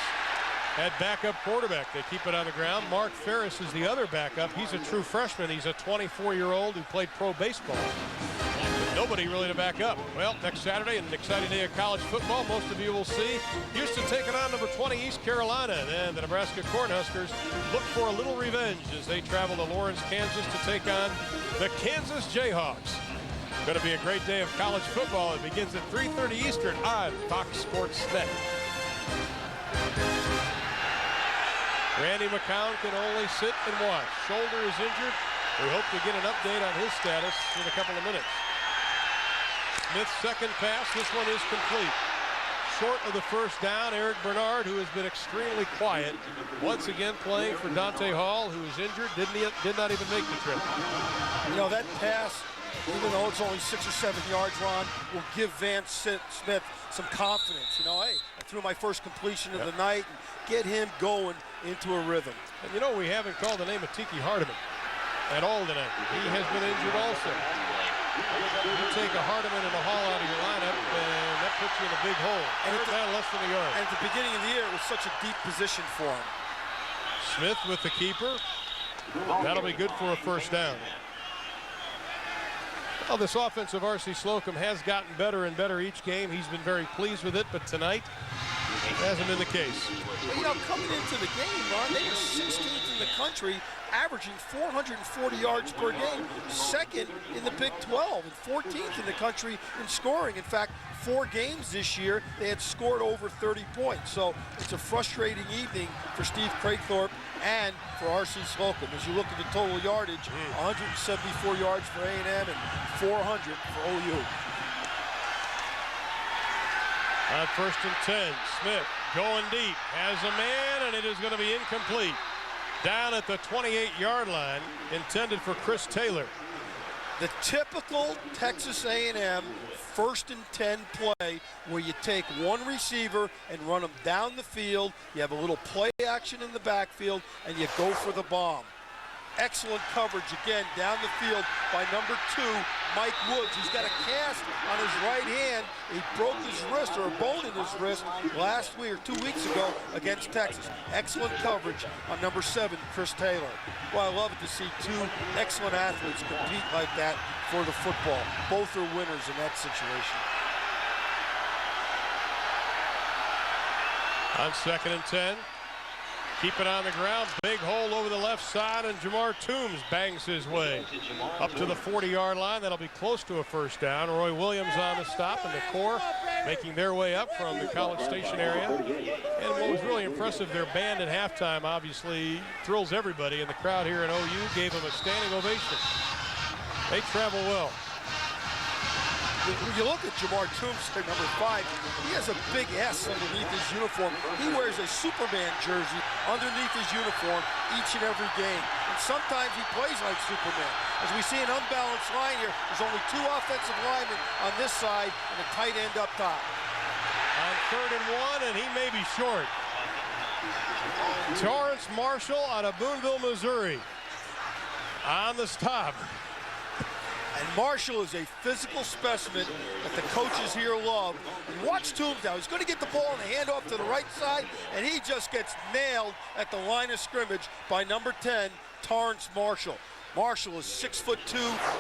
at backup quarterback. They keep it on the ground. Mark Ferris is the other backup. He's a true freshman. He's a 24-year-old who played pro baseball. Nobody really to back up. Well, next Saturday, an exciting day of college football. Most of you will see Houston taking on number 20 East Carolina. And the Nebraska Cornhuskers look for a little revenge as they travel to Lawrence, Kansas to take on the Kansas Jayhawks. Going to be a great day of college football. It begins at 3:30 Eastern on Fox Sports Net. Randy McCown can only sit and watch. Shoulder is injured. We hope to get an update on his status in a couple of minutes. Smith's second pass, this one is complete. Short of the first down, Eric Bernard, who has been extremely quiet, once again playing for Dante Hall, who is injured, did not even make the trip. You know, that pass, even though it's only 6 or 7 yards, Ron, will give Van Smith some confidence. You know, hey, I threw my first completion of the night, and get him going into a rhythm. And you know, we haven't called the name of Tiki Hardiman at all tonight. He has been injured also. You take a Hardiman and a Hall out of your lineup, and that puts you in a big hole. Third down, less than a yard. And at the beginning of the year, it was such a deep position for him. Smith with the keeper. That'll be good for a first down. Well, this offense of R.C. Slocum has gotten better and better each game. He's been very pleased with it, but tonight hasn't been the case. Well, you know, coming into the game, Ron, they were 16th in the country, averaging 440 yards per game, second in the Big 12, and 14th in the country in scoring. In fact, 4 games this year, they had scored over 30 points. So it's a frustrating evening for Steve Craythorpe and for R.C. Slocum. As you look at the total yardage, 174 yards for A&M and 400 for OU. On 1st and 10, Smith going deep, has a man, and it is going to be incomplete. Down at the 28-yard line, intended for Chris Taylor. The typical Texas A&M 1st and 10 play where you take one receiver and run them down the field. You have a little play action in the backfield, and you go for the bomb. Excellent coverage again down the field by number 2, Mike Woods. He's got a cast on his right hand. He broke his wrist, or a bone in his wrist, last week or 2 weeks ago against Texas. Excellent coverage on number 7, Chris Taylor. Well, I love it to see 2 excellent athletes compete like that for the football. Both are winners in that situation. On 2nd and 10. Keep it on the ground. Big hole over the left side, and Jamar Toombs bangs his way up to the 40-yard line. That'll be close to a first down. Roy Williams on the stop, and the core making their way up from the College Station area. And what was really impressive, their band at halftime obviously thrills everybody, and the crowd here in OU gave them a standing ovation. They travel well. When you look at Jamar Toombs, number 5, he has a big S underneath his uniform. He wears a Superman jersey underneath his uniform each and every game. And sometimes he plays like Superman. As we see an unbalanced line here, there's only 2 offensive linemen on this side and a tight end up top. On 3rd and 1, and he may be short. Torrance Marshall out of Boonville, Missouri on the stop. And Marshall is a physical specimen that the coaches here love. And watch Toombs now. He's going to get the ball and the handoff to the right side, and he just gets nailed at the line of scrimmage by number 10, Torrance Marshall. Marshall is 6'2",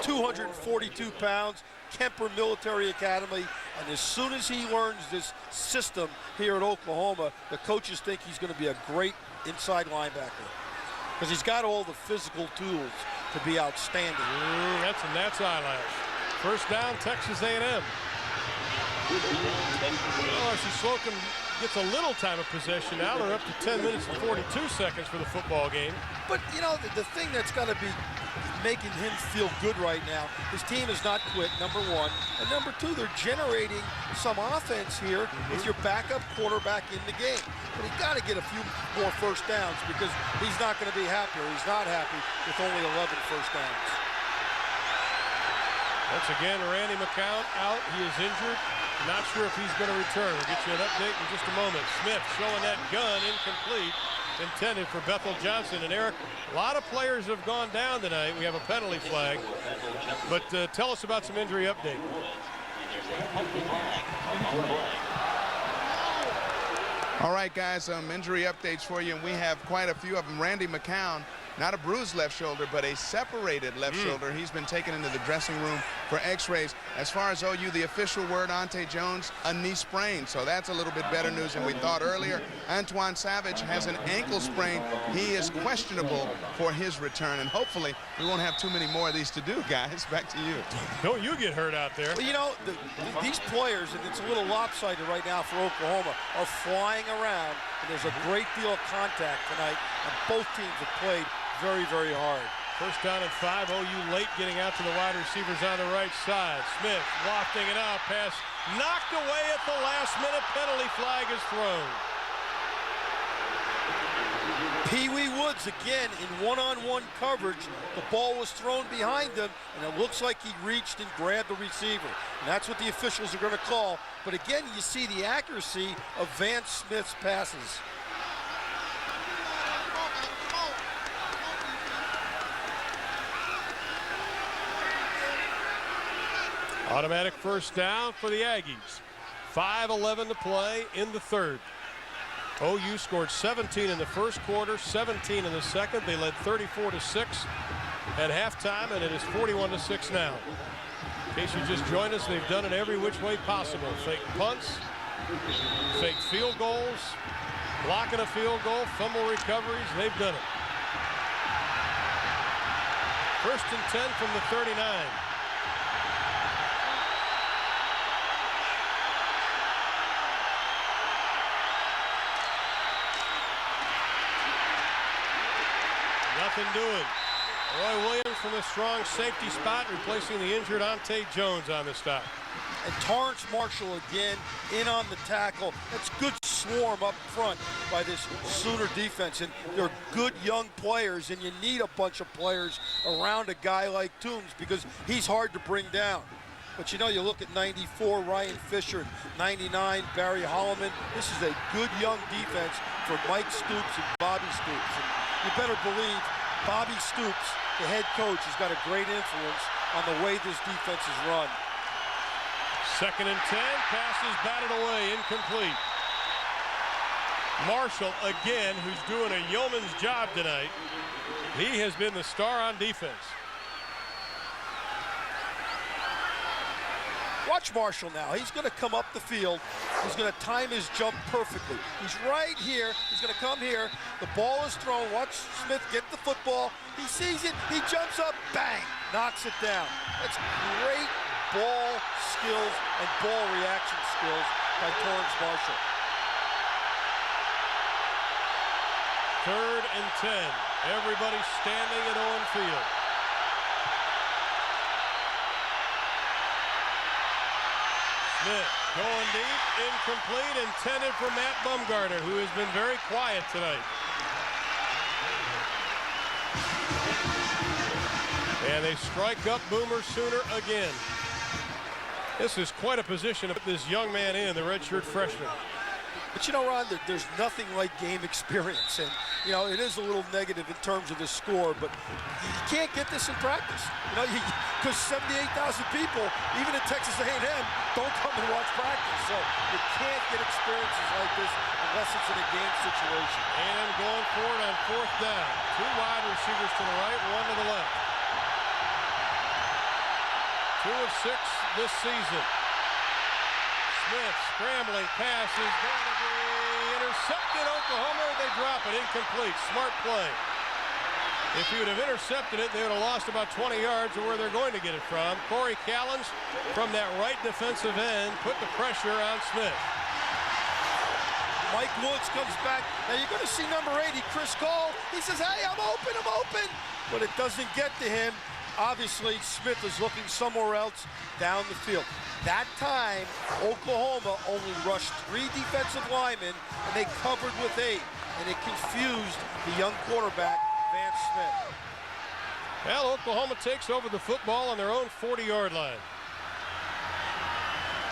242 pounds, Kemper Military Academy, and as soon as he learns this system here at Oklahoma, the coaches think he's going to be a great inside linebacker because he's got all the physical tools to be outstanding. That's eyelash. First down, Texas A&M. R.C. Slocum gets a little time of possession now. They're up to 10 minutes and 42 seconds for the football game. But, you know, the thing that's got to be making him feel good right now, his team has not quit, number 1. And number 2, they're generating some offense here with your backup quarterback in the game. But he's got to get a few more first downs because he's not going to be happy, or he's not happy with only 11 first downs. Once again, Randy McCown out. He is injured. Not sure if he's going to return. We'll get you an update in just a moment. Smith showing that gun incomplete, intended for Bethel Johnson. And Eric, a lot of players have gone down tonight. We have a penalty flag. But tell us about some injury update. All right, guys, some injury updates for you, and we have quite a few of them. Randy McCown, not a bruised left shoulder, but a separated left shoulder. He's been taken into the dressing room for x-rays. As far as OU, the official word, Ante Jones, a knee sprain. So that's a little bit better news than we thought earlier. Antoine Savage has an ankle sprain. He is questionable for his return, and hopefully we won't have too many more of these to do, guys. Back to you. Don't you get hurt out there. Well, you know, these players, and it's a little lopsided right now for Oklahoma, are flying around, and there's a great deal of contact tonight, and both teams have played very, very hard. First down and 5. OU late getting out to the wide receivers on the right side. Smith lofting it out. Pass knocked away at the last minute. Penalty flag is thrown. Pee Wee Woods again in one-on-one coverage. The ball was thrown behind him, and it looks like he reached and grabbed the receiver. And that's what the officials are going to call. But again, you see the accuracy of Vance Smith's passes. Automatic first down for the Aggies. 5:11 to play in the third. OU scored 17 in the first quarter, 17 in the second. They led 34-6 at halftime, and it is 41-6 now. In case you just joined us, they've done it every which way possible. Fake punts, fake field goals, blocking a field goal, fumble recoveries. They've done it. First and 10 from the 39. Nothing doing. Roy Williams from the strong safety spot, replacing the injured Ante Jones on the stop. And Torrance Marshall again in on the tackle. That's good swarm up front by this Sooner defense. And they're good young players, and you need a bunch of players around a guy like Toombs because he's hard to bring down. But you know, you look at 94, Ryan Fisher, 99, Barry Holloman. This is a good young defense for Mike Stoops and Bobby Stoops. And you better believe Bobby Stoops, the head coach, has got a great influence on the way this defense is run. Second and 10, pass is batted away, incomplete. Marshall again, who's doing a yeoman's job tonight. He has been the star on defense. Watch Marshall now. He's going to come up the field. He's going to time his jump perfectly. He's right here. He's going to come here. The ball is thrown. Watch Smith get the football. He sees it. He jumps up. Bang. Knocks it down. That's great ball skills and ball reaction skills by Torrance Marshall. Third and 10. Everybody standing at Owen Field. Smith going deep, incomplete, intended for Matt Bumgarner, who has been very quiet tonight. And they strike up Boomer Sooner again. This is quite a position to put this young man in, the redshirt freshman. But you know, Ron, there's nothing like game experience. And, you know, it is a little negative in terms of the score, but you can't get this in practice. You know, because 78,000 people, even at Texas A&M, don't come and watch practice. So you can't get experiences like this unless it's in a game situation. A&M going for it on fourth down. Two wide receivers to the right, one to the left. 2 of 6 this season. Smith scrambling pass is going to be intercepted. Oklahoma, they drop it. Incomplete. Smart play. If he would have intercepted it, they would have lost about 20 yards of where they're going to get it from. Corey Callens from that right defensive end put the pressure on Smith. Mike Woods comes back. Now you're going to see number 80, Chris Cole. He says, hey, I'm open, I'm open. But it doesn't get to him. Obviously, Smith is looking somewhere else down the field. That time, Oklahoma only rushed 3 defensive linemen, and they covered with 8. And it confused the young quarterback, Vance Smith. Well, Oklahoma takes over the football on their own 40-yard line.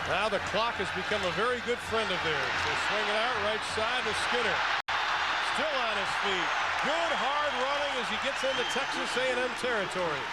Now the clock has become a very good friend of theirs. They swing it out right side to Skinner. Still on his feet. Good hard running as he gets into Texas A&M territory.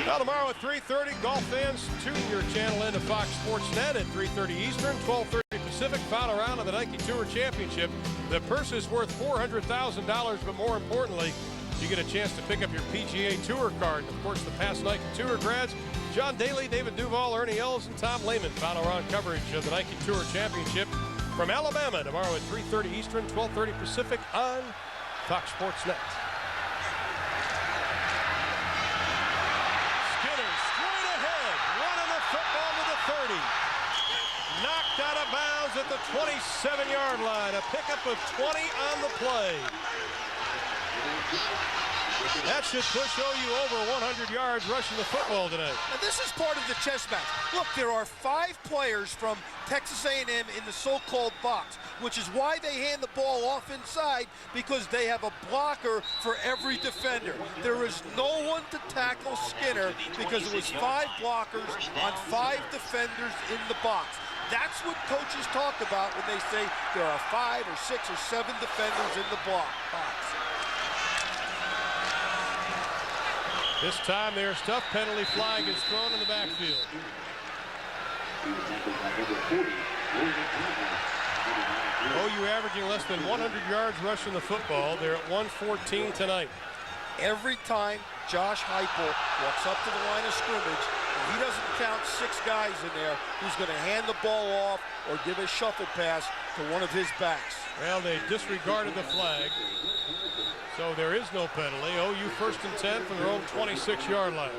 Now tomorrow at 3:30, Golf Fans tune your channel into Fox Sports Net at 3:30 Eastern, 12:30 Pacific. Final round of the Nike Tour Championship. The purse is worth $400,000, but more importantly, you get a chance to pick up your PGA Tour card. And of course, the past Nike Tour grads, John Daly, David Duval, Ernie Els, and Tom Lehman. Final round coverage of the Nike Tour Championship from Alabama tomorrow at 3:30 Eastern, 12:30 Pacific on Fox Sports Net. Knocked out of bounds at the 27-yard line. A pickup of 20 on the play. That should push OU over 100 yards rushing the football tonight. Now this is part of the chess match. Look, there are 5 players from Texas A&M in the so-called box, which is why they hand the ball off inside, because they have a blocker for every defender. There is no one to tackle Skinner because it was 5 blockers on 5 defenders in the box. That's what coaches talk about when they say there are 5 or 6 or 7 defenders in the box. This time their stuff penalty flag is thrown in the backfield. OU averaging less than 100 yards rushing the football. They're at 114 tonight. Every time Josh Heupel walks up to the line of scrimmage, and he doesn't count 6 guys in there, he's going to hand the ball off or give a shuffle pass to one of his backs. Well, they disregarded the flag, so there is no penalty. OU 1st and 10 from their own 26-yard line.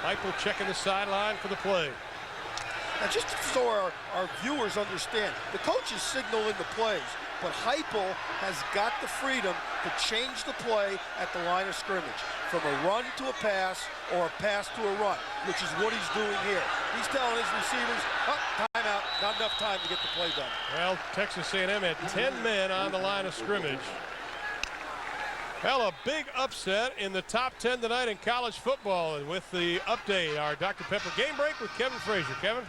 Heupel checking the sideline for the play. Now, just so our viewers understand, the coaches signal in the plays, but Heupel has got the freedom to change the play at the line of scrimmage, from a run to a pass or a pass to a run, which is what he's doing here. He's telling his receivers, oh, timeout, not enough time to get the play done. Well, Texas A&M had 10 men on the line of scrimmage. Well, a big upset in the top 10 tonight in college football. And with the update, our Dr. Pepper game break with Kevin Frazier. Kevin?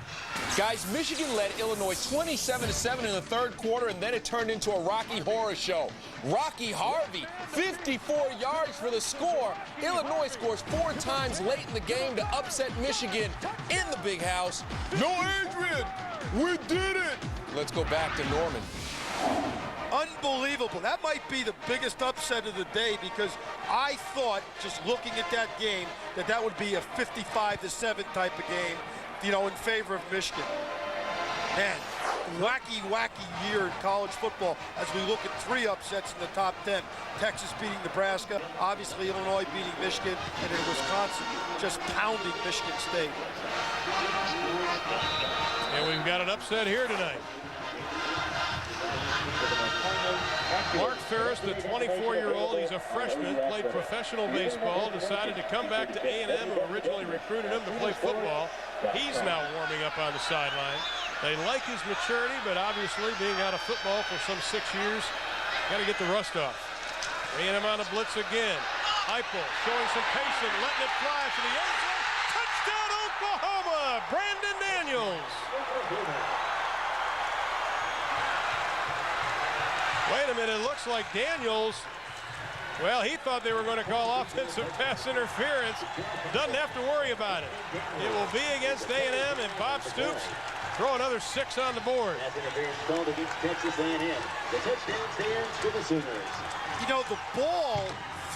Guys, Michigan led Illinois 27-7 in the 3rd quarter, and then it turned into a Rocky Horror show. Rocky Harvey, 54 yards for the score. Illinois scores 4 times late in the game to upset Michigan in the big house. No, Adrian, we did it. Let's go back to Norman. Unbelievable. That might be the biggest upset of the day, because I thought, just looking at that game, that would be a 55-7 type of game, you know, in favor of Michigan. Man, wacky year in college football as we look at 3 upsets in the top 10. Texas beating Nebraska, obviously Illinois beating Michigan, and then Wisconsin just pounding Michigan State. And we've got an upset here tonight. Mark Ferris, the 24-year-old, he's a freshman, played professional baseball, decided to come back to A&M, who originally recruited him to play football. He's now warming up on the sideline. They like his maturity, but obviously being out of football for some 6 years, got to get the rust off. A&M on a blitz again. Heupel showing some patience, letting it fly for the end zone. Touchdown, Oklahoma! Brandon Daniels. Wait a minute, it looks like Daniels, well, he thought they were going to call offensive pass interference. Doesn't have to worry about it. It will be against A&M, and Bob Stoops throw another 6 on the board. Pass interference called against Texas A&M. The touchdown stands for the Sooners. You know, the ball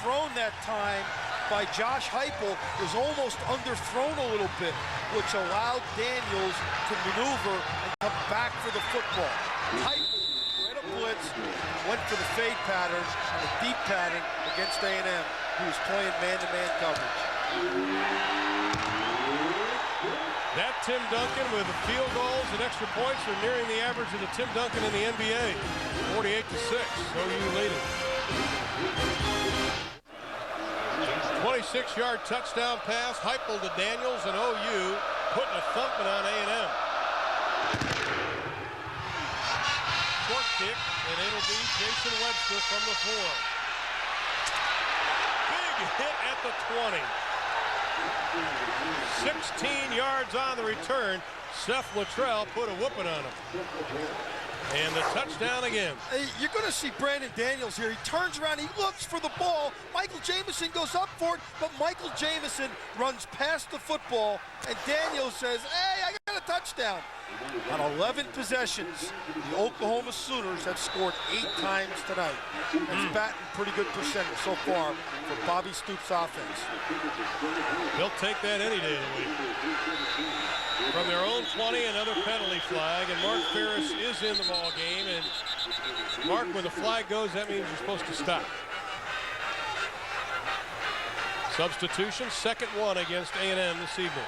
thrown that time by Josh Heupel was almost underthrown a little bit, which allowed Daniels to maneuver and come back for the football. Heupel blitz, went for the fade pattern and a deep pattern against A&M, who was playing man-to-man coverage. That Tim Duncan with the field goals and extra points are nearing the average of the Tim Duncan in the NBA. 48-6, OU leading. 26-yard touchdown pass, Heupel to Daniels, and OU putting a thumping on A&M. Short kick, and it'll be Jason Webster from the 4. Big hit at the 20. 16 yards on the return. Seth Luttrell put a whooping on him. And the touchdown again. You're going to see Brandon Daniels here. He turns around, he looks for the ball. Michael Jamison goes up for it, but Michael Jamison runs past the football, and Daniels says, hey, I got a touchdown. On 11 possessions, the Oklahoma Sooners have scored 8 times tonight. That's batting pretty good percentage so far for Bobby Stoops' offense. They'll take that any day of the week. From their own 20, another penalty flag, and Mark Ferris is in the ball game. And Mark, when the flag goes, that means you're supposed to stop. Substitution, second one against A&M this evening.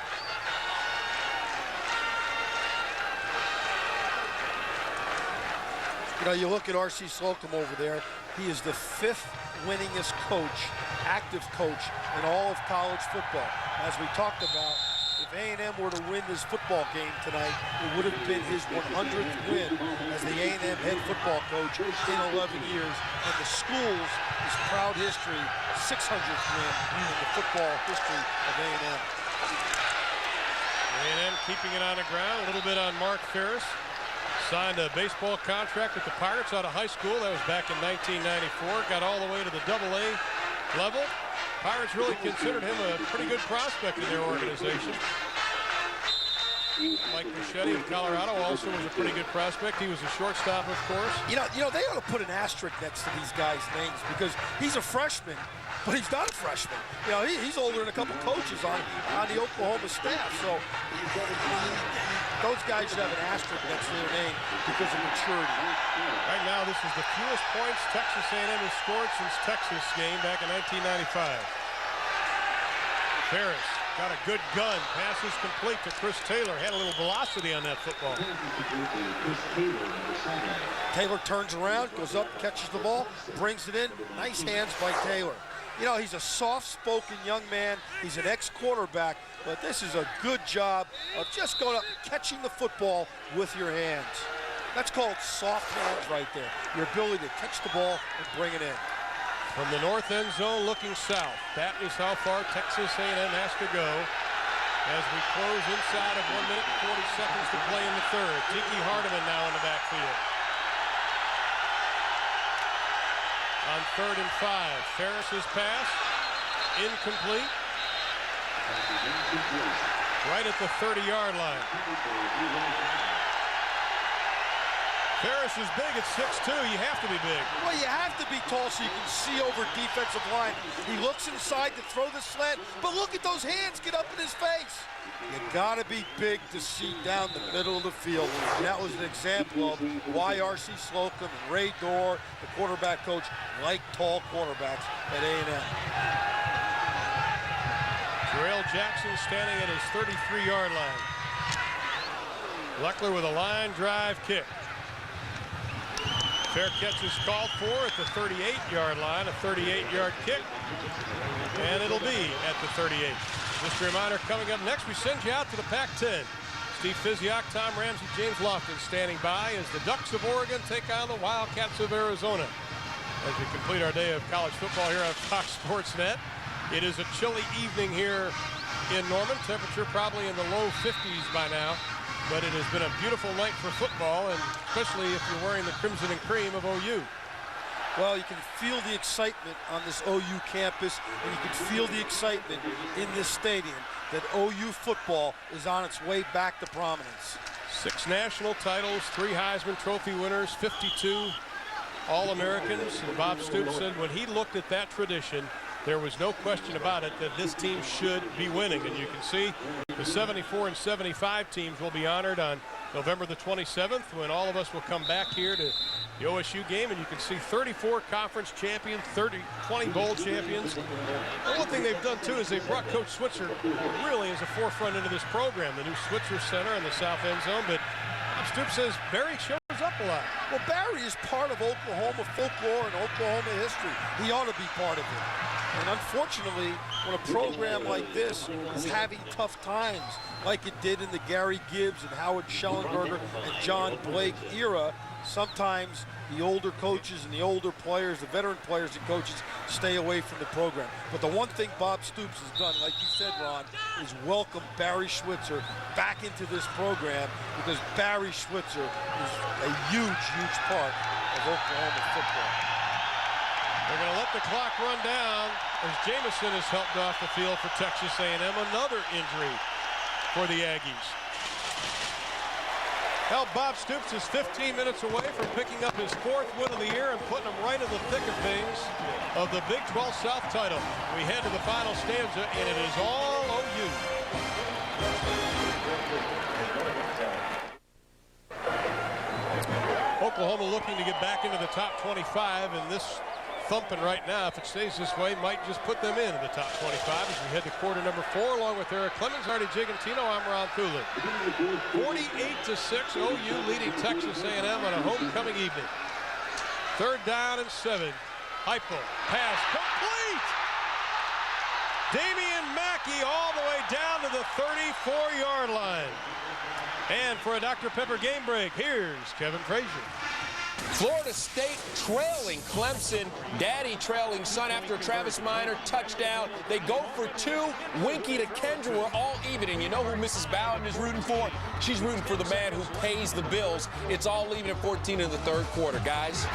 You know, you look at R.C. Slocum over there. He is the 5th winningest coach, active coach in all of college football. As we talked about, if A&M were to win this football game tonight, it would have been his 100th win as the A&M head football coach in 11 years. And the school's proud history, 600th win in the football history of A&M. A&M keeping it on the ground, a little bit on Mark Ferris. Signed a baseball contract with the Pirates out of high school. That was back in 1994. Got all the way to the AA level. Pirates really considered him a pretty good prospect in their organization. Mike Machete of Colorado also was a pretty good prospect. He was a shortstop, of course. You know, they ought to put an asterisk next to these guys' names because he's a freshman, but he's not a freshman. You know, he's older than a couple coaches on the Oklahoma staff. So those guys should have an asterisk next to their name because of maturity. Right now, this is the fewest points Texas A&M has scored since Texas game back in 1995. Ferris got a good gun. Pass is complete to Chris Taylor. Had a little velocity on that football. Taylor turns around, goes up, catches the ball, brings it in. Nice hands by Taylor. You know, he's a soft-spoken young man. He's an ex-quarterback, but this is a good job of just going up and catching the football with your hands. That's called soft hands right there. Your ability to catch the ball and bring it in. From the north end zone looking south. That is how far Texas A&M has to go as we close inside of 1 minute and 40 seconds to play in the third. Tiki Hardiman now in the backfield. On 3rd and 5, Ferris's pass, incomplete. Right at the 30-yard line. Ferris is big at 6'2". You have to be big. Well, you have to be tall so you can see over defensive line. He looks inside to throw the slant, but look at those hands get up in his face. You got to be big to see down the middle of the field. And that was an example of why R.C. Slocum and Ray Dorr, the quarterback coach, like tall quarterbacks at A&M. Jarrell Jackson standing at his 33-yard line. Leckler with a line drive kick. Fair catch is called for at the 38-yard line, a 38-yard kick, and it'll be at the 38. Just a reminder, coming up next, we send you out to the Pac-10. Steve Fiziak, Tom Ramsey, James Lofton standing by as the Ducks of Oregon take on the Wildcats of Arizona. As we complete our day of college football here on Fox Sports Net, it is a chilly evening here in Norman. Temperature probably in the low 50s by now. But it has been a beautiful night for football, and especially if you're wearing the crimson and cream of OU. Well, you can feel the excitement on this OU campus, and you can feel the excitement in this stadium that OU football is on its way back to prominence. 6 national titles, 3 Heisman Trophy winners, 52 All-Americans. And Bob Stoops said when he looked at that tradition, there was no question about it that this team should be winning. And you can see the 74 and 75 teams will be honored on November the 27th when all of us will come back here to the OSU game, and you can see 34 conference champions, 20 bowl champions. And one thing they've done too is they've brought Coach Switzer really as a forefront into this program, the new Switzer Center in the south end zone. But Bob Stoops says Barry shows up a lot. Well, Barry is part of Oklahoma folklore and Oklahoma history. He ought to be part of it. And unfortunately, when a program like this is having tough times, like it did in the Gary Gibbs and Howard Schellenberger and John Blake era, sometimes the older coaches and the older players, the veteran players and coaches, stay away from the program. But the one thing Bob Stoops has done, like you said, Ron, is welcome Barry Switzer back into this program, because Barry Switzer is a huge, huge part of Oklahoma football. They're going to let the clock run down as Jamison is helped off the field for Texas A&M. Another injury for the Aggies. Hell, Bob Stoops is 15 minutes away from picking up his 4th win of the year and putting them right in the thick of things of the Big 12 South title. We head to the final stanza, and it is all OU. Oklahoma looking to get back into the top 25, and this thumping right now, if it stays this way, might just put them in the top 25 as we head to quarter number 4, along with Eric Clemens, Artie Gigantino. I'm Ron Cooley. 48-6, OU leading Texas A&M on a homecoming evening. 3rd down and 7. Heupel, pass complete. Damian Mackey all the way down to the 34-yard line. And for a Dr. Pepper game break, here's Kevin Frazier. Florida State trailing Clemson. Daddy trailing son after a Travis Minor touchdown. They go for 2. Winky to Kendra were all even. And you know who Mrs. Bowden is rooting for? She's rooting for the man who pays the bills. It's all even at 14 in the 3rd quarter, guys.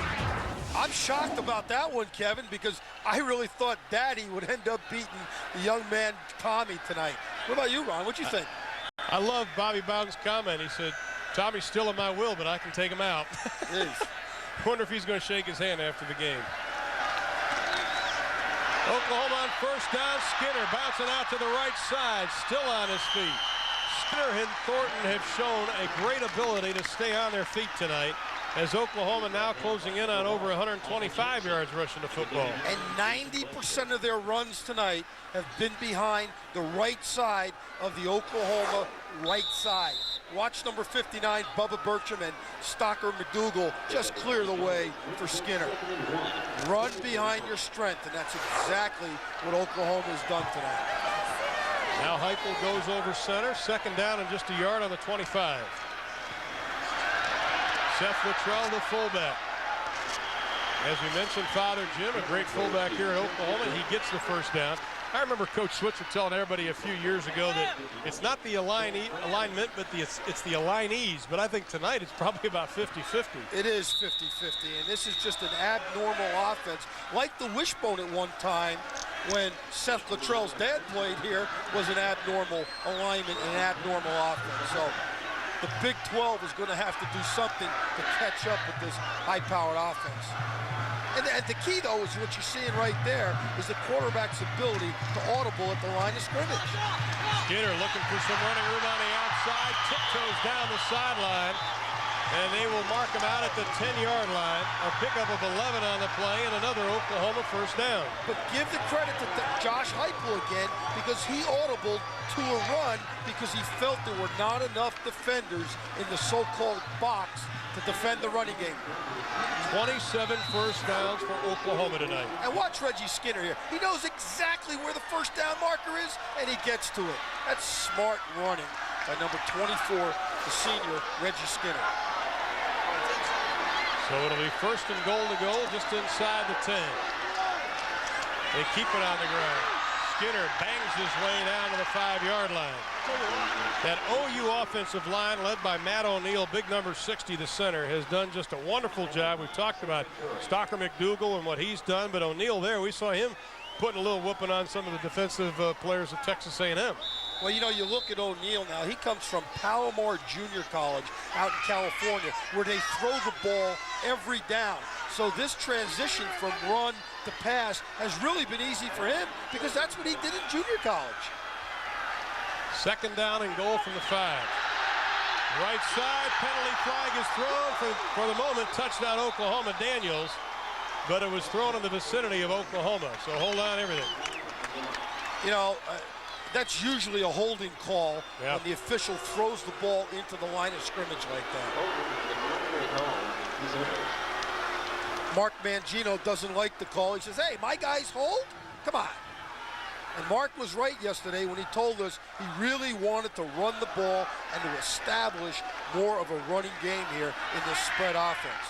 I'm shocked about that one, Kevin, because I really thought Daddy would end up beating the young man Tommy tonight. What about you, Ron? What'd you think? I love Bobby Bowden's comment. He said, Tommy's still in my will, but I can take him out. I wonder if he's going to shake his hand after the game. Oklahoma on 1st down. Skinner bouncing out to the right side, still on his feet. Skinner and Thornton have shown a great ability to stay on their feet tonight, as Oklahoma now closing in on over 125 yards rushing the football. And 90% of their runs tonight have been behind the right side of the Oklahoma right side. Watch number 59, Bubba Burcham, and Stocker McDougal just clear the way for Skinner. Run behind your strength, and that's exactly what Oklahoma has done tonight. Now Heupel goes over center, 2nd down and just a yard on the 25. Seth Luttrell, the fullback. As we mentioned, Father Jim, a great fullback here at Oklahoma. He gets the 1st down. I remember Coach Switzer telling everybody a few years ago that it's not the alignment, but it's the alignees. But I think tonight it's probably about 50-50. It is 50-50, and this is just an abnormal offense. Like the wishbone at one time when Seth Luttrell's dad played here was an abnormal alignment and an abnormal offense. So the Big 12 is going to have to do something to catch up with this high-powered offense. And the key, though, is what you're seeing right there is the quarterback's ability to audible at the line of scrimmage. Skinner looking for some running room on the outside, tiptoes down the sideline, and they will mark him out at the 10-yard line. A pickup of 11 on the play and another Oklahoma 1st down. But give the credit to Josh Heupel again, because he audibled to a run because he felt there were not enough defenders in the so-called box to defend the running game. 27 1st downs for Oklahoma tonight. And watch Reggie Skinner here. He knows exactly where the 1st down marker is, and he gets to it. That's smart running by number 24, the senior, Reggie Skinner. So it'll be 1st and goal to go just inside the 10. They keep it on the ground. Skinner bangs his way down to the 5-yard line. That OU offensive line, led by Matt O'Neill, big number 60, the center, has done just a wonderful job. We've talked about Stocker McDougal and what he's done, but O'Neill there, we saw him putting a little whooping on some of the defensive players of Texas A&M. Well, you know, you look at O'Neill now. He comes from Palomar Junior College out in California, where they throw the ball every down. So this transition from run to pass has really been easy for him because that's what he did in junior college. 2nd down and goal from the 5. Right side, penalty flag is thrown for the moment. Touchdown Oklahoma, Daniels, but it was thrown in the vicinity of Oklahoma. So hold on everything. You know, that's usually a holding call when the official throws the ball into the line of scrimmage like that. Mark Mangino doesn't like the call. He says, hey, my guys hold? Come on. And Mark was right yesterday when he told us he really wanted to run the ball and to establish more of a running game here in this spread offense.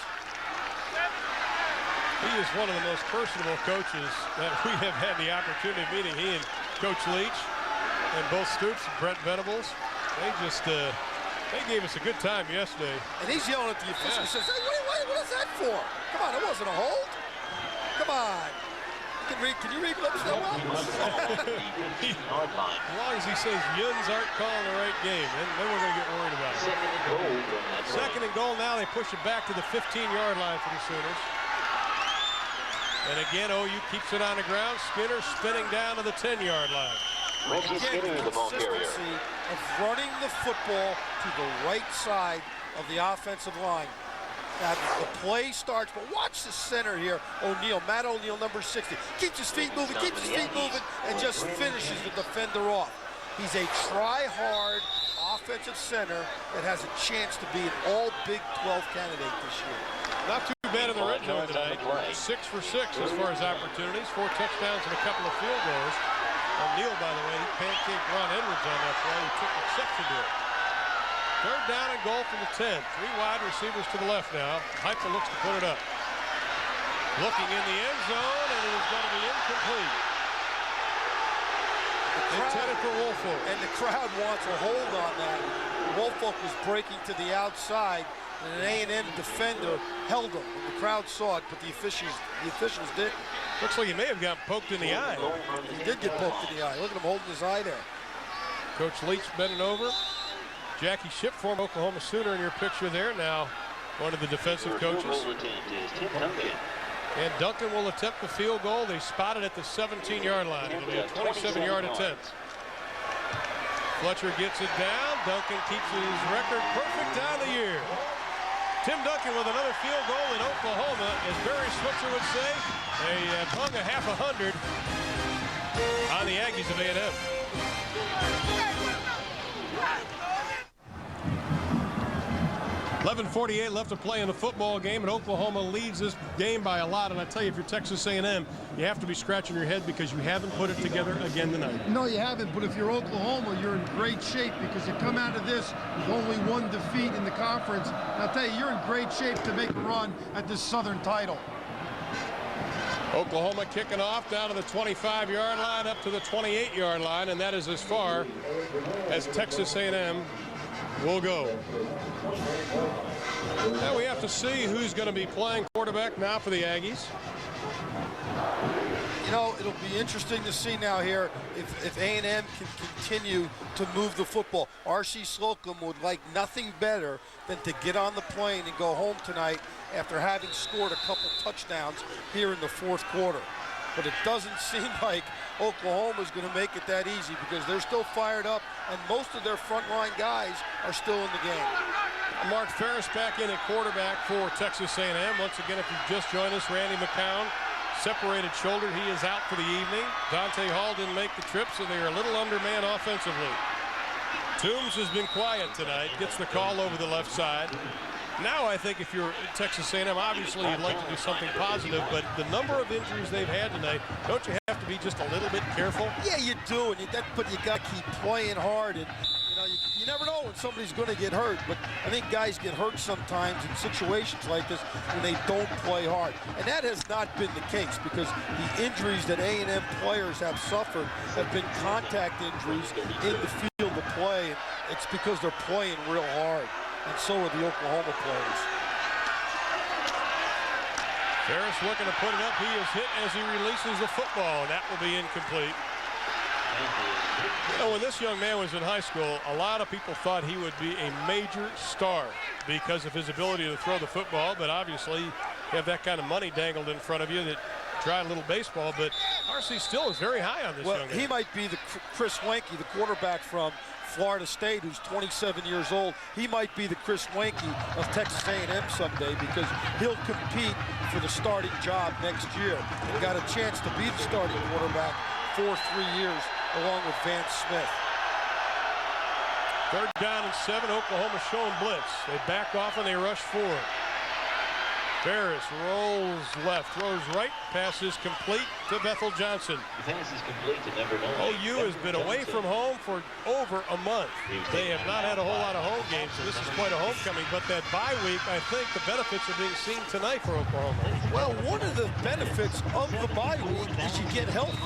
He is one of the most personable coaches that we have had the opportunity of meeting. He and Coach Leach and both Stoops and Brent Venables, they just they gave us a good time yesterday. And he's yelling at the official. He says, hey, what is that for? Come on, it wasn't a hold. Come on. Can you read lips that well? As long as he says Yuns aren't calling the right game, then we're going to get worried about it. 2nd and goal now. They push it back to the 15-yard line for the Sooners. And again, OU keeps it on the ground. Skinner spinning down to the 10-yard line. Reggie Skinner, the ball carrier. Of running the football to the right side of the offensive line. Now, the play starts, but watch the center here. O'Neill, Matt O'Neill, number 60. Keeps his feet moving, and just finishes the defender off. He's a try-hard offensive center that has a chance to be an all Big 12 candidate this year. Not too bad in the red zone tonight. 6 for 6 as far as opportunities. 4 touchdowns and a couple of field goals. O'Neal, by the way, he pancaked Ron Edwards on that play. He took exception to it. 3rd down and goal from the 10. 3 wide receivers to the left now. Heupel looks to put it up. Looking in the end zone, and it is going to be incomplete. Intended for Woolfolk. And the crowd wants a hold on that. Woolfolk was breaking to the outside, and an A&M defender held him. The crowd saw it, but the officials didn't. Looks like he may have gotten poked in the eye. He did get poked in the eye. Look at him holding his eye there. Coach Leach bending over. Jackie Shipp, former Oklahoma Sooner, in your picture there. Now one of the defensive coaches. And Duncan will attempt the field goal. They spotted at the 17-yard line. It'll be a 27-yard attempt. Fletcher gets it down. Duncan keeps his record perfect down the year. Tim Duncan with another field goal in Oklahoma, as Barry Switzer would say. They have hung a half 100 on the Aggies of A&M. .48 left to play in the football game, and Oklahoma leads this game by a lot. And I tell you, if you're Texas A&M, you have to be scratching your head because you haven't put it together again tonight. No, you haven't, but if you're Oklahoma, you're in great shape because you come out of this with only 1 defeat in the conference. And I'll tell you, you're in great shape to make a run at this Southern title. Oklahoma kicking off down to the 25-yard line, up to the 28-yard line, and that is as far as Texas A&M will go. Now we have to see who's going to be playing quarterback now for the Aggies. You know, it'll be interesting to see now here if A&M can continue to move the football. R.C. Slocum would like nothing better than to get on the plane and go home tonight after having scored a couple touchdowns here in the 4th quarter. But it doesn't seem like Oklahoma's going to make it that easy because they're still fired up, and most of their frontline guys are still in the game. Mark Ferris back in at quarterback for Texas A&M. Once again, if you've just joined us, Randy McCown, separated shoulder. He is out for the evening. Dante Hall didn't make the trip, so they are a little undermanned offensively. Toombs has been quiet tonight, gets the call over the left side. Now I think if you're Texas A&M, obviously you'd like to do something positive, but the number of injuries they've had tonight, don't you have to be just a little bit careful? Yeah, you do, but you got to keep playing hard, and you never know when somebody's going to get hurt, but I think guys get hurt sometimes in situations like this when they don't play hard, and that has not been the case because the injuries that A&M players have suffered have been contact injuries in the field of play, and it's because they're playing real hard. And so are the Oklahoma players. Ferris looking to put it up. He is hit as he releases the football, and that will be incomplete. You know, when this young man was in high school, a lot of people thought he would be a major star because of his ability to throw the football, but obviously you have that kind of money dangled in front of you that try a little baseball, but R.C. still is very high on this young man. He might be the Chris Wanke, the quarterback from Florida State, who's 27 years old. He might be the Chris Wanke of Texas A&M someday because he'll compete for the starting job next year. He got a chance to be the starting quarterback for 3 years along with Vance Smith. 3rd down and 7. Oklahoma showing blitz. They back off and they rush forward. Ferris rolls left, throws right, pass is complete to Bethel Johnson. The pass is complete to number 9. OU has been away from home for over a month. They have not had a whole lot of home games, so this is quite a homecoming. But that bye week, I think the benefits are being seen tonight for Oklahoma. Well, one of the benefits of the bye week is you get healthy.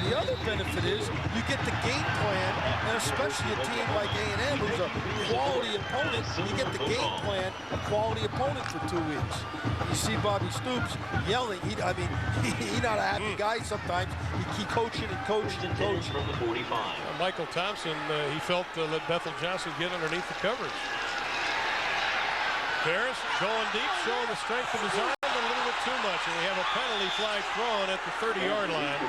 The other benefit is you get the game plan, and especially a team like A&M, who's a quality opponent, you get the game plan, a quality opponent for 2 weeks. You see Bobby Stoops yelling. He's not a happy guy sometimes. He coaching and coaching and coaching. From the 45. Michael Thompson, he felt let Bethel Johnson get underneath the coverage. Ferris going deep, showing the strength of his arm a little bit too much, and we have a penalty flag thrown at the 30-yard line,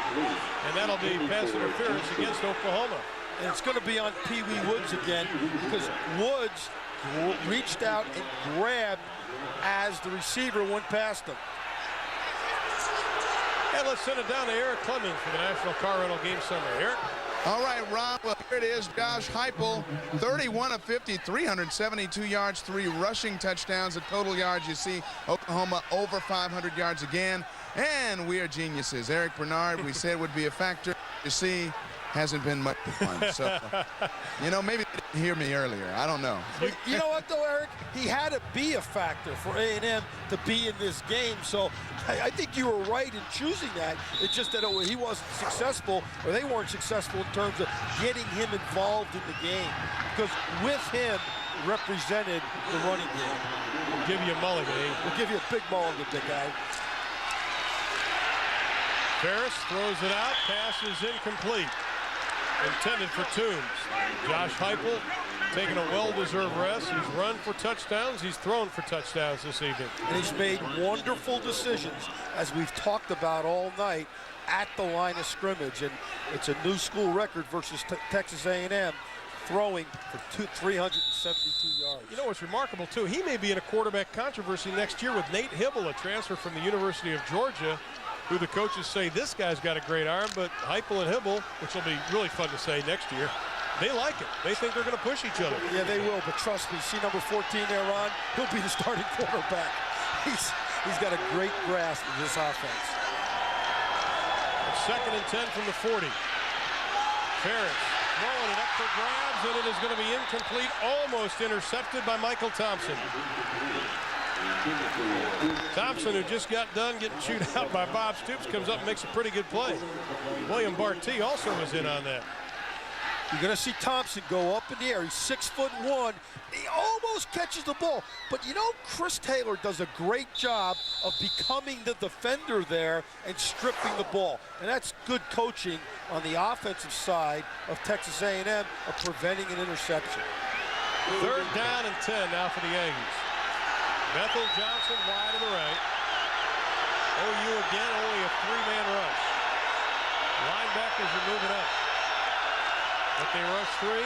and that'll be pass interference against Oklahoma. And it's going to be on Pee Wee Woods again because Woods reached out and grabbed as the receiver went past him. And let's send it down to Eric Clemens for the National Car Rental Game Summary. Eric? All right, Ron, well, here it is. Josh Heupel, 31 of 50, 372 yards, 3 rushing touchdowns. The total yards, you see Oklahoma over 500 yards again. And we are geniuses. Eric Bernard, we said would be a factor. You see, hasn't been much fun. So, you know, maybe they didn't hear me earlier. I don't know. You know what, though, Eric? He had to be a factor for A&M to be in this game. So I think you were right in choosing that. It's just that he wasn't successful, or they weren't successful in terms of getting him involved in the game. Because with him represented the running game. We'll give you a mulligan, eh? We'll give you a big mulligan, big guy. Ferris throws it out. Pass is incomplete. Intended for Toombs. Josh Heupel taking a well-deserved rest. He's run for touchdowns. He's thrown for touchdowns this evening. And he's made wonderful decisions, as we've talked about all night, at the line of scrimmage. And it's a new school record versus Texas A&M, throwing for 372 yards. You know what's remarkable, too? He may be in a quarterback controversy next year with Nate Heupel, a transfer from the University of Georgia, who the coaches say this guy's got a great arm, but Heupel and Heupel, which will be really fun to say next year, they like it. They think they're going to push each other. Yeah, they will, but trust me, see number 14 there, Ron? He'll be the starting quarterback. He's got a great grasp of this offense. It's 2nd and 10 from the 40. Ferris throwing it up for grabs, and it is going to be incomplete, almost intercepted by Michael Thompson. Thompson, who just got done getting chewed out by Bob Stoops, comes up and makes a pretty good play. William Barty also was in on that. You're going to see Thompson go up in the air. He's 6'1". He almost catches the ball. But you know, Chris Taylor does a great job of becoming the defender there and stripping the ball. And that's good coaching on the offensive side of Texas A&M of preventing an interception. 3rd down and 10 now for the Aggies. Bethel Johnson wide to the right. OU again, only a 3-man rush. Linebackers are moving up. But they rush 3.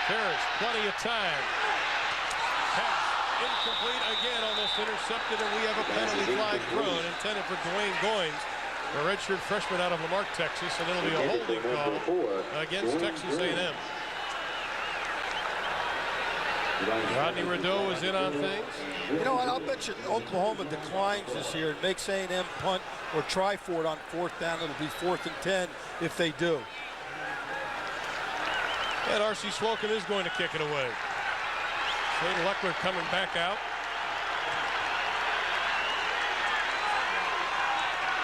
Ferris, plenty of time. Pass incomplete again, almost intercepted, and we have a penalty flag thrown intended for Dwayne Goins, a redshirt freshman out of Lamarck, Texas, and it'll be a holding call against Texas A&M. Rodney Rideau is in on things. You know what, I'll bet you Oklahoma declines this year and makes A&M punt or try for it on 4th down. It'll be 4th and 10 if they do. And R.C. Slocum is going to kick it away. Shane Leckler coming back out.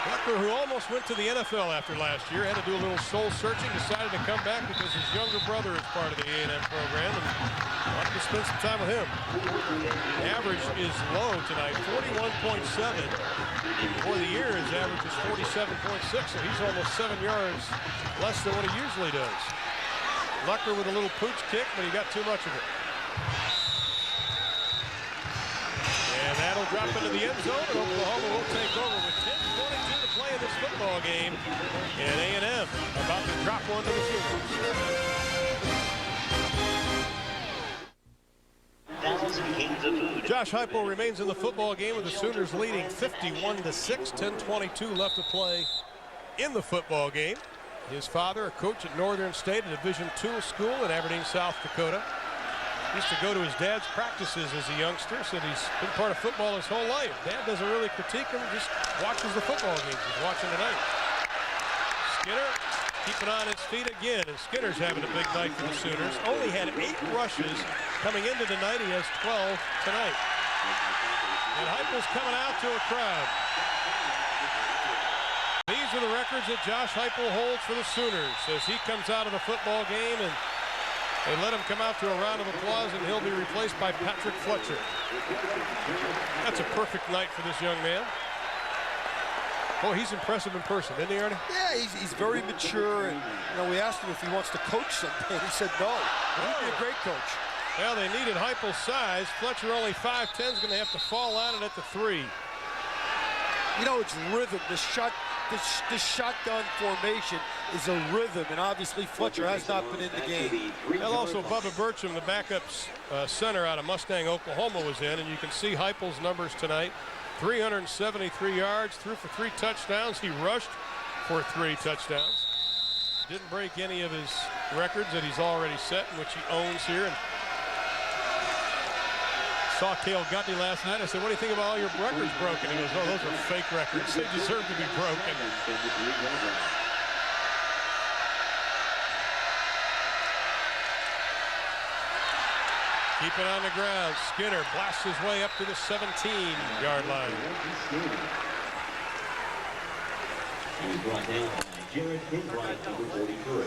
Leckler, who almost went to the NFL after last year, had to do a little soul searching, decided to come back because his younger brother is part of the A&M program and wanted to spend some time with him. The average is low tonight, 41.7. For the year, his average is 47.6, so he's almost 7 yards less than what he usually does. Leckler with a little pooch kick, but he got too much of it. And that'll drop into the end zone, and Oklahoma will take over with 10:22 to play in this football game. And A&M about to drop one to the Sooners. Josh Heupel remains in the football game with the Sooners leading 51-6, 10:22 left to play in the football game. His father, a coach at Northern State, a Division II school in Aberdeen, South Dakota. Used to go to his dad's practices as a youngster, said he's been part of football his whole life. Dad doesn't really critique him, just watches the football games. He's watching tonight. Skinner keeping on his feet again, and Skinner's having a big night for the Sooners. Only had 8 rushes coming into the night. He has 12 tonight. And Heupel's coming out to a crowd. These are the records that Josh Heupel holds for the Sooners as he comes out of the football game, and they let him come out to a round of applause, and he'll be replaced by Patrick Fletcher. That's a perfect night for this young man. Boy, he's impressive in person, isn't he, Ernie? Yeah, he's very mature, and we asked him if he wants to coach someday, and he said no. He'd be a great coach. Well, they needed Heupel's size. Fletcher, only 5'10", is going to have to fall on it at the 3. You know, it's rhythm. This shotgun formation is a rhythm, and obviously Fletcher has not been in the game. Well, also Bubba Burcham, the backup center out of Mustang, Oklahoma, was in, and you can see Heupel's numbers tonight. 373 yards, threw for 3 touchdowns. He rushed for 3 touchdowns. Didn't break any of his records that he's already set, in which he owns here. And saw Cale Gutney last night. I said, what do you think about all your records broken? He goes, oh, those are fake records. They deserve to be broken. Keep it on the ground. Skinner blasts his way up to the 17-yard line. He's brought down by Jared Hinbright, number 43.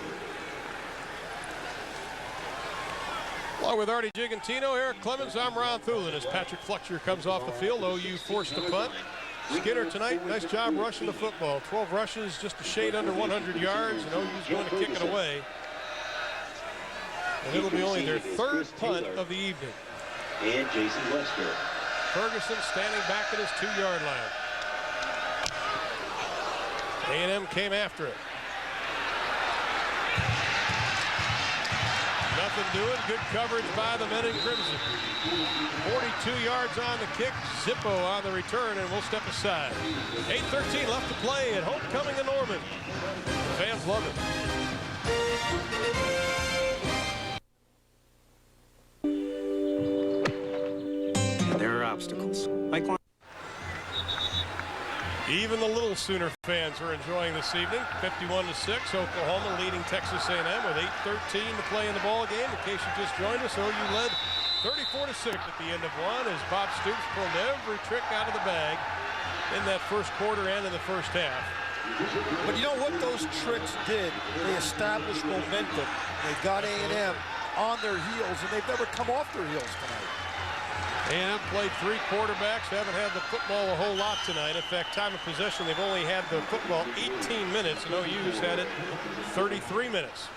Along with Artie Gigantino, Eric Clemens, I'm Ron Thulin as Patrick Fletcher comes off the field. OU forced to punt. Skinner tonight, nice job rushing the football. 12 rushes, just a shade under 100 yards, and OU's going to kick it away. And it'll be only their third punt of the evening. And Jason Lester. Ferguson standing back at his 2-yard line. A&M came after it. Nothing doing. Good coverage by the men in crimson. 42 yards on the kick. Zippo on the return, and we'll step aside. 8:13 left to play at homecoming in Norman. The fans love it. There are obstacles. Like even the little Sooner fans are enjoying this evening. 51-6, Oklahoma leading Texas A&M with 8:13 to play in the ball game. In case you just joined us, OU led 34-6 at the end of one as Bob Stoops pulled every trick out of the bag in that first quarter and in the first half. But you know what those tricks did? They established momentum. They got A&M on their heels, and they've never come off their heels tonight. A&M played 3 quarterbacks, haven't had the football a whole lot tonight. In fact, time of possession, they've only had the football 18 minutes, and OU's had it 33 minutes.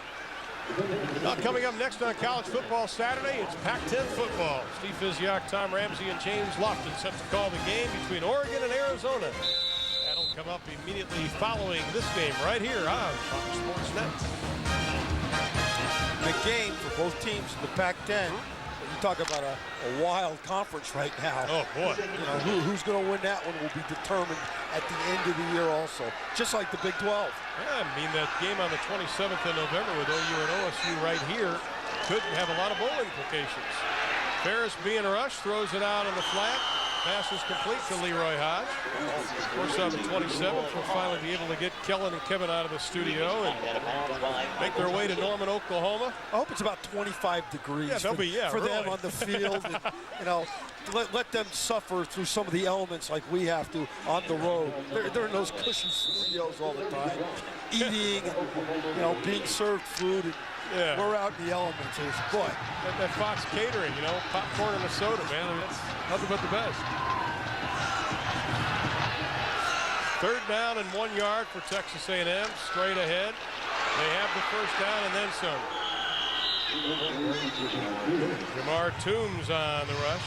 Now, coming up next on College Football Saturday, it's Pac-10 football. Steve Fizziak, Tom Ramsey, and James Lofton set to call the game between Oregon and Arizona. That'll come up immediately following this game right here on Fox Sports Net. The game for both teams in the Pac-10. You talk about a wild conference right now. Oh, boy. You know, who's going to win that one will be determined at the end of the year also, just like the Big 12. Yeah, I mean, that game on the 27th of November with OU and OSU right here could have a lot of bowl implications. Ferris being rushed, throws it out on the flat. Pass is complete to Leroy Hodge. Of course, on the 27th, we'll finally be able to get Kellen and Kevin out of the studio and make their way to Norman, Oklahoma. I hope it's about 25 degrees for them on the field. And, you know, let them suffer through some of the elements like we have to on the road. They're in those cushy studios all the time, eating, you know, being served food. And we're out in the elements. Boy, that Fox catering, you know, popcorn and a soda, man. I mean, that's nothing but the best. 3rd down and 1 yard for Texas A&M. Straight ahead. They have the first down and then some. Jamar Toombs on the rush.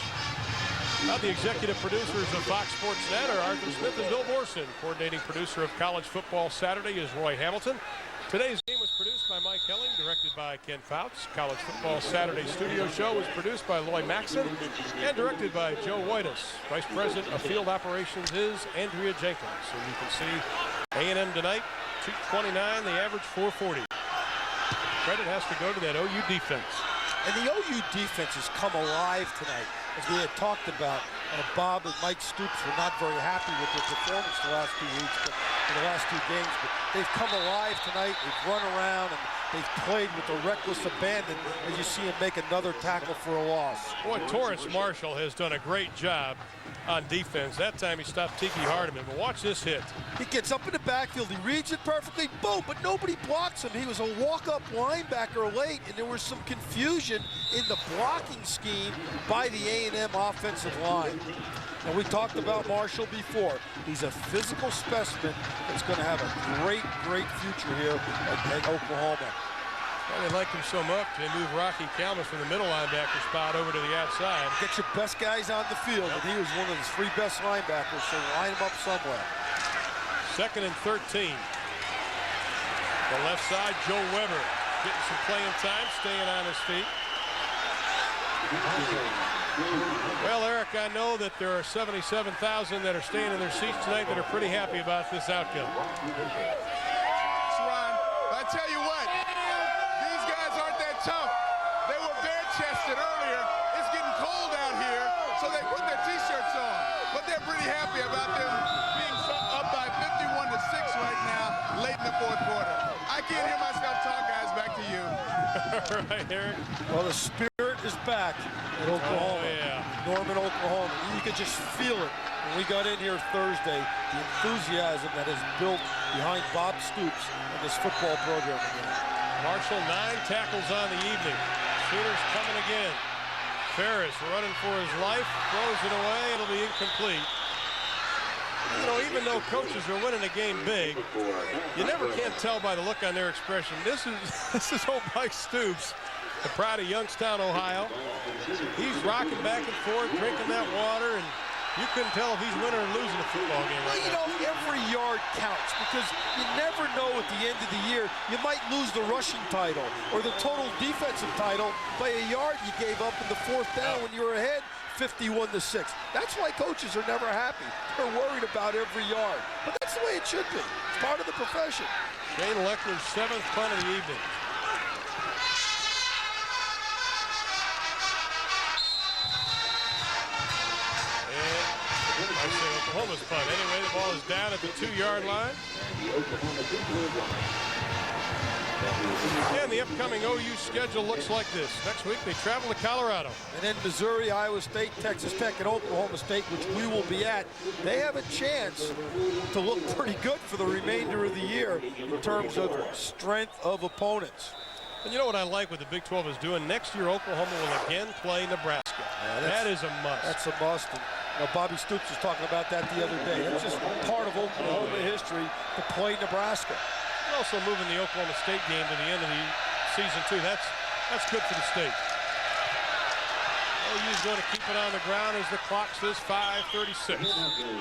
Now the executive producers of Fox Sports Net are Arthur Smith and Bill Borson. Coordinating producer of College Football Saturday is Roy Hamilton. Today's game was produced by Mike Helling, directed by Ken Fouts. College Football Saturday studio show was produced by Lloyd Maxon and directed by Joe Whitus. Vice President of Field Operations is Andrea Jenkins. And you can see A&M tonight, 229, the average 440. Credit has to go to that OU defense. And the OU defense has come alive tonight. As we had talked about, Bob and Mike Stoops were not very happy with their performance the last 2 weeks, but in the last 2 games. But they've come alive tonight. They've run around and they've played with a reckless abandon as you see him make another tackle for a loss. Boy, Torrance Marshall has done a great job on defense. That time he stopped Tiki Hardiman, but watch this hit. He gets up in the backfield, he reads it perfectly, boom, but nobody blocks him. He was a walk-up linebacker late, and there was some confusion in the blocking scheme by the A&M offensive line. And we talked about Marshall before. He's a physical specimen that's going to have a great, great future here at Oklahoma. Well, they liked him so much, they moved Rocky Kalmus from the middle linebacker spot over to the outside. Get your best guys on the field, and he was one of the 3 best linebackers, so line him up somewhere. 2nd and 13. The left side, Joe Weber getting some playing time, staying on his feet. Well, Eric, I know that there are 77,000 that are staying in their seats tonight that are pretty happy about this outcome. Ron, I tell you what. can't hear myself talk, guys. Back to you. All right, Eric. Well, the spirit is back at Oklahoma. Oh, yeah. Norman, Oklahoma. You could just feel it when we got in here Thursday, the enthusiasm that is built behind Bob Stoops and this football program again. Marshall, 9 tackles on the evening. Sooners coming again. Ferris running for his life, throws it away. It'll be incomplete. You know, even though coaches are winning a game big, you never can't tell by the look on their expression. This is old Mike Stoops, the pride of Youngstown, Ohio. He's rocking back and forth, drinking that water, and you couldn't tell if he's winning or losing a football game right now. You know, every yard counts because you never know at the end of the year, you might lose the rushing title or the total defensive title by a yard you gave up in the 4th down when you were ahead 51-6. That's why coaches are never happy. They're worried about every yard. But that's the way it should be. It's part of the profession. Shane Lechner's 7th punt of the evening. I say Oklahoma's punt. Anyway, the ball is down at the 2-yard line. And the upcoming OU schedule looks like this. Next week, they travel to Colorado. And then Missouri, Iowa State, Texas Tech, and Oklahoma State, which we will be at. They have a chance to look pretty good for the remainder of the year in terms of strength of opponents. And you know what I like what the Big 12 is doing? Next year, Oklahoma will again play Nebraska. That is a must. That's a must. And, you know, Bobby Stoops was talking about that the other day. It's just part of Oklahoma history to play Nebraska. And also moving the Oklahoma State game to the end of the season, too. That's good for the state. OU's going to keep it on the ground as the clock says 5:36.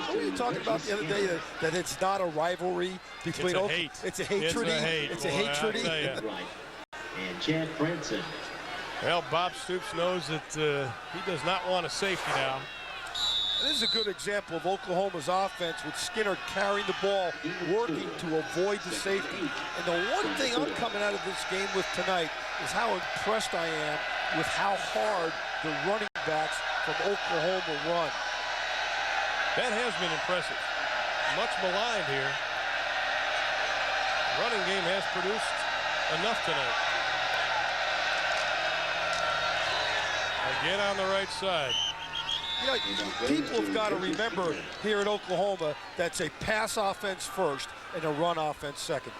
What were you talking about the other day? That it's not a rivalry between It's a hate. It's a hatred. It's a hatred. And Chad Franson. Well, Bob Stoops knows that he does not want a safety now. This is a good example of Oklahoma's offense with Skinner carrying the ball, working to avoid the safety. And the one thing I'm coming out of this game with tonight is how impressed I am with how hard the running backs from Oklahoma run. That has been impressive. Much maligned here. The running game has produced enough tonight. Again on the right side. You know, people have got to remember here at Oklahoma that's a pass offense first and a run offense second.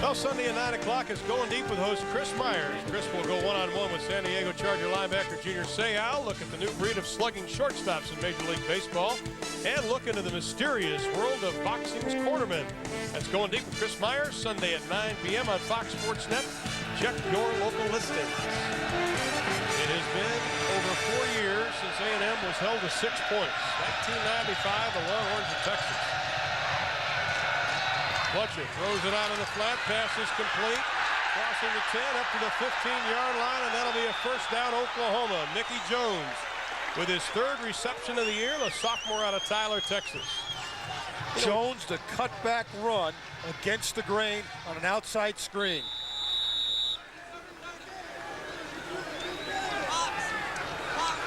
Well, Sunday at 9 o'clock is Going Deep with host Chris Myers. Chris will go one-on-one with San Diego Charger linebacker Junior Seau, look at the new breed of slugging shortstops in Major League Baseball, and look into the mysterious world of boxing's cornermen. That's Going Deep with Chris Myers, Sunday at 9 p.m. on Fox Sports Net. Check your local listings. It has been over 4 years since A&M was held to 6 points. 1995, the Longhorns of Texas. Fletcher throws it out in the flat. Pass is complete. Crossing the 10 up to the 15-yard line, and that'll be a first down Oklahoma. Mickey Jones with his 3rd reception of the year, the sophomore out of Tyler, Texas. Jones, the cutback run against the grain on an outside screen.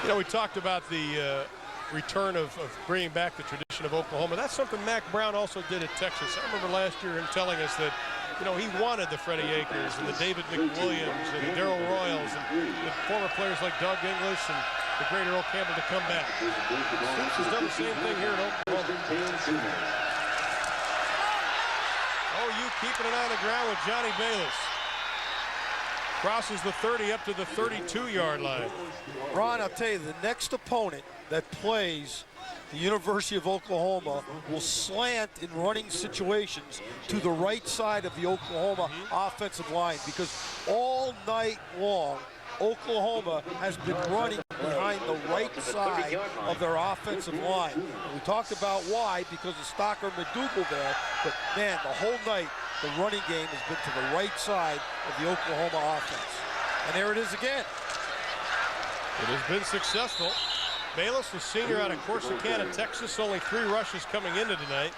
You know, we talked about the return of bringing back the tradition of Oklahoma. That's something Mac Brown also did at Texas. I remember last year him telling us that, you know, he wanted the Freddie Akers and the David McWilliams and the Darrell Royals and the former players like Doug English and the great Earl Campbell to come back. Stoops has done the same thing here at Oklahoma. OU keeping it on the ground with Johnny Bayless. Crosses the 30 up to the 32-yard line. Ron, I'll tell you, the next opponent that plays the University of Oklahoma will slant in running situations to the right side of the Oklahoma offensive line, because all night long, Oklahoma has been running behind the right side of their offensive line. And we talked about why, because of Stocker McDougal there, but man, the whole night, the running game has been to the right side of the Oklahoma offense. And there it is again. It has been successful. Bayless, the senior out of Corsicana, Texas, only 3 rushes coming into tonight.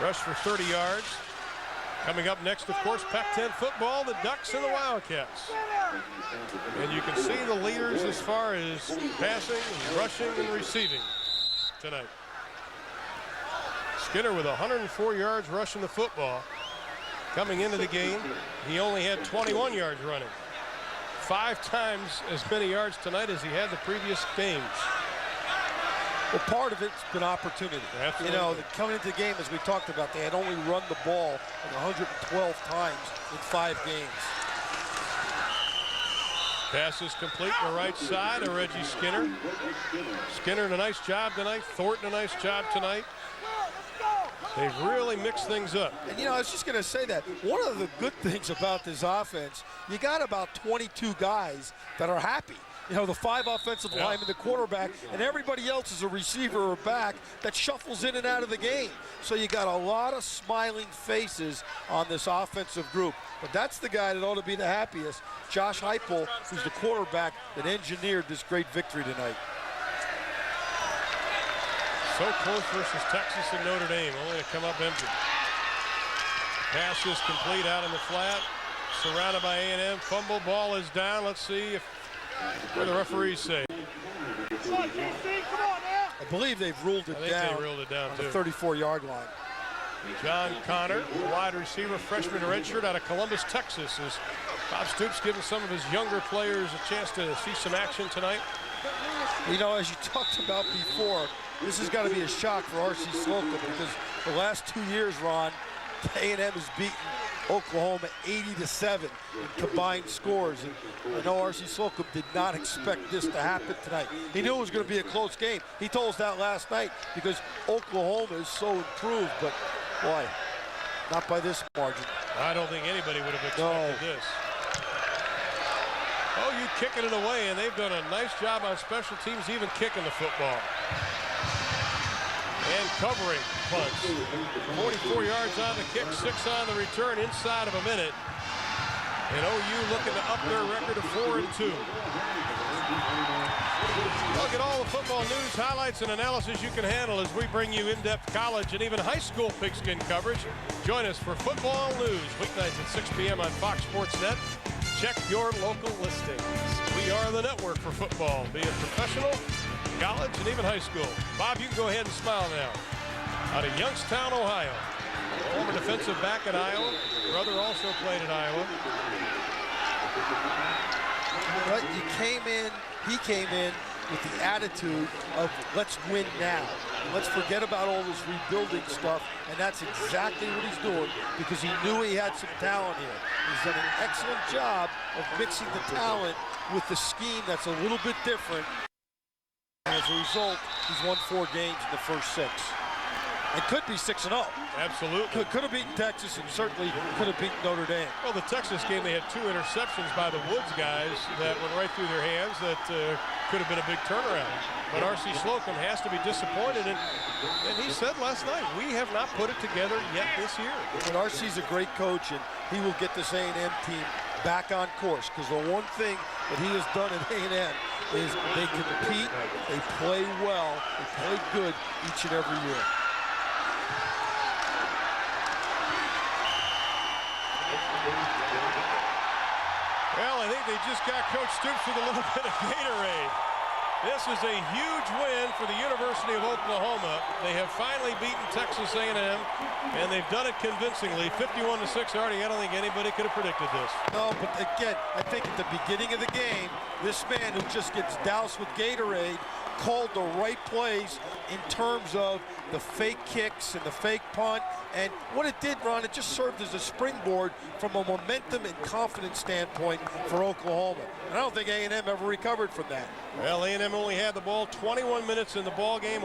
Rush for 30 yards. Coming up next, of course, Pac-10 football, the Ducks and the Wildcats. And you can see the leaders as far as passing, and rushing, and receiving tonight. Skinner with 104 yards rushing the football. Coming into the game, he only had 21 yards running. 5 times as many yards tonight as he had the previous games. Well, part of it's been opportunity. Absolutely. You know, coming into the game, as we talked about, they had only run the ball 112 times in 5 games. Pass is complete to the right side of Reggie Skinner. Skinner, a nice job tonight. Thornton, a nice job tonight. They've really mixed things up. And, you know, I was just going to say that. One of the good things about this offense, you got about 22 guys that are happy. You know, the 5 offensive linemen, the quarterback, and everybody else is a receiver or back that shuffles in and out of the game. So you got a lot of smiling faces on this offensive group. But that's the guy that ought to be the happiest, Josh Heupel, who's the quarterback that engineered this great victory tonight. So close versus Texas and Notre Dame, only to come up empty. Pass is complete out in the flat, surrounded by A&M. Fumble, ball is down. Let's see what the referees say. I believe they've ruled it down. They ruled it down on too. The 34-yard line. John Connor, wide receiver, freshman redshirt out of Columbus, Texas, as Bob Stoops giving some of his younger players a chance to see some action tonight. You know, as you talked about before, this has got to be a shock for R.C. Slocum because the last 2 years, Ron, A&M has beaten Oklahoma 80-7 in combined scores. And I know R.C. Slocum did not expect this to happen tonight. He knew it was going to be a close game. He told us that last night because Oklahoma is so improved, but boy, not by this margin. I don't think anybody would have expected this. Oh, you kicking it away, and they've done a nice job on special teams, even kicking the football. And covering punts. 44 yards on the kick, 6 on the return inside of a minute. And OU looking to up their record of 4-2. Look at all the football news, highlights, and analysis you can handle as we bring you in-depth college and even high school pigskin coverage. Join us for football news weeknights at 6 p.m. on Fox Sports Net. Check your local listings. We are the network for football, be it professional, college, and even high school. Bob, you can go ahead and smile now. Out of Youngstown, Ohio. Former defensive back at Iowa. Brother also played at Iowa. But he came in with the attitude of let's win now. Let's forget about all this rebuilding stuff, and that's exactly what he's doing because he knew he had some talent here. He's done an excellent job of mixing the talent with the scheme that's a little bit different. And as a result, he's won 4 games in the first 6. It could be 6-0. Absolutely. Could have beaten Texas and certainly could have beaten Notre Dame. Well, the Texas game, they had 2 interceptions by the Woods guys that went right through their hands that could have been a big turnaround. But R.C. Slocum has to be disappointed. And he said last night, we have not put it together yet this year. But R.C.'s a great coach, and he will get this A&M team back on course because the one thing that he has done at A&M is they compete, they play well, they play good each and every year. Well, I think they just got Coach Stoops with a little bit of Gatorade. This is a huge win for the University of Oklahoma. They have finally beaten Texas A&M, and they've done it convincingly, 51-6. Artie, I don't think anybody could have predicted this. No, but again, I think at the beginning of the game, this man who just gets doused with Gatorade called the right plays in terms of the fake kicks and the fake punt. And what it did, Ron, it just served as a springboard from a momentum and confidence standpoint for Oklahoma. And I don't think A&M ever recovered from that. Well, A&M only had the ball 21 minutes in the ball game.